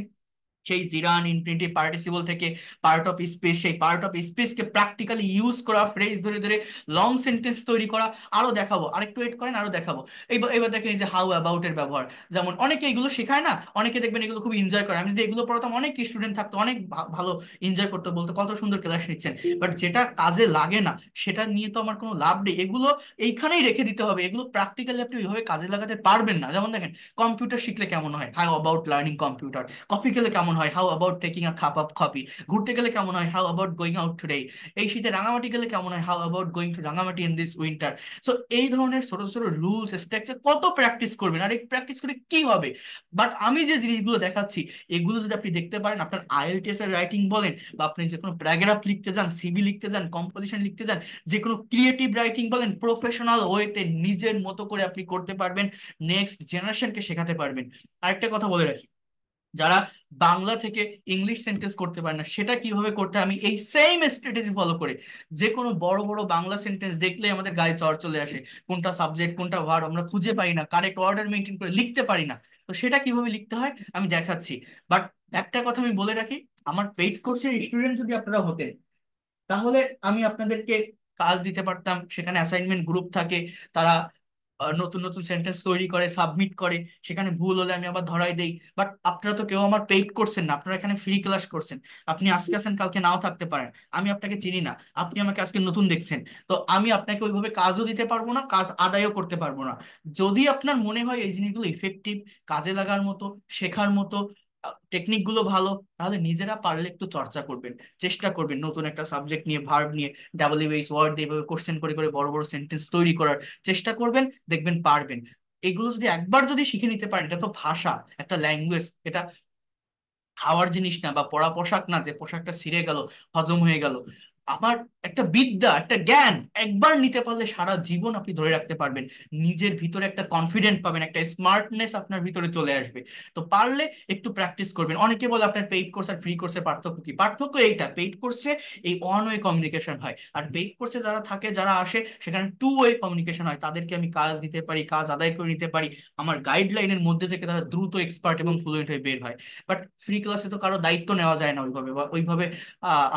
সেই জিরান ইনফিনিটিভ পার্টিসিপল থেকে পার্ট অফ স্পিচ, সেই পার্ট অফ স্পিচকে প্র্যাকটিক্যালি ইউজ করা, ফ্রেজ ধরে ধরে লং সেন্টেন্স তৈরি করা। আরো দেখাবো, আরেকটু ওয়েট করেন, আরো দেখাবো। এবার দেখেন এই যে হাউ অ্যাবাউট এর ব্যবহার, যেমন অনেকে এগুলো শেখায় না, অনেকে দেখবেন এগুলো খুব এনজয় করে। আমি যদি এগুলো পড়াতাম অনেক স্টুডেন্ট থাকতো, অনেক ভালো এনজয় করতো, বলতো কত সুন্দর ক্লাস নিচ্ছেন। বাট যেটা কাজে লাগে না সেটা নিয়ে তো আমার কোনো লাভ নেই। এগুলো এইখানেই রেখে দিতে হবে, এগুলো প্র্যাকটিক্যালি আপনি ওইভাবে কাজে লাগাতে পারবেন না। যেমন দেখেন কম্পিউটার শিখলে কেমন হয়, how about learning computer. Coffee খেলে কেমন হয়, how about taking a cup of coffee. ঘুরতে গেলে কেমন হয়, how about going out today. এই শীতে রাঙামাটি গেলে কেমন হয়, how about going to Rangamati in this winter. So এই ধরনের ছোট ছোট রুলস স্ট্রাকচার কত প্র্যাকটিস করবেন, আর এই প্র্যাকটিস করে কি হবে। বাট আমি যে জিনিসগুলো দেখাচ্ছি, এগুলো যদি আপনি দেখতে পারেন, আপনার আইএলটিএস এর রাইটিং বলেন, বা আপনি যে কোনো প্যারাগ্রাফ লিখতে যান, সিভি লিখতে যান, কম্পোজিশন লিখতে যান, যে কোনো ক্রিয়েটিভ রাইটিং বলেন, প্রফেশনাল ওয়েতে নিজের মতো করে আপনি করতে পারবেন, নেক্সট জেনারেশনকে শেখাতে পারবেন। আরেকটা কথা বলে রাখি, যারা বাংলা থেকে ইংলিশ সেন্টেন্স করতে পারে না, সেটা কিভাবে করতে হয় আমি এই সেম স্ট্র্যাটেজি ফলো করে, যে কোনো বড় বড় বাংলা সেন্টেন্স দেখলে আমাদের গায়ে জ্বর চলে আসে, কোনটা সাবজেক্ট কোনটা ভার্ব আমরা খুঁজে পাই না, কারেক্ট অর্ডার মেনটেন করে লিখতে পারি না। তো সেটা কিভাবে লিখতে হয় আমি দেখাচ্ছি। বাট একটা কথা আমি বলে রাখি, আমার পেইড কোর্সের স্টুডেন্ট যদি আপনারা হতেন, তাহলে আমি আপনাদেরকে কাজ দিতে পারতাম, সেখানে অ্যাসাইনমেন্ট গ্রুপ থাকে, তারা নতুন নতুন সেন্টেন্স তৈরি করে সাবমিট করে, সেখানে ভুল হলে আমি আবার ধরাই দেই। বাট আপনারা তো কেউ আমার পেইড করছেন না, আপনারা এখানে ফ্রি ক্লাস করছেন। আপনি আজকে আছেন কালকে নাও থাকতে পারেন, আমি আপনাকে চিনি না, আপনি আমাকে আজকে নতুন দেখছেন। তো আমি আপনাকে ওইভাবে কাজও দিতে পারবো না, কাজ আদায়ও করতে পারবো না। যদি আপনার মনে হয় এই জিনিসগুলো ইফেক্টিভ, কাজে লাগার মতো, শেখার মতো, টেকনিক গুলো ভালো, তাহলে নিজেরা পারলে একটু চর্চা করবেন, চেষ্টা করবেন নতুন একটা সাবজেক্ট নিয়ে, ভার্ব নিয়ে, ডাব্লিউএইচ ওয়ার্ড দিয়ে এভাবে কোশ্চেন করে করে বড় বড় সেন্টেন্স তৈরি করার চেষ্টা করবেন, দেখবেন পারবেন। এগুলো যদি একবার যদি শিখে নিতে পারেন, এটা তো ভাষা, একটা ল্যাঙ্গুয়েজ, এটা খাওয়ার জিনিস না বা পরা পোশাক না যে পোশাকটা ছিঁড়ে গেল, হজম হয়ে গেল। আমার একটা বিদ্যা, একটা জ্ঞান একবার নিতে পারলে সারা জীবন আপনি ধরে রাখতে পারবেন। নিজের ভিতরে একটা কনফিডেন্ট পাবেন, একটা স্মার্টনেস আপনার ভিতরে চলে আসবে। তো পারলে একটু প্র্যাকটিস করবেন। অনেকে বলে আপনার পেইড কোর্স আর ফ্রি কোর্সের পার্থক্য কি? পার্থক্য এইটা, পেইড কোর্সে এই ওয়ান ওয়ে কমিউনিকেশন হয়, আর পেইড কোর্সে যারা থাকে, যারা আসে, সেখানে টু ওয়ে কমিউনিকেশন হয়। তাদেরকে আমি কাজ দিতে পারি, কাজ আদায় করে নিতে পারি, আমার গাইডলাইনের মধ্যে থেকে তারা দ্রুত এক্সপার্ট এবং ফ্লুয়েন্ট হয়ে বের হয়। বাট ফ্রি ক্লাসে তো কারো দায়িত্ব নেওয়া যায় না ওইভাবে, বা ওইভাবে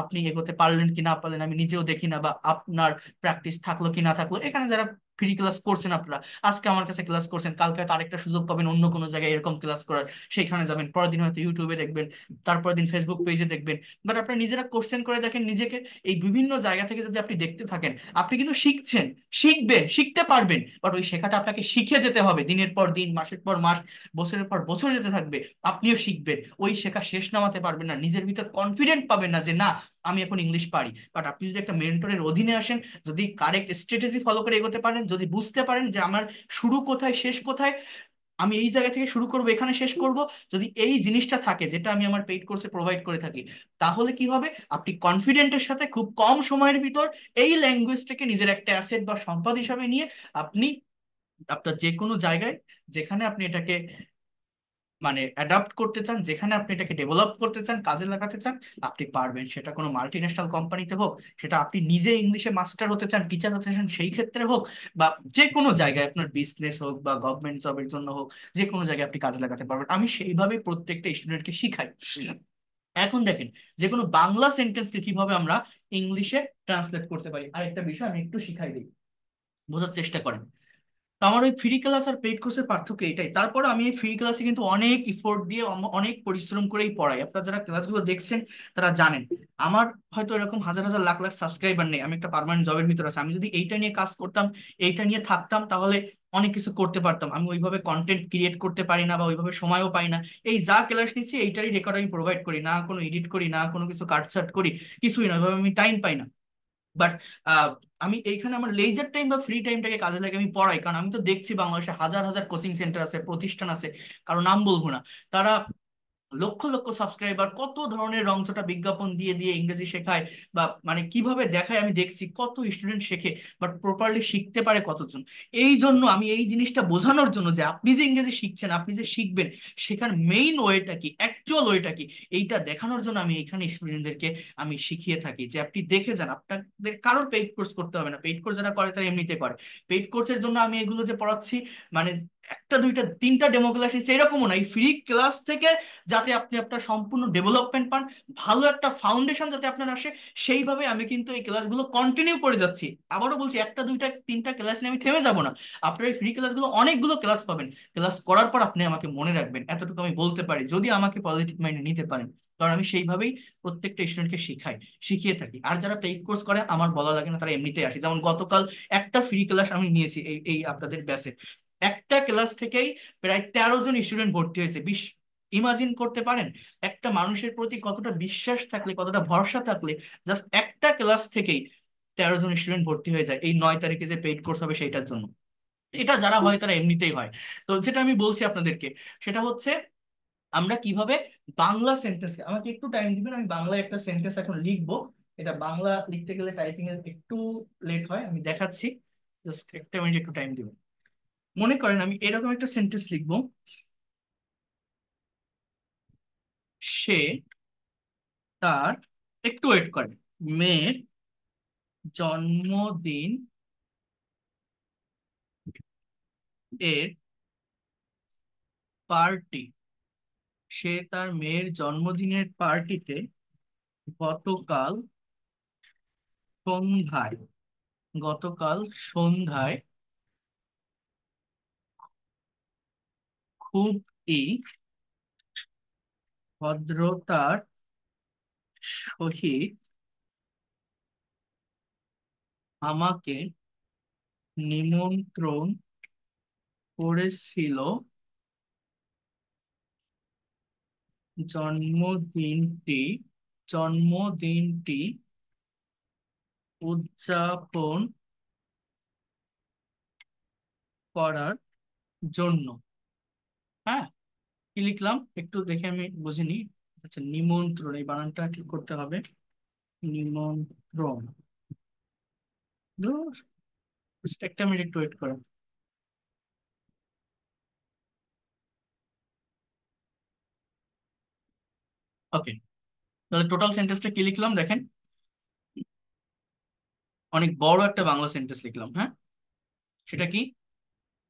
আপনি এগোতে পারলেন কি না পারলেন আমি নিজেও দেখি না, বা আপনার প্র্যাকটিস থাকলো কি না থাকলো। এখানে যারা ফ্রি ক্লাস করছেন আপনারা, আজকে আমার কাছে ক্লাস করছেন, কালকে হয়তো আরেকটা সুযোগ পাবেন অন্য কোনো জায়গায় এরকম ক্লাস করার, সেখানে যাবেন। পরের দিন হয়তো ইউটিউবে দেখবেন, তারপরের দিন ফেসবুক পেজে দেখবেন। বাট আপনারা নিজেরা কোশ্চেন করে দেখেন নিজেকে। এই বিভিন্ন জায়গা থেকে যদি আপনি দেখতে থাকেন, আপনি কিন্তু শিখছেন, শিখবেন, শিখতে পারবেন। বাট ওই শেখাটা আপনাকে শিখে যেতে হবে, দিনের পর দিন, মাসের পর মাস, বছরের পর বছর যেতে থাকবে। আপনিও শিখবেন, ওই শেখা শেষ নামাতে পারবেন না, নিজের ভিতর কনফিডেন্ট পাবেন না যে না আমি এখন ইংলিশ পারি। বাট আপনি যদি একটা মেন্টরের অধীনে আসেন, যদি কারেক্ট স্ট্র্যাটেজি ফলো করে এগোতে পারেন, যদি বুঝতে পারেন যে আমার শুরু কোথায় শেষ কোথায়, আমি এই জায়গা থেকে শুরু করব এখানে শেষ করব, যদি এই জিনিসটা থাকে যেটা আমি আমার পেইড কোর্সে প্রোভাইড করে থাকি, তাহলে কি হবে? আপনি কনফিডেন্টের সাথে খুব কম সময়ের ভিতর এই ল্যাঙ্গুয়েজটাকে নিজের একটা অ্যাসেট বা সম্পদ হিসাবে নিয়ে আপনি আপনার যে কোনো জায়গায়, যেখানে আপনি এটাকে মানে অ্যাডাপ্ট করতে চান, যেখানে আপনি এটাকে ডেভেলপ করতে চান, কাজে লাগাতে চান, আপনি পারবেন। সেটা কোনো মাল্টি ন্যাশনাল কোম্পানিতে হোক, সেটা আপনি নিজে ইংলিশে মাস্টার হতে চান, টিচার হতে চান সেই ক্ষেত্রে হোক, বা যে কোনো জায়গায় আপনার বিজনেস হোক বা গভর্নমেন্ট জবের জন্য হোক, যে কোনো জায়গায় আপনি কাজে লাগাতে পারবেন। আমি সেইভাবে প্রত্যেকটা স্টুডেন্টকে শিখাই। এখন দেখেন, যে কোনো বাংলা সেন্টেন্সকে কিভাবে আমরা ইংলিশে ট্রান্সলেট করতে পারি, আরেকটা বিষয় আমি একটু শিখাই দিই, বোঝার চেষ্টা করেন। তো আমার ওই ফ্রি ক্লাস আর পেইড কোর্সের পার্থক্য এটাই। তারপর আমি এই ফ্রি ক্লাসে কিন্তু অনেক ইফোর্ট দিয়ে অনেক পরিশ্রম করেই পড়াই। আপনারা যারা ক্লাসগুলো দেখছেন তারা জানেন আমার হয়তো এরকম হাজার হাজার লাখ লাখ সাবস্ক্রাইবার নেই, আমি একটা পার্মানেন্ট জবের ভিতরে আছি। আমি যদি এইটা নিয়ে কাজ করতাম, এইটা নিয়ে থাকতাম, তাহলে অনেক কিছু করতে পারতাম। আমি ওইভাবে কন্টেন্ট ক্রিয়েট করতে পারি না, বা ওইভাবে সময়ও পাই না। এই যা ক্লাস নিচ্ছি এইটারই রেকর্ড আমি প্রোভাইড করি, না কোনো এডিট করি, না কোনো কিছু কাটছাট করি, কিছুই না, ওইভাবে আমি টাইম পাই না। বাট আমি এইখানে আমার লেজার টাইম বা ফ্রি টাইমটাকে কাজে লাগে আমি পড়াই। কারণ আমি তো দেখছি বাংলাদেশে হাজার হাজার কোচিং সেন্টার আছে, প্রতিষ্ঠান আছে, কারো নাম বলবো না, তারা লক্ষ লক্ষ সাবস্ক্রাইবার, কত ধরনের রংচটা বিজ্ঞাপন দিয়ে দিয়ে ইংরেজি শেখায়, বা মানে কিভাবে দেখায় আমি দেখছি, কত স্টুডেন্ট শেখে, বাট প্রপারলি শিখতে পারে কতজন। এই জন্য আমি এই জিনিসটা বোঝানোর জন্য যে আপনি যে ইংরেজি শিখছেন, আপনি যে শিখবেন, শেখার মেইন ওয়েটা কি, অ্যাকচুয়াল ওয়েটা কি, এইটা দেখানোর জন্য আমি এখানে স্টুডেন্টদেরকে আমি শিখিয়ে থাকি, যে আপনি দেখে যান। আপনাদের কারোর পেইড কোর্স করতে হবে না, পেইড কোর্স যারা করে তারা এমনিতে করে। পেইড কোর্সের জন্য আমি এগুলো যে পড়াচ্ছি, মানে একটা দুইটা তিনটা ডেমো ক্লাস এরকমও না, এই ফ্রি ক্লাস থেকে যাতে আপনি আপনার সম্পূর্ণ ডেভেলপমেন্ট পান, ভালো একটা ফাউন্ডেশন যাতে আপনার আসে, সেইভাবে আমি কিন্তু এই ক্লাসগুলো কন্টিনিউ করে যাচ্ছি। আবারও বলছি, একটা দুইটা তিনটা ক্লাস নিয়ে আমি থেমে যাব না। আপনার এই ফ্রি ক্লাসগুলো অনেকগুলো ক্লাস পাবেন। ক্লাস করার পর আপনি আমাকে মনে রাখবেন, এতটুকু আমি বলতে পারি, যদি আমাকে পজিটিভ মাইন্ডে নিতে পারেন। কারণ আমি সেইভাবেই প্রত্যেকটা স্টুডেন্টকে শিখাই, শিখিয়ে থাকি। আর যারা পেইড কোর্স করে আমার বলা লাগে না, তারা এমনিতেই আসে। যেমন গতকাল একটা ফ্রি ক্লাস আমি নিয়েছি এই এই আপনাদের ব্যাচে, একটা ক্লাস থেকেই প্রায় 13 জন স্টুডেন্ট ভর্তি হয়েছে। ইমাজিন করতে পারেন একটা মানুষের প্রতি কতটা বিশ্বাস থাকলে, কতটা ভরসা থাকলে জাস্ট একটা ক্লাস থেকেই 13 জন স্টুডেন্ট ভর্তি হয়ে যায় এই 9 তারিখে যে পেইড কোর্স হবে সেইটার জন্য। এটা যারা হয় তারা এমনিতেই হয়। তো যেটা আমি বলছি আপনাদেরকে, সেটা হচ্ছে আমরা কিভাবে বাংলা সেন্টেন্স, আমাকে একটু টাইম দিবেন, আমি বাংলা একটা সেন্টেন্স এখন লিখবো। এটা বাংলা লিখতে গেলে টাইপিং এর একটু লেট হয়, আমি দেখাচ্ছি, জাস্ট একটা মিনিট একটু টাইম দিবেন। মনে করেন আমি এরকম একটা সেন্টেন্স লিখবো, সে তার, একটু ওয়েট করেন, মেয়ের জন্মদিন এর পার্টি, সে তার মেয়ের জন্মদিনের পার্টিতে গতকাল সন্ধ্যায়, গতকাল সন্ধ্যায় খুবই ভদ্রতার সহিত আমাকে নিমন্ত্রণ করেছিল। জন্মদিনটি জন্মদিনটি উদযাপন করার জন্য। হ্যাঁ, কি লিখলাম একটু দেখে আমি বুঝিনি। আচ্ছা, নিমন্ত্রণ, এই বানানটা ঠিক করতে হবে। নিমন্ত্রণ। ধুর, just একটা মিনিট ওয়েট করো। ওকে, তাহলে টোটাল সেন্টেন্সটা কি লিখলাম দেখেন। অনেক বড় একটা বাংলা সেন্টেন্স লিখলাম, হ্যাঁ। সেটা কি,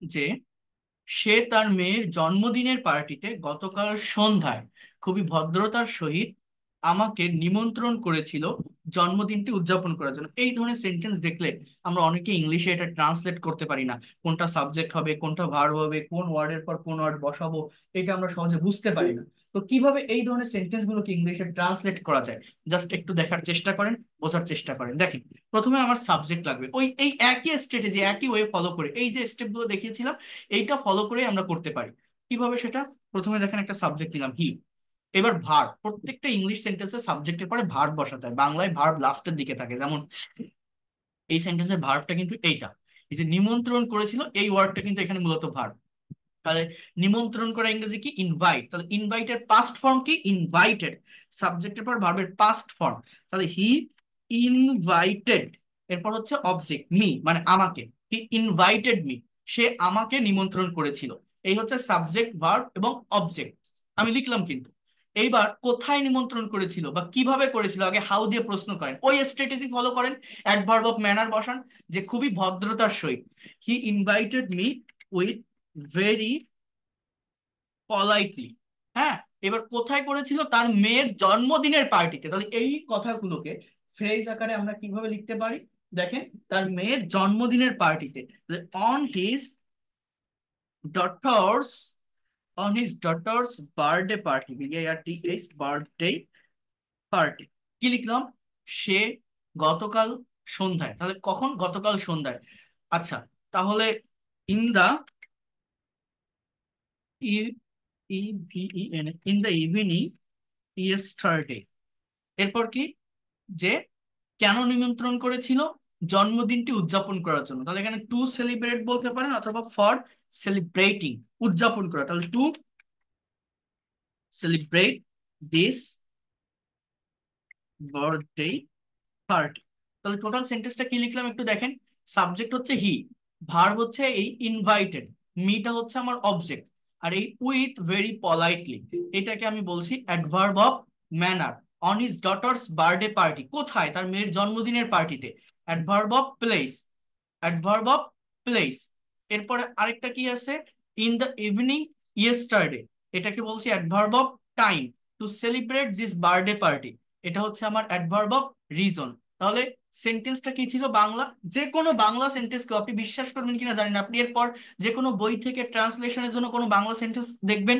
যে সে তার মেয়ের জন্মদিনের পার্টিতে গতকাল সন্ধ্যায় খুবই ভদ্রতার সহিত আমাকে নিমন্ত্রণ করেছিল জন্মদিনটি উদযাপন করার জন্য। এই ধরনের সেন্টেন্স দেখলে আমরা অনেকে ইংলিশে এটা ট্রান্সলেট করতে পারি না, কোনটা সাবজেক্ট হবে, কোনটা ভার্ব হবে, কোন ওয়ার্ডের পর কোন ওয়ার্ড বসাবো, এটা আমরা সহজে বুঝতে পারি না। তো কিভাবে এই ধরনের সেন্টেন্স গুলোকে ইংলিশে ট্রান্সলেট করা যায়, জাস্ট একটু দেখার চেষ্টা করেন, বোঝার চেষ্টা করেন। দেখেন, প্রথমে আমার সাবজেক্ট লাগবে, ওই এই একই স্ট্র্যাটেজি একই ওয়ে ফলো করে, এই যে স্টেপগুলো দেখিয়েছিলাম এইটা ফলো করে আমরা করতে পারি। কিভাবে সেটা, প্রথমে দেখেন একটা সাবজেক্ট নিলাম হি। এবার ভার্ব, প্রত্যেকটা ইংলিশ সেন্টেন্সে সাবজেক্টের পরে ভার্ব বসাতে হয়, বাংলায় ভার্ব লাস্টের দিকে থাকে। যেমন এই সেন্টেন্সের ভার্বটা কিন্তু এইটা, এই যে নিমন্ত্রণ করেছিল, এই ওয়ার্ডটা কিন্তু এখানে মূলত ভার্ব। তাহলে নিমন্ত্রণ করা ইংরেজি কি, ইনভাইট। তাহলে ইনভাইটের পাস্ট ফর্ম কি, ইনভাইটেড। সাবজেক্টের পর ভার্বের পাস্ট ফর্ম, তাহলে হি ইনভাইটেড। এরপর হচ্ছে অবজেক্ট মি, মানে আমাকে, হি ইনভাইটেড মি, সে আমাকে নিমন্ত্রণ করেছিল। এই হচ্ছে সাবজেক্ট, ভার্ব এবং অবজেক্ট। আমি লিখলাম কিন্তু। এইবার কোথায় নিমন্ত্রণ করেছিল বা কিভাবে করেছিল, আগে হাউ দিয়ে প্রশ্ন করেন, ওই স্ট্র্যাটেজি ফলো করেন, অ্যাডভার্ব অফ ম্যানার বসান, যে খুবই ভদ্রতার সহিত। He invited me with very politely. হ্যাঁ, এবার কোথায় করেছিল, তার মেয়ের জন্মদিনের পার্টিতে। তাহলে এই কথাগুলোকে ফ্রেজ আকারে আমরা কিভাবে লিখতে পারি, দেখেন, তার মেয়ের জন্মদিনের পার্টিতে, on his daughters, on his daughter's birthday party, BARTH birthday party. কি লিখলাম, সে গতকাল সন্ধ্যায়, তাহলে কখন, গতকাল সন্ধ্যায়। আচ্ছা, তাহলে in the evening, in the evening yesterday. এরপর কি, যে কেন নিমন্ত্রণ করেছিল, জন্মদিনটি উদযাপন করার জন্য। তাহলে এখানে টু সেলিব্রেট বলতে পারেন, অথবা ফর সেলিব্রেটিং, উদযাপন করা। তাহলে two celebrate this birthday party. তাহলে টোটাল সেন্টেন্সটা কি লিখলাম একটু দেখেন। সাবজেক্ট হচ্ছে হি, ভার্ব হচ্ছে এই ইনভাইটেড, মিটা হচ্ছে আমার অবজেক্ট, আর এই উইথ ভেরি পলাইটলি, এটাকে আমি বলছি adverb of manner. On his daughter's birthday party, কোথায়, তার মেয়ের জন্মদিনের পার্টিতে। Adverb of place, adverb of place. এরপরে আরেকটা কি আছে, ইন দ্য ইভিনিং ইয়েস্টারডে, এটাকে বলছি adverb of time. Two celebrate this birthday party, এটা হচ্ছে আমার অ্যাডভার্ব অফ রিজন। তাহলে সেন্টেন্সটা কি ছিল, বাংলা, যে কোনো বাংলা সেন্টেন্সকে, আপনি বিশ্বাস করবেন কিনা জানি না, আপনি এরপর যে কোনো বই থেকে ট্রান্সলেশনের জন্য কোনো বাংলা সেন্টেন্স দেখবেন,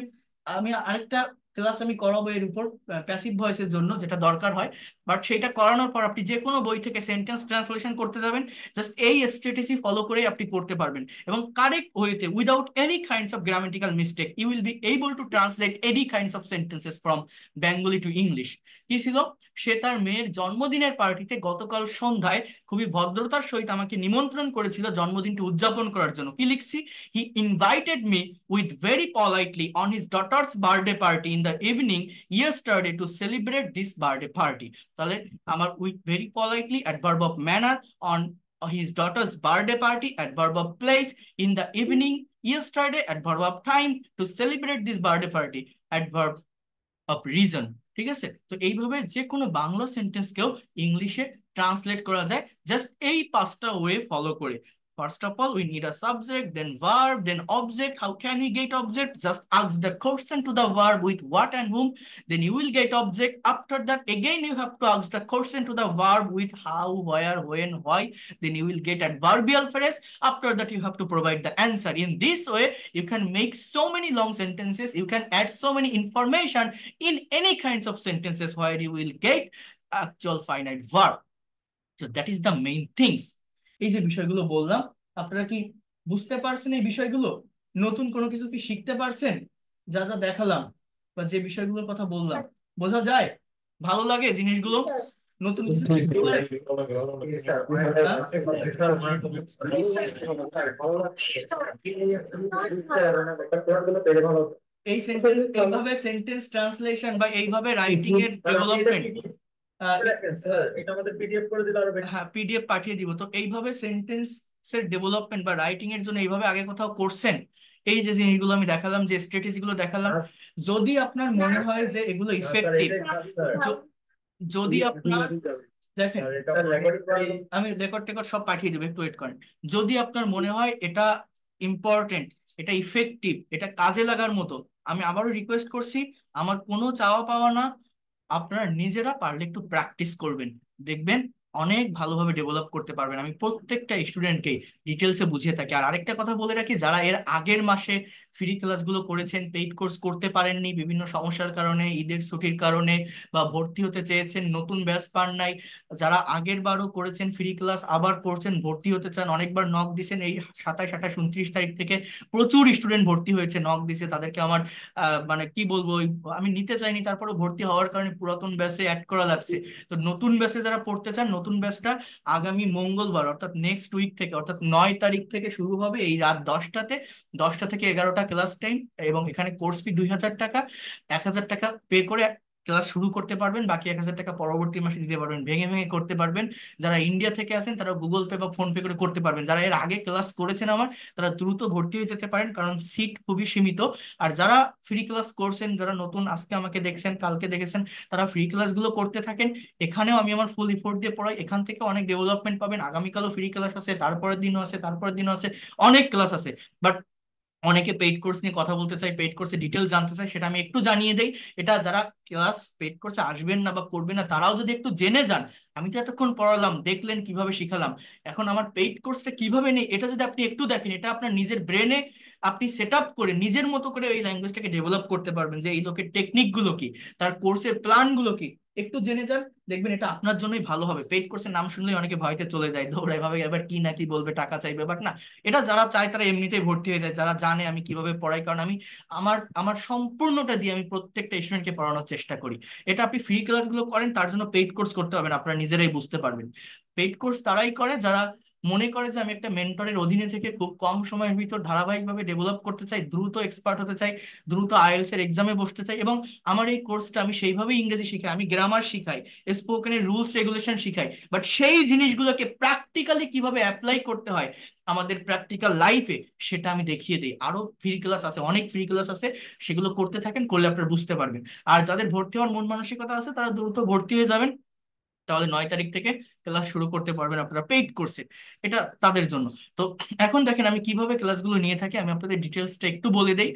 আমি আরেকটা ক্লাস আমি করাবো এর উপর, প্যাসিভ ভয়েসের জন্য যেটা দরকার হয়। বাট সেটা করানোর পর আপনি যে কোনো বই থেকে সেন্টেন্স ট্রান্সলেশন করতে যাবেন, জাস্ট এই স্ট্র্যাটেজি ফলো করেই আপনি করতে পারবেন, এবং কারেক্ট ওয়েতে, without any kinds of grammatical mistake, you will be able to translate any kinds of sentences from Bengali to English. কি ছিল, সে তার মেয়ের জন্মদিনের পার্টিতে গতকাল সন্ধ্যায় খুবই ভদ্রতার সহিত আমাকে নিমন্ত্রণ করেছিল জন্মদিনটি উদযাপন করার জন্য। কি লিখছি, he invited me with very politely on his daughter's birthday party in the evening yesterday to celebrate this birthday party. তাহলে আমার with very politely, adverb of manner, on his daughter's birthday party, adverb of place, in the evening yesterday, adverb of time, to celebrate this birthday party, adverb of reason. ঠিক আছে, তো এইভাবে যে কোনো বাংলা সেন্টেন্সকেও ইংলিশে ট্রান্সলেট করা যায়, জাস্ট এই পাঁচটা ওয়ে ফলো করে। First of all, we need a subject, then verb, then object. How can we get object? Just ask the question to the verb with what and whom, then you will get object. After that, again you have to ask the question to the verb with how, where, when, why. Then you will get adverbial phrase. After that, you have to provide the answer. In this way, you can make so many long sentences. You can add so many information in any kinds of sentences where you will get actual finite verb. So that is the main things. এই যে বিষয়গুলো বললাম, আপনারা কি বুঝতে পারছেন এই বিষয়গুলো? নতুন কোনো কিছু কি শিখতে পারছেন? যা যা দেখালাম বা যে বিষয়গুলোর কথা বললাম, বোঝা যায়? ভালো লাগে জিনিসগুলো? নতুন কিছু শিখতে পারেন? হ্যাঁ? এই সেন্টেন্স এইভাবে সেন্টেন্স ট্রান্সলেশন বা এইভাবে রাইটিং এর ডেভেলপমেন্ট, এটা আমাদের পিডিএফ করে দিলে আরো better। হ্যাঁ পিডিএফ পাঠিয়ে দিব। তো এইভাবে সেন্টেন্স এর ডেভেলপমেন্ট বা রাইটিং এর জন্য এইভাবে আগে কোথাও করছেন? এই যে জিনিসগুলো আমি দেখালাম, যে স্ট্র্যাটেজি গুলো দেখালাম, যদি আপনার মনে হয় যে এগুলো ইফেক্টিভ, যদি আপনার দেখেন, আমি রেকর্ড টেকর্ড সব পাঠিয়ে দেবো, একটু ওয়েট করেন। যদি আপনার মনে হয় এটা ইম্পর্টেন্ট, এটা ইফেক্টিভ, এটা কাজে লাগার মতো, আমি আবারও রিকোয়েস্ট করছি, আমার কোনো চাওয়া পাওয়া না, আপনারা নিজেরা পারলে একটু প্র্যাকটিস করবেন, দেখবেন অনেক ভালোভাবে ডেভেলপ করতে পারবেন। আমি প্রত্যেকটা স্টুডেন্টকে ডিটেলসে বুঝিয়ে থাকি। আর আরেকটা কথা বলে রাখি, যারা এর আগের মাসে ফ্রি ক্লাসগুলো করেছেন, পেইড কোর্স করতে পারেননি বিভিন্ন সমস্যার কারণে, ঈদের ছুটির কারণে, বা ভর্তি হতে চেয়েছেন নতুন ব্যাচ পান নাই, যারা আগের বারও করেছেন ফ্রি ক্লাস আবার করছেন, ভর্তি হতে চান, অনেকবার নক দিছেন, এই 27, 28, 29 তারিখ থেকে প্রচুর স্টুডেন্ট ভর্তি হয়েছে, নক দিছে, তাদেরকে আমার মানে কি বলবো, আমি নিতে চাইনি, তারপরে ভর্তি হওয়ার কারণে পুরাতন ব্যাচে অ্যাড করা লাগছে। তো নতুন ব্যাচে যারা পড়তে চান, নতুন ব্যাচটা আগামী মঙ্গলবার অর্থাৎ নেক্সট উইক থেকে, অর্থাৎ 9 তারিখ থেকে শুরু হবে, এই রাত 10টাতে, 10টা থেকে 11টা ক্লাস টাইম। এবং এখানে কোর্স ফি 2000 টাকা, 1000 টাকা পে করে ক্লাস শুরু করতে পারবেন, বাকি 1000 টাকা পরবর্তী মাসে দিতে পারবেন, ভেঙে ভেঙে করতে পারবেন। যারা ইন্ডিয়া থেকে আছেন তারা গুগল পে বা ফোন পে করে করতে পারবেন। যারা এর আগে ক্লাস করেছেন আমার, তারা দ্রুত ভর্তি হয়ে যেতে পারেন, কারণ সিট খুবই সীমিত। আর যারা ফ্রি ক্লাস করছেন, যারা নতুন আজকে আমাকে দেখছেন, কালকে দেখেছেন, তারা ফ্রি ক্লাসগুলো করতে থাকেন। এখানেও আমি আমার ফুল ইফোর্ট দিয়ে পড়াই, এখান থেকে অনেক ডেভেলপমেন্ট পাবেন। আগামীকালও ফ্রি ক্লাস আছে, তারপরের দিনও আছে, তারপরের দিনও আছে, অনেক ক্লাস আছে। বাট অনেকে পেইড কোর্স নিয়ে কথা বলতে চাই, পেইড কোর্সে ডিটেল জানতে চাই, সেটা আমি একটু জানিয়ে দেই। এটা যারা ক্লাস পেইড কোর্সে আসবেন না বা করবেন না, তারাও যদি একটু জেনে যান, আমি তো এতক্ষণ পড়ালাম, দেখলেন কিভাবে শিখালাম, এখন আমার পেইড কোর্সটা কিভাবে নেই এটা যদি আপনি একটু দেখেন, এটা আপনার নিজের ব্রেনে আপনি সেট আপ করে নিজের মতো করে এই ল্যাঙ্গুয়েজটাকে ডেভেলপ করতে পারবেন, যে এই লোকের টেকনিক গুলো কি, তার কোর্সের প্ল্যান গুলো কি, একটু জেনে যান, দেখবেন এটা আপনার জন্যই ভালো হবে। পেইড কোর্সের নাম শুনলেই অনেকে ভয়তে চলে যায়, দৌড়ায়, ভাবে এবার কি না কি বলবে, টাকা চাইবে, বাট না, এটা যারা চায় তারা এমনিতেই ভর্তি হয়ে যায়, যারা জানে আমি কিভাবে পড়াই, কারণ আমি আমার আমার সম্পূর্ণটা দিয়ে আমি প্রত্যেকটা স্টুডেন্টকে পড়ানোর চেষ্টা করি। এটা আপনি ফ্রি ক্লাসগুলো করেন, তার জন্য পেইড কোর্স করতে হবে না, আপনারা নিজেরাই বুঝতে পারবেন। পেইড কোর্স তারাই করে যারা মনে করে যে আমি একটা মেন্টরের অধীনে থেকে খুব কম সময়ের ভিতর ধারাবাহিকভাবে ডেভেলপ করতে চাই, দ্রুত এক্সপার্ট হতে চাই, দ্রুত আইএলটিএস এর এক্সামে বসতে চাই। এবং আমার এই কোর্সটা আমি সেইভাবেই ইংরেজি শিখাই, আমি গ্রামার শিখাই, স্পোকেনের রুলস রেগুলেশন শিখাই, বাট সেই জিনিসগুলোকে প্র্যাকটিক্যালি কিভাবে অ্যাপ্লাই করতে হয় আমাদের প্র্যাকটিক্যাল লাইফে, সেটা আমি দেখিয়ে দিই। আরো ফ্রি ক্লাস আছে, অনেক ফ্রি ক্লাস আছে, সেগুলো করতে থাকেন, করলে আপনারা বুঝতে পারবেন। আর যাদের ভর্তি হওয়ার মন মানসিকতা আছে, তারা দ্রুত ভর্তি হয়ে যাবেন, তাহলে 9 তারিখ থেকে ক্লাস শুরু করতে পারবেন আপনারা পেইড কোর্সে, এটা তাদের জন্য। তো এখন দেখেন আমি কিভাবে ক্লাসগুলো নিয়ে থাকি, আমি আপনাদের ডিটেলসটা একটু বলে দেই।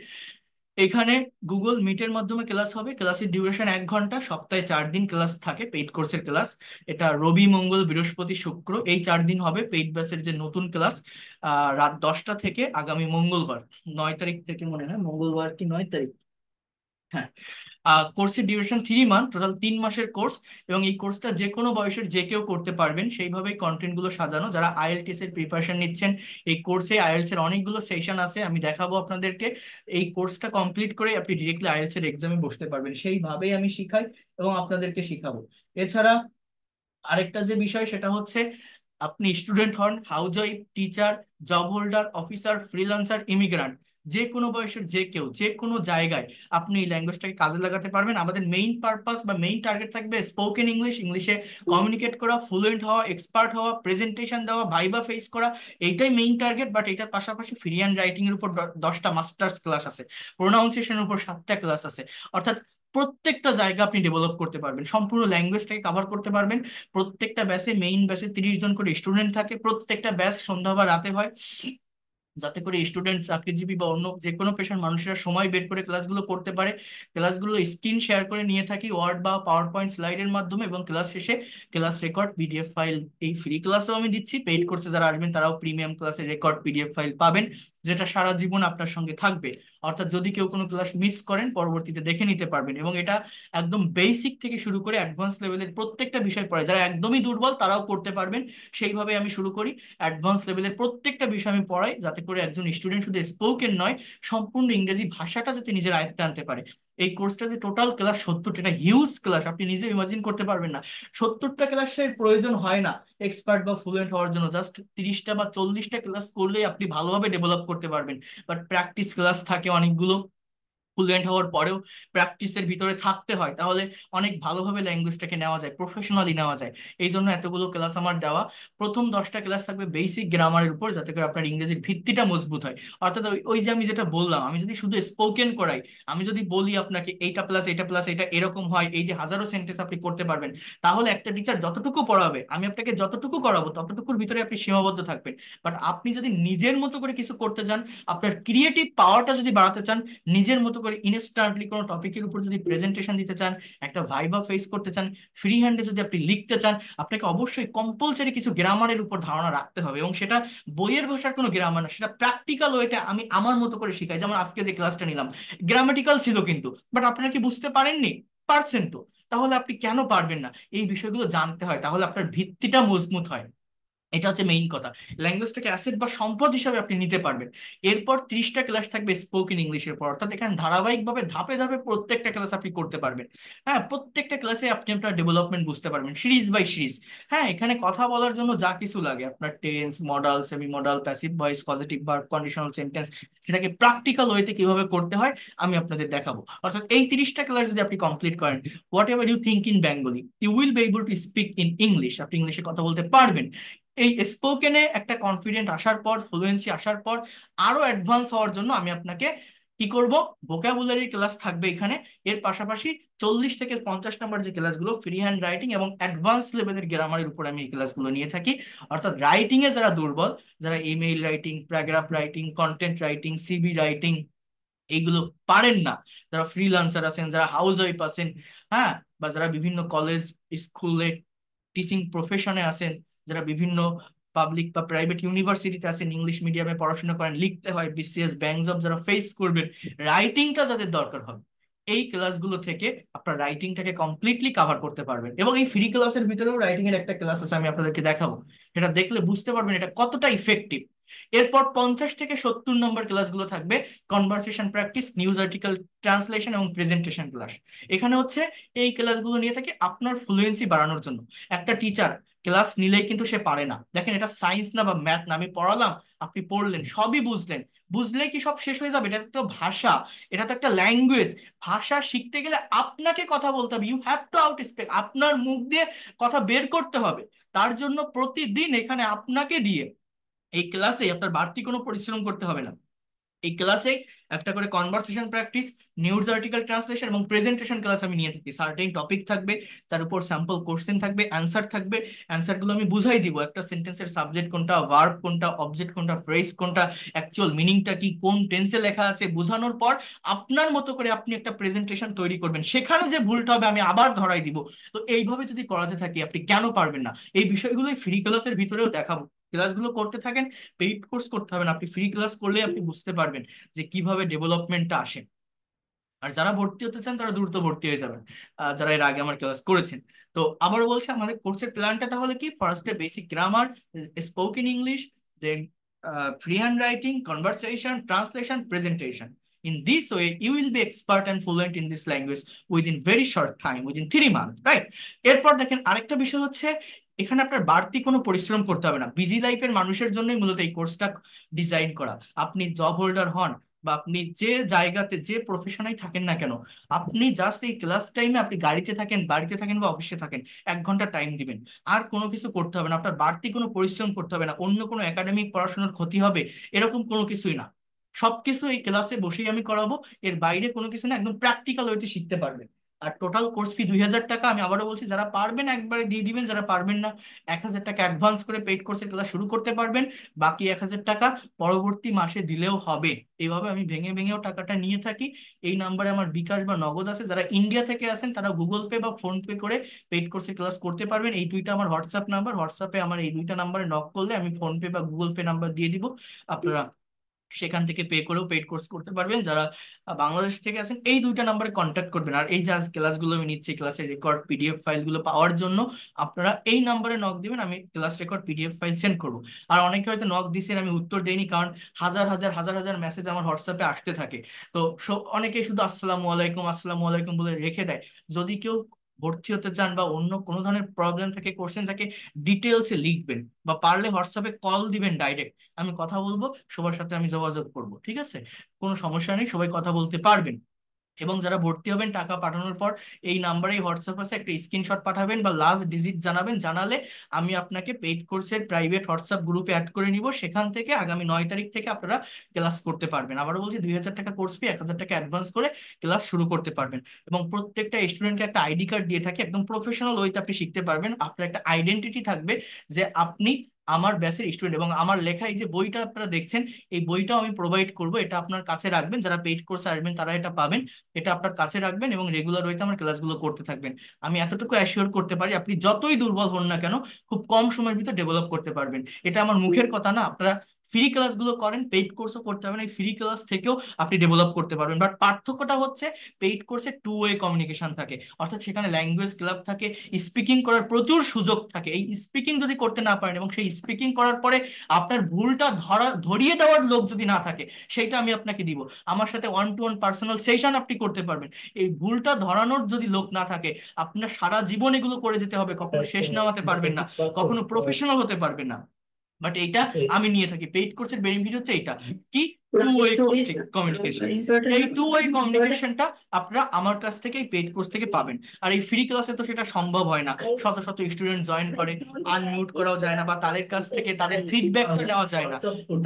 এখানে গুগল মিটের মাধ্যমে ক্লাস হবে, ক্লাসের ডিউরেশন 1 ঘন্টা, সপ্তাহে 4 দিন ক্লাস থাকে পেইড কোর্সের ক্লাস। এটা রবি, মঙ্গল, বৃহস্পতি, শুক্র, এই 4 দিন হবে পেইড ব্যাচের যে নতুন ক্লাস। রাত 10টা থেকে আগামী মঙ্গলবার, 9 তারিখ থেকে, মনে হয় মঙ্গলবার কি 9 তারিখ, হ্যাঁ। কোর্সের ডিউরেশন 3 মান্থ, টোটাল 3 মাসের কোর্স। এবং এই কোর্সটা যে কোনো বয়সের যে কেউ করতে পারবেন, সেইভাবেই কন্টেন্ট গুলো সাজানো। যারা আইএলটিএস এর প্রিপারেশন নিচ্ছেন, এই কোর্সে আইএলটিএস এর অনেকগুলো সেশন আছে, আমি দেখাবো আপনাদেরকে। এই কোর্সটা কমপ্লিট করে আপনি ডিরেক্টলি আইএলটিএস এর এক্সামে বসতে পারবেন, সেইভাবেই আমি শিখাই এবং আপনাদেরকে শিখাবো। এছাড়া আরেকটা যে বিষয় সেটা হচ্ছে, আপনি স্টুডেন্ট হন, housewife, teacher, job holder, officer, freelancer, immigrant, যে কোনো বয়সের যে কেউ যে কোনো জায়গায় আপনি এই ল্যাঙ্গুয়েজটাকে কাজে লাগাতে পারবেন। আমাদের মেইন পারপাস বা মেইন টার্গেট থাকবে স্পোকেন ইংলিশ, ইংলিশে কমিউনিকেট করা, ফ্লুয়েন্ট হওয়া, এক্সপার্ট হওয়া, প্রেজেন্টেশন দেওয়া, ভাইবা ফেস করা, এইটাই মেইন টার্গেট। বাট এটার পাশাপাশি ফ্রি হ্যান্ড রাইটিং এর উপর 10টা মাস্টার্স ক্লাস আছে, প্রোনাউন্সিয়েশনের উপর 7টা ক্লাস আছে। অর্থাৎ প্রত্যেকটা জায়গা আপনি ডেভেলপ করতে পারবেন, সম্পূর্ণ ল্যাঙ্গুয়েজটাকে কভার করতে পারবেন। প্রত্যেকটা ব্যাচে, মেইন ব্যাচে 30 জন করে স্টুডেন্ট থাকে, প্রত্যেকটা ব্যাচ সন্ধ্যা বা রাতে হয়, যাতে করে স্টুডেন্ট, চাকরিজীবী বা অন্য যে কোনো পেশার মানুষেরা সময় বের করে ক্লাসগুলো করতে পারে। ক্লাসগুলো স্ক্রিন শেয়ার করে নিয়ে থাকি ওয়ার্ড বা পাওয়ার পয়েন্ট স্লাইডের মাধ্যমে, এবং ক্লাস শেষে ক্লাস রেকর্ড পিডিএফ ফাইল, এই ফ্রি ক্লাসেও আমি দিচ্ছি, পেইড কোর্সে যারা আসবেন তারাও প্রিমিয়াম ক্লাসের রেকর্ড পিডিএফ ফাইল পাবেন, যেটা সারা জীবন আপনার সঙ্গে থাকবে। অর্থাৎ যদি কেউ কোনো ক্লাস মিস করেন, পরবর্তীতে দেখে নিতে পারবেন। এবং এটা একদম বেসিক থেকে শুরু করে অ্যাডভান্স লেভেলের প্রত্যেকটা বিষয় পড়ে, যারা একদমই দুর্বল তারাও করতে পারবেন, সেইভাবে আমি শুরু করি। অ্যাডভান্স লেভেলের প্রত্যেকটা বিষয় আমি পড়াই, যাতে করে একজন স্টুডেন্ট শুধু স্পোকেন নয়, সম্পূর্ণ ইংরেজি ভাষাটা যাতে নিজের আয়ত্তে আনতে পারে। এই কোর্সটাতে টোটাল ক্লাস 70টা, এটা হিউজ ক্লাস, আপনি নিজে ইমাজিন করতে পারবেন না। 70টা ক্লাসের প্রয়োজন হয় না এক্সপার্ট বা ফ্লুয়েন্ট হওয়ার জন্য, জাস্ট 30টা বা 40টা ক্লাস করলেই আপনি ভালোভাবে ডেভেলপ করতে পারবেন। বাট প্র্যাকটিস ক্লাস থাকে অনেকগুলো, ফ্লুয়েন্ট হওয়ার পরেও প্র্যাকটিসের ভিতরে থাকতে হয়, তাহলে অনেক ভালোভাবে ল্যাঙ্গুয়েজটাকে নেওয়া যায়, প্রফেশনালি নেওয়া যায়। এই জন্য এতগুলো ক্লাস আমার দেওয়া। প্রথম 10টা ক্লাস থাকবে বেসিক গ্রামারের উপর, যাতে করে আপনার ইংরেজির ভিত্তিটা মজবুত হয়। অর্থাৎ ওই ওই যে আমি যেটা বললাম, আমি যদি শুধু স্পোকেন করাই, আমি যদি বলি আপনাকে এইটা প্লাস এইটা প্লাস এটা এরকম হয়, এই যে হাজারো সেন্টেন্স আপনি করতে পারবেন, তাহলে একটা টিচার যতটুকু পড়াবে, আমি আপনাকে যতটুকু করাবো ততটুকুর ভিতরে আপনি সীমাবদ্ধ থাকবেন। বাট আপনি যদি নিজের মতো করে কিছু করতে চান, আপনার ক্রিয়েটিভ পাওয়ারটা যদি বাড়াতে চান, নিজের মতো করে ইনস্ট্যান্টলি কোনো টপিকের উপর যদি প্রেজেন্টেশন দিতে চান, একটা ভাইবা ফেস করতে চান, ফ্রি হ্যান্ডে যদি আপনি লিখতে চান, আপনাকে অবশ্যই কম্পালসারি কিছু গ্রামারের উপর ধারণা রাখতে হবে। এবং সেটা বইয়ের ভাষার কোনো গ্রামার না, সেটা প্র্যাকটিক্যাল ওয়েতে আমি আমার মতো করে শিখাই। যেমন আজকে যে ক্লাসটা নিলাম, গ্রামাটিক্যাল ছিল কিন্তু, বাট আপনারা কি বুঝতে পারেননি? পারছেন তো। তাহলে আপনি কেন পারবেন না? এই বিষয়গুলো জানতে হয়, তাহলে আপনার ভিত্তিটা মজবুত হয়। এটা হচ্ছে মেইন কথা। ল্যাঙ্গুয়েজটাকে অ্যাসেট বা সম্পদ হিসাবে আপনি নিতে পারবেন। এরপর 30টা ক্লাস থাকবে স্পোকেন ইংলিশের পর, অর্থাৎ এখানে ধারাবাহিকভাবে ধাপে ধাপে প্রত্যেকটা ক্লাস আপনি করতে পারবেন। হ্যাঁ, প্রত্যেকটা ক্লাসে আপনি আপনার ডেভেলপমেন্ট বুঝতে পারবেন, সিরিজ বাই সিরিজ। হ্যাঁ, এখানে কথা বলার জন্য যা কিছু লাগে, আপনার tense, modal, semi modal, passive voice, positive verb, conditional sentence, সেটাকে প্র্যাকটিক্যাল ওয়েতে কিভাবে করতে হয় আমি আপনাদের দেখাবো। অর্থাৎ এই 30টা ক্লাস যদি আপনি কমপ্লিট করেন, whatever you think in Bengali, you will be able to speak in English. আপনি ইংলিশে কথা বলতে পারবেন। এই স্পোকেনে একটা কনফিডেন্ট আসার পর, ফ্লুয়েন্সি আসার পর, আরো অ্যাডভান্স হওয়ার জন্য আমি আপনাকে কি করব, ভোকাবুলারি ক্লাস থাকবে এখানে। এর পাশাপাশি 40 থেকে 50 নম্বর যে ক্লাসগুলো ফ্রি হ্যান্ড রাইটিং এবং অ্যাডভান্স লেভেলের গ্রামারের উপর আমি এই ক্লাসগুলো নিয়ে থাকি। অর্থাৎ রাইটিং এ যারা দুর্বল, যারা email writing, paragraph writing, content writing, CV writing এইগুলো পারেন না, যারা ফ্রিল্যান্সার আছেন, যারা হাউস ওয়াইফ আছেন, হ্যাঁ, বা যারা বিভিন্ন কলেজ স্কুলে টিচিং প্রফেশনে আছেন, যারা বিভিন্ন পাবলিক বা প্রাইভেট ইউনিভার্সিটিতে আছেন, ইংলিশ মিডিয়ামে পড়াশোনা করেন, লিখতে হয়, বিসিএস ব্যাংক জব যারা ফেস করবেন, রাইটিংটা যাদের দরকার হবে, এই ক্লাসগুলো থেকে আপনার রাইটিংটাকে কমপ্লিটলি কাভার করতে পারবেন। এবং এই ফ্রি ক্লাসের ভিতরেও রাইটিং এর একটা ক্লাস আছে, আমি আপনাদেরকে দেখাবো। এটা দেখলে বুঝতে পারবেন এটা কতটা ইফেক্টিভ। এরপর 50 থেকে 70 নম্বর ক্লাসগুলো থাকবে conversation practice, news article translation এবং প্রেজেন্টেশন ক্লাস। এখানে হচ্ছে এই ক্লাসগুলো নিয়ে থাকে আপনার ফ্লুয়েন্সি বাড়ানোর জন্য। একটা টিচার ক্লাস নিলেই কিন্তু সে পারে না। দেখেন, এটা সায়েন্স না বা ম্যাথ না, আমি পড়ালাম, আপনি পড়লেন, সবই বুঝলেন, বুঝলেই কি সব শেষ হয়ে যাবে? এটা তো ভাষা, এটা তো একটা ল্যাঙ্গুয়েজ। ভাষা শিখতে গেলে আপনাকে কথা বলতে হবে, you have to out speak, আপনার মুখ দিয়ে কথা বের করতে হবে। তার জন্য প্রতিদিন এখানে আপনাকে দিয়ে এই ক্লাসে আপনার বাড়তি কোনো পরিশ্রম করতে হবে না। এই ক্লাসে একটা করে conversation practice, news article translation এবং প্রেজেন্টেশন ক্লাস আমি নিয়ে থাকি। সার্টেন টপিক থাকবে, তার উপর স্যাম্পল কোশ্চেন থাকবে, অ্যান্সার থাকবে। অ্যান্সারগুলো আমি বুঝাই দিব, একটা সেন্টেন্সের সাবজেক্ট কোনটা, ভার্ব কোনটা, অবজেক্ট কোনটা, ফ্রেজ কোনটা, অ্যাকচুয়াল মিনিংটা কি, কোন টেন্সে লেখা আছে, বোঝানোর পর আপনার মতো করে আপনি একটা প্রেজেন্টেশন তৈরি করবেন। সেখানে যে ভুলটা হবে আমি আবার ধরাই দিব। তো এইভাবে যদি করাতে থাকি, আপনি কেন পারবেন না? এই বিষয়গুলো ফ্রি ক্লাসের ভিতরেও দেখাবো। ক্লাসগুলো করতে থাকেন, পেইড কোর্স করতে হবে না, আপনি ফ্রি ক্লাস করলে আপনি বুঝতে পারবেন যে কিভাবে ডেভেলপমেন্টটা আসে। আর যারা ভর্তি হতে চান তারা দ্রুত ভর্তি হয়ে যাবেন, যারা এর আগে আমার ক্লাস করেছেন। তো আবারও বলছি, আমাদের কোর্সের প্ল্যানটা তাহলে কি: ফার্স্টে basic grammar, spoken English, then free hand writing, conversation, translation, presentation. In this way, you will be expert and fluent in this language within very short time, within 3 months, right? এরপর দেখেন, আরেকটা বিষয় হচ্ছে, এখানে আপনার বাড়তি কোনো পরিশ্রম করতে হবে না। বিজি লাইফের মানুষের জন্যই মূলত এই কোর্সটা ডিজাইন করা। আপনি জব হোল্ডার হন বা আপনি যে জায়গাতে যে প্রফেশনেই থাকেন না কেন, আপনি জাস্ট এই ক্লাস টাইমে, আপনি গাড়িতে থাকেন, বাড়িতে থাকেন বা অফিসে থাকেন, 1 ঘন্টা টাইম দিবেন। আর কোনো কিছু করতে হবে না, আপনার বাড়তি কোনো পরিশ্রম করতে হবে না, অন্য কোনো একাডেমিক পড়াশোনার ক্ষতি হবে এরকম কোনো কিছুই না। সবকিছু এই ক্লাসে বসেই আমি করাবো। এর বাইরে কোনো কিছু না, একদম প্র্যাকটিক্যাল ওয়েতে শিখতে পারবেন। আর টোটাল কোর্স ফি 2,000 টাকা। আমি আবারও বলছি, যারা পারবেন একবারে দিয়ে দিবেন, যারা পারবেন না 1,000 টাকা অ্যাডভান্স করে পেইড কোর্সের ক্লাস শুরু করতে পারবেন। বাকি 1,000 টাকা পরবর্তী মাসে দিলেও হবে। এইভাবে আমি ভেঙে ভেঙেও টাকাটা নিয়ে থাকি। এই নাম্বারে আমার বিকাশ বা নগদ আছে। যারা ইন্ডিয়া থেকে আসেন তারা গুগল পে বা ফোন পে করে পেইড কোর্সের ক্লাস করতে পারবেন। এই দুইটা আমার হোয়াটসঅ্যাপ নাম্বার, হোয়াটসঅ্যাপে আমার এই দুইটা নাম্বারে নক করলে আমি ফোন পে বা গুগল পে নাম্বার দিয়ে দিব। আপনারা সেখান থেকে পে করেও পেইড কোর্স করতে পারবেন। যারা বাংলাদেশ থেকে আছেন, এই দুইটা নাম্বারে কন্ট্যাক্ট করবেন। আর এই যে আজ ক্লাসগুলো আমি নিচ্ছি, ক্লাসের রেকর্ড পিডিএফ ফাইলগুলো পাওয়ার জন্য আপনারা এই নাম্বারে নক দিবেন, আমি class record PDF file send করবো। আর অনেকে হয়তো নক দিছেন, আমি উত্তর দেইনি, কারণ হাজার হাজার হাজার হাজার মেসেজ আমার হোয়াটসঅ্যাপে আসতে থাকে। তো অনেকেই শুধু আসসালামু আলাইকুম আসসালামু আলাইকুম বলে রেখে দেয়। যদি কেউ ভর্তি হতে চান বা অন্য কোনো ধরনের প্রবলেম থাকে, কোশ্চেন থাকে, ডিটেলসে লিখবেন বা পারলে হোয়াটসঅ্যাপে কল দিবেন ডাইরেক্ট। আমি কথা বলবো, সবার সাথে আমি যোগাযোগ করব, ঠিক আছে? কোনো সমস্যা নেই, সবাই কথা বলতে পারবেন। এবং যারা ভর্তি হবেন টাকা পাঠানোর পর এই নাম্বারেই হোয়াটসঅ্যাপ আছে, একটা স্ক্রিনশট পাঠাবেন বা লাস্ট ডিজিট জানাবেন, জানালে আমি আপনাকে পেইড কোর্সের প্রাইভেট হোয়াটসঅ্যাপ গ্রুপে অ্যাড করে নিব। সেখান থেকে আগামী 9 তারিখ থেকে আপনারা ক্লাস করতে পারবেন। আবারও বলছি, 2000 টাকা কোর্স ফি, 1000 টাকা অ্যাডভান্স করে ক্লাস শুরু করতে পারবেন। এবং প্রত্যেকটা স্টুডেন্টকে একটা আইডি কার্ড দিয়ে থাকি, একদম প্রফেশনাল ওয়েতে আপনি শিখতে পারবেন। আপনার একটা আইডেন্টিটি থাকবে যে আপনি আমার ব্যাচের স্টুডেন্ট, এবং আমার লেখা এই যে বইটা আপনারা দেখছেন, এই বইটাও আমি প্রোভাইড করব। এটা আপনার কাছে রাখবেন, যারা পেইড কোর্সে আসবেন তারা এটা পাবেন। এটা আপনার কাছে রাখবেন এবং রেগুলার ওয়েতে আমার ক্লাসগুলো করতে থাকবেন। আমি এতটুকু অ্যাসিওর করতে পারি, আপনি যতই দুর্বল হন না কেন, খুব কম সময়ের ভিতর ডেভেলপ করতে পারবেন। এটা আমার মুখের কথা না। আপনারা ফ্রি ক্লাসগুলো করেন, পেইড কোর্সও করতে হবে না, এই ফ্রি ক্লাস থেকেও আপনি ডেভেলপ করতে পারবেন। বাট পার্থক্যটা হচ্ছে, পেইড কোর্সে টু ওয়ে কমিউনিকেশন থাকে, অর্থাৎ সেখানে ল্যাঙ্গুয়েজ ক্লাব থাকে, স্পিকিং করার প্রচুর সুযোগ থাকে। এই স্পিকিং যদি করতে না পারেন এবং সেই স্পিকিং করার পরে আপনার ভুলটা ধরিয়ে দেওয়ার লোক যদি না থাকে, সেইটা আমি আপনাকে দিব। আমার সাথে 1-to-1 পার্সোনাল সেশন আপনি করতে পারবেন। এই ভুলটা ধরানোর যদি লোক না থাকে, আপনার সারা জীবন এগুলো করে যেতে হবে, কখনো শেষ নামাতে পারবেন না, কখনো প্রফেশনাল হতে পারবেন না। বাট এইটা আমি নিয়ে থাকি। পেইড কোর্সের বেনিফিট হচ্ছে এইটা, কি টু ওয়ে কমিউনিকেশন। এই টু ওয়ে কমিউনিকেশনটা আপনারা আমার কাছ থেকে এই পেইড কোর্স থেকে পাবেন। আর এই ফ্রি ক্লাসে তো সেটা সম্ভব হয় না, শত শত স্টুডেন্ট জয়েন করে, আনমিউট করাও যায় না, বা তাদের কাছ থেকে তাদের ফিডব্যাকটা নেওয়া যায় না,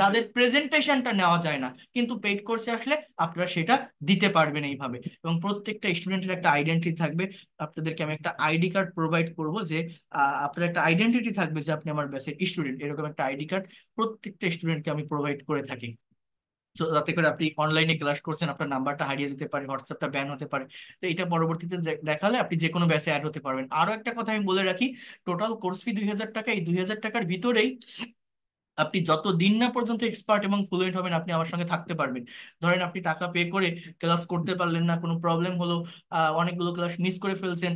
তাদের প্রেজেন্টেশনটা নেওয়া যায় না। কিন্তু পেইড কোর্সে আসলে আপনারা সেটা দিতে পারবেন এইভাবে। এবং প্রত্যেকটা স্টুডেন্টের একটা আইডেন্টিটি থাকবে। আপনাদেরকে আমি একটা আইডি কার্ড প্রোভাইড করব, যে আপনার একটা আইডেন্টিটি থাকবে যে আপনি আমার ব্যাচের স্টুডেন্ট, এরকম একটা আইডি কার্ড প্রত্যেকটা স্টুডেন্টকে আমি প্রোভাইড করে থাকি। তো যাতে করে আপনি অনলাইনে ক্লাস করছেন, আপনার নাম্বারটা হারিয়ে যেতে পারে, হোয়াটসঅ্যাপটা ব্যান হতে পারে, তো এটা পরবর্তীতে দেখালে আপনি যে কোনো ব্যাচে অ্যাড হতে পারবেন। আরো একটা কথা আমি বলে রাখি, টোটাল কোর্স ফি 2000 টাকা। এই 2000 টাকার ভিতরেই আপনি যত দিন না পর্যন্ত এক্সপার্ট এবং ফ্লুয়েন্ট হবেন, আপনি আমার সঙ্গে থাকতে পারবেন। ধরেন আপনি টাকা পে করে ক্লাস করতে পারলেন না, কোনো প্রবলেম হলো, অনেকগুলো ক্লাস মিস করে ফেলছেন,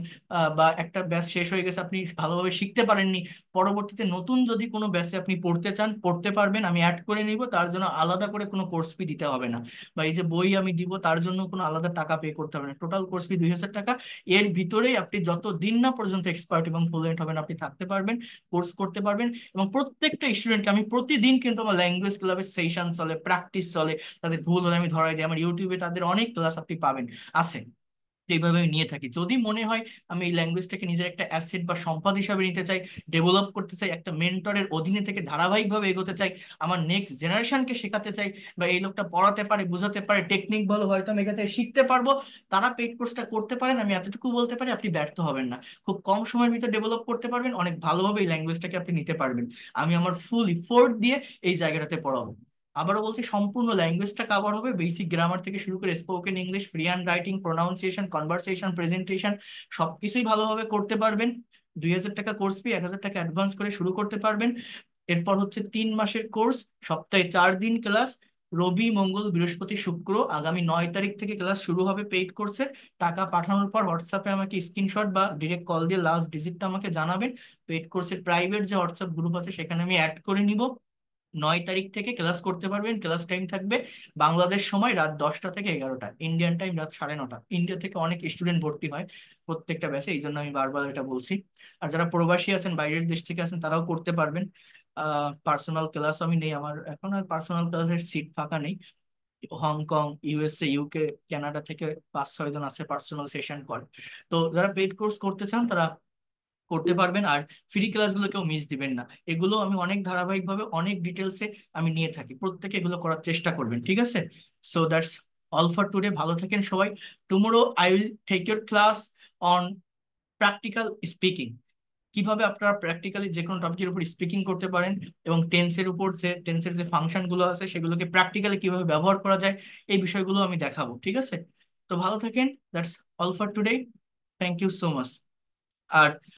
বা একটা ব্যাচ শেষ হয়ে গেছে, আপনি ভালোভাবে শিখতে পারেননি, পরবর্তীতে নতুন যদি কোনো ব্যাচে আপনি পড়তে চান, পড়তে পারবেন, আমি অ্যাড করে নিব। তার জন্য আলাদা করে কোনো কোর্স ফি দিতে হবে না, বা এই যে বই আমি দিব তার জন্য কোনো আলাদা টাকা পে করতে হবে না। টোটাল কোর্স ফি 2000 টাকা। এর ভিতরেই আপনি যত দিন না পর্যন্ত এক্সপার্ট এবং ফ্লুয়েন্ট হবেন, আপনি থাকতে পারবেন, কোর্স করতে পারবেন। এবং প্রত্যেকটা স্টুডেন্টকে আমি প্রতিদিন কিন্তু আমার ল্যাঙ্গুয়েজ ক্লাবের সেশন চলে, প্র্যাকটিস চলে, তাদের ভুল হলে আমি ধরাই দিই। আমার ইউটিউবে তাদের অনেক ক্লাস আপনি পাবেন, আছে। এইভাবে আমি নিয়ে থাকি। যদি মনে হয় আমি এই ল্যাঙ্গুয়েজটাকে নিজের একটা অ্যাসেট বা সম্পদ হিসাবে নিতে চাই, ডেভেলপ করতে চাই, একটা মেন্টরের অধীনে থেকে ধারাবাহিকভাবে এগোতে চাই, আমার নেক্সট জেনারেশনকে শেখাতে চাই, বা এই লোকটা পড়াতে পারে, বোঝাতে পারে, টেকনিক ভালো, হয়তো আমি এখান থেকে শিখতে পারবো, তারা পেইড কোর্সটা করতে পারেন। আমি এতটুকু বলতে পারি, আপনি ব্যর্থ হবেন না, খুব কম সময়ের ভিতরে ডেভেলপ করতে পারবেন, অনেক ভালোভাবে এই ল্যাঙ্গুয়েজটাকে আপনি নিতে পারবেন। আমি আমার ফুল ইফোর্ট দিয়ে এই জায়গাটাতে পড়াবো। আবারও বলছি, সম্পূর্ণ ল্যাঙ্গুয়েজটা কভার হবে, বেসিক গ্রামার থেকে শুরু করে spoken English, free hand writing, pronunciation, conversation, presentation, সবকিছুই ভালোভাবে করতে পারবেন। 2000 টাকা কোর্স ফি, 1000 টাকা অ্যাডভান্স করে শুরু করতে পারবেন। এরপর হচ্ছে 3 মাসের কোর্স, সপ্তাহে 4 দিন ক্লাস, রবি, মঙ্গল, বৃহস্পতি, শুক্র। আগামী 9 তারিখ থেকে ক্লাস শুরু হবে পেইড কোর্সের। টাকা পাঠানোর পর হোয়াটসঅ্যাপে আমাকে স্ক্রিনশট বা ডিরেক্ট কল দিয়ে লাস্ট ডিজিটটা আমাকে জানাবেন। পেইড কোর্সের প্রাইভেট যে হোয়াটসঅ্যাপ গ্রুপ আছে সেখানে আমি অ্যাড করে নিব। 9 তারিখ থেকে ক্লাস করতে পারবেন। ক্লাস টাইম থাকবে বাংলাদেশ সময় রাত 10টা থেকে 11টা, ইন্ডিয়ান টাইম রাত 9:30। ইন্ডিয়া থেকে অনেক স্টুডেন্ট ভর্তি হয় প্রত্যেকটা ব্যাচে, এই জন্য আমি বারবার এটা বলছি। আর যারা প্রবাসী আছেন, বাইরের দেশ থেকে আছেন, তারাও করতে পারবেন। পার্সোনাল ক্লাস আমি নেই, আমার এখন আর পার্সোনাল ক্লাসের সিট ফাঁকা নেই। হংকং, ইউএসএ, ইউকে, কানাডা থেকে 5-6 জন আছে পার্সোনাল সেশন করে। তো যারা পেইড কোর্স করতে চান তারা করতে পারবেন। আর ফ্রি ক্লাসগুলো কেউ মিস দিবেন না, এগুলো আমি অনেক ধারাবাহিকভাবে অনেক ডিটেলসে আমি নিয়ে থাকি, প্রত্যেকে এগুলো করার চেষ্টা করবেন, ঠিক আছে? So that's all for today. ভালো থাকেন সবাই। Tomorrow I will take your class on practical speaking, কিভাবে আপনারা প্র্যাকটিক্যালি যে কোনো টপিকের উপর স্পিকিং করতে পারেন, এবং টেন্সের উপর যে টেন্সের যে ফাংশন গুলো আছে সেগুলোকে প্র্যাকটিক্যালি কিভাবে ব্যবহার করা যায়, এই বিষয়গুলো আমি দেখাবো, ঠিক আছে? তো ভালো থাকেন। That's all for today. Thank you so much. R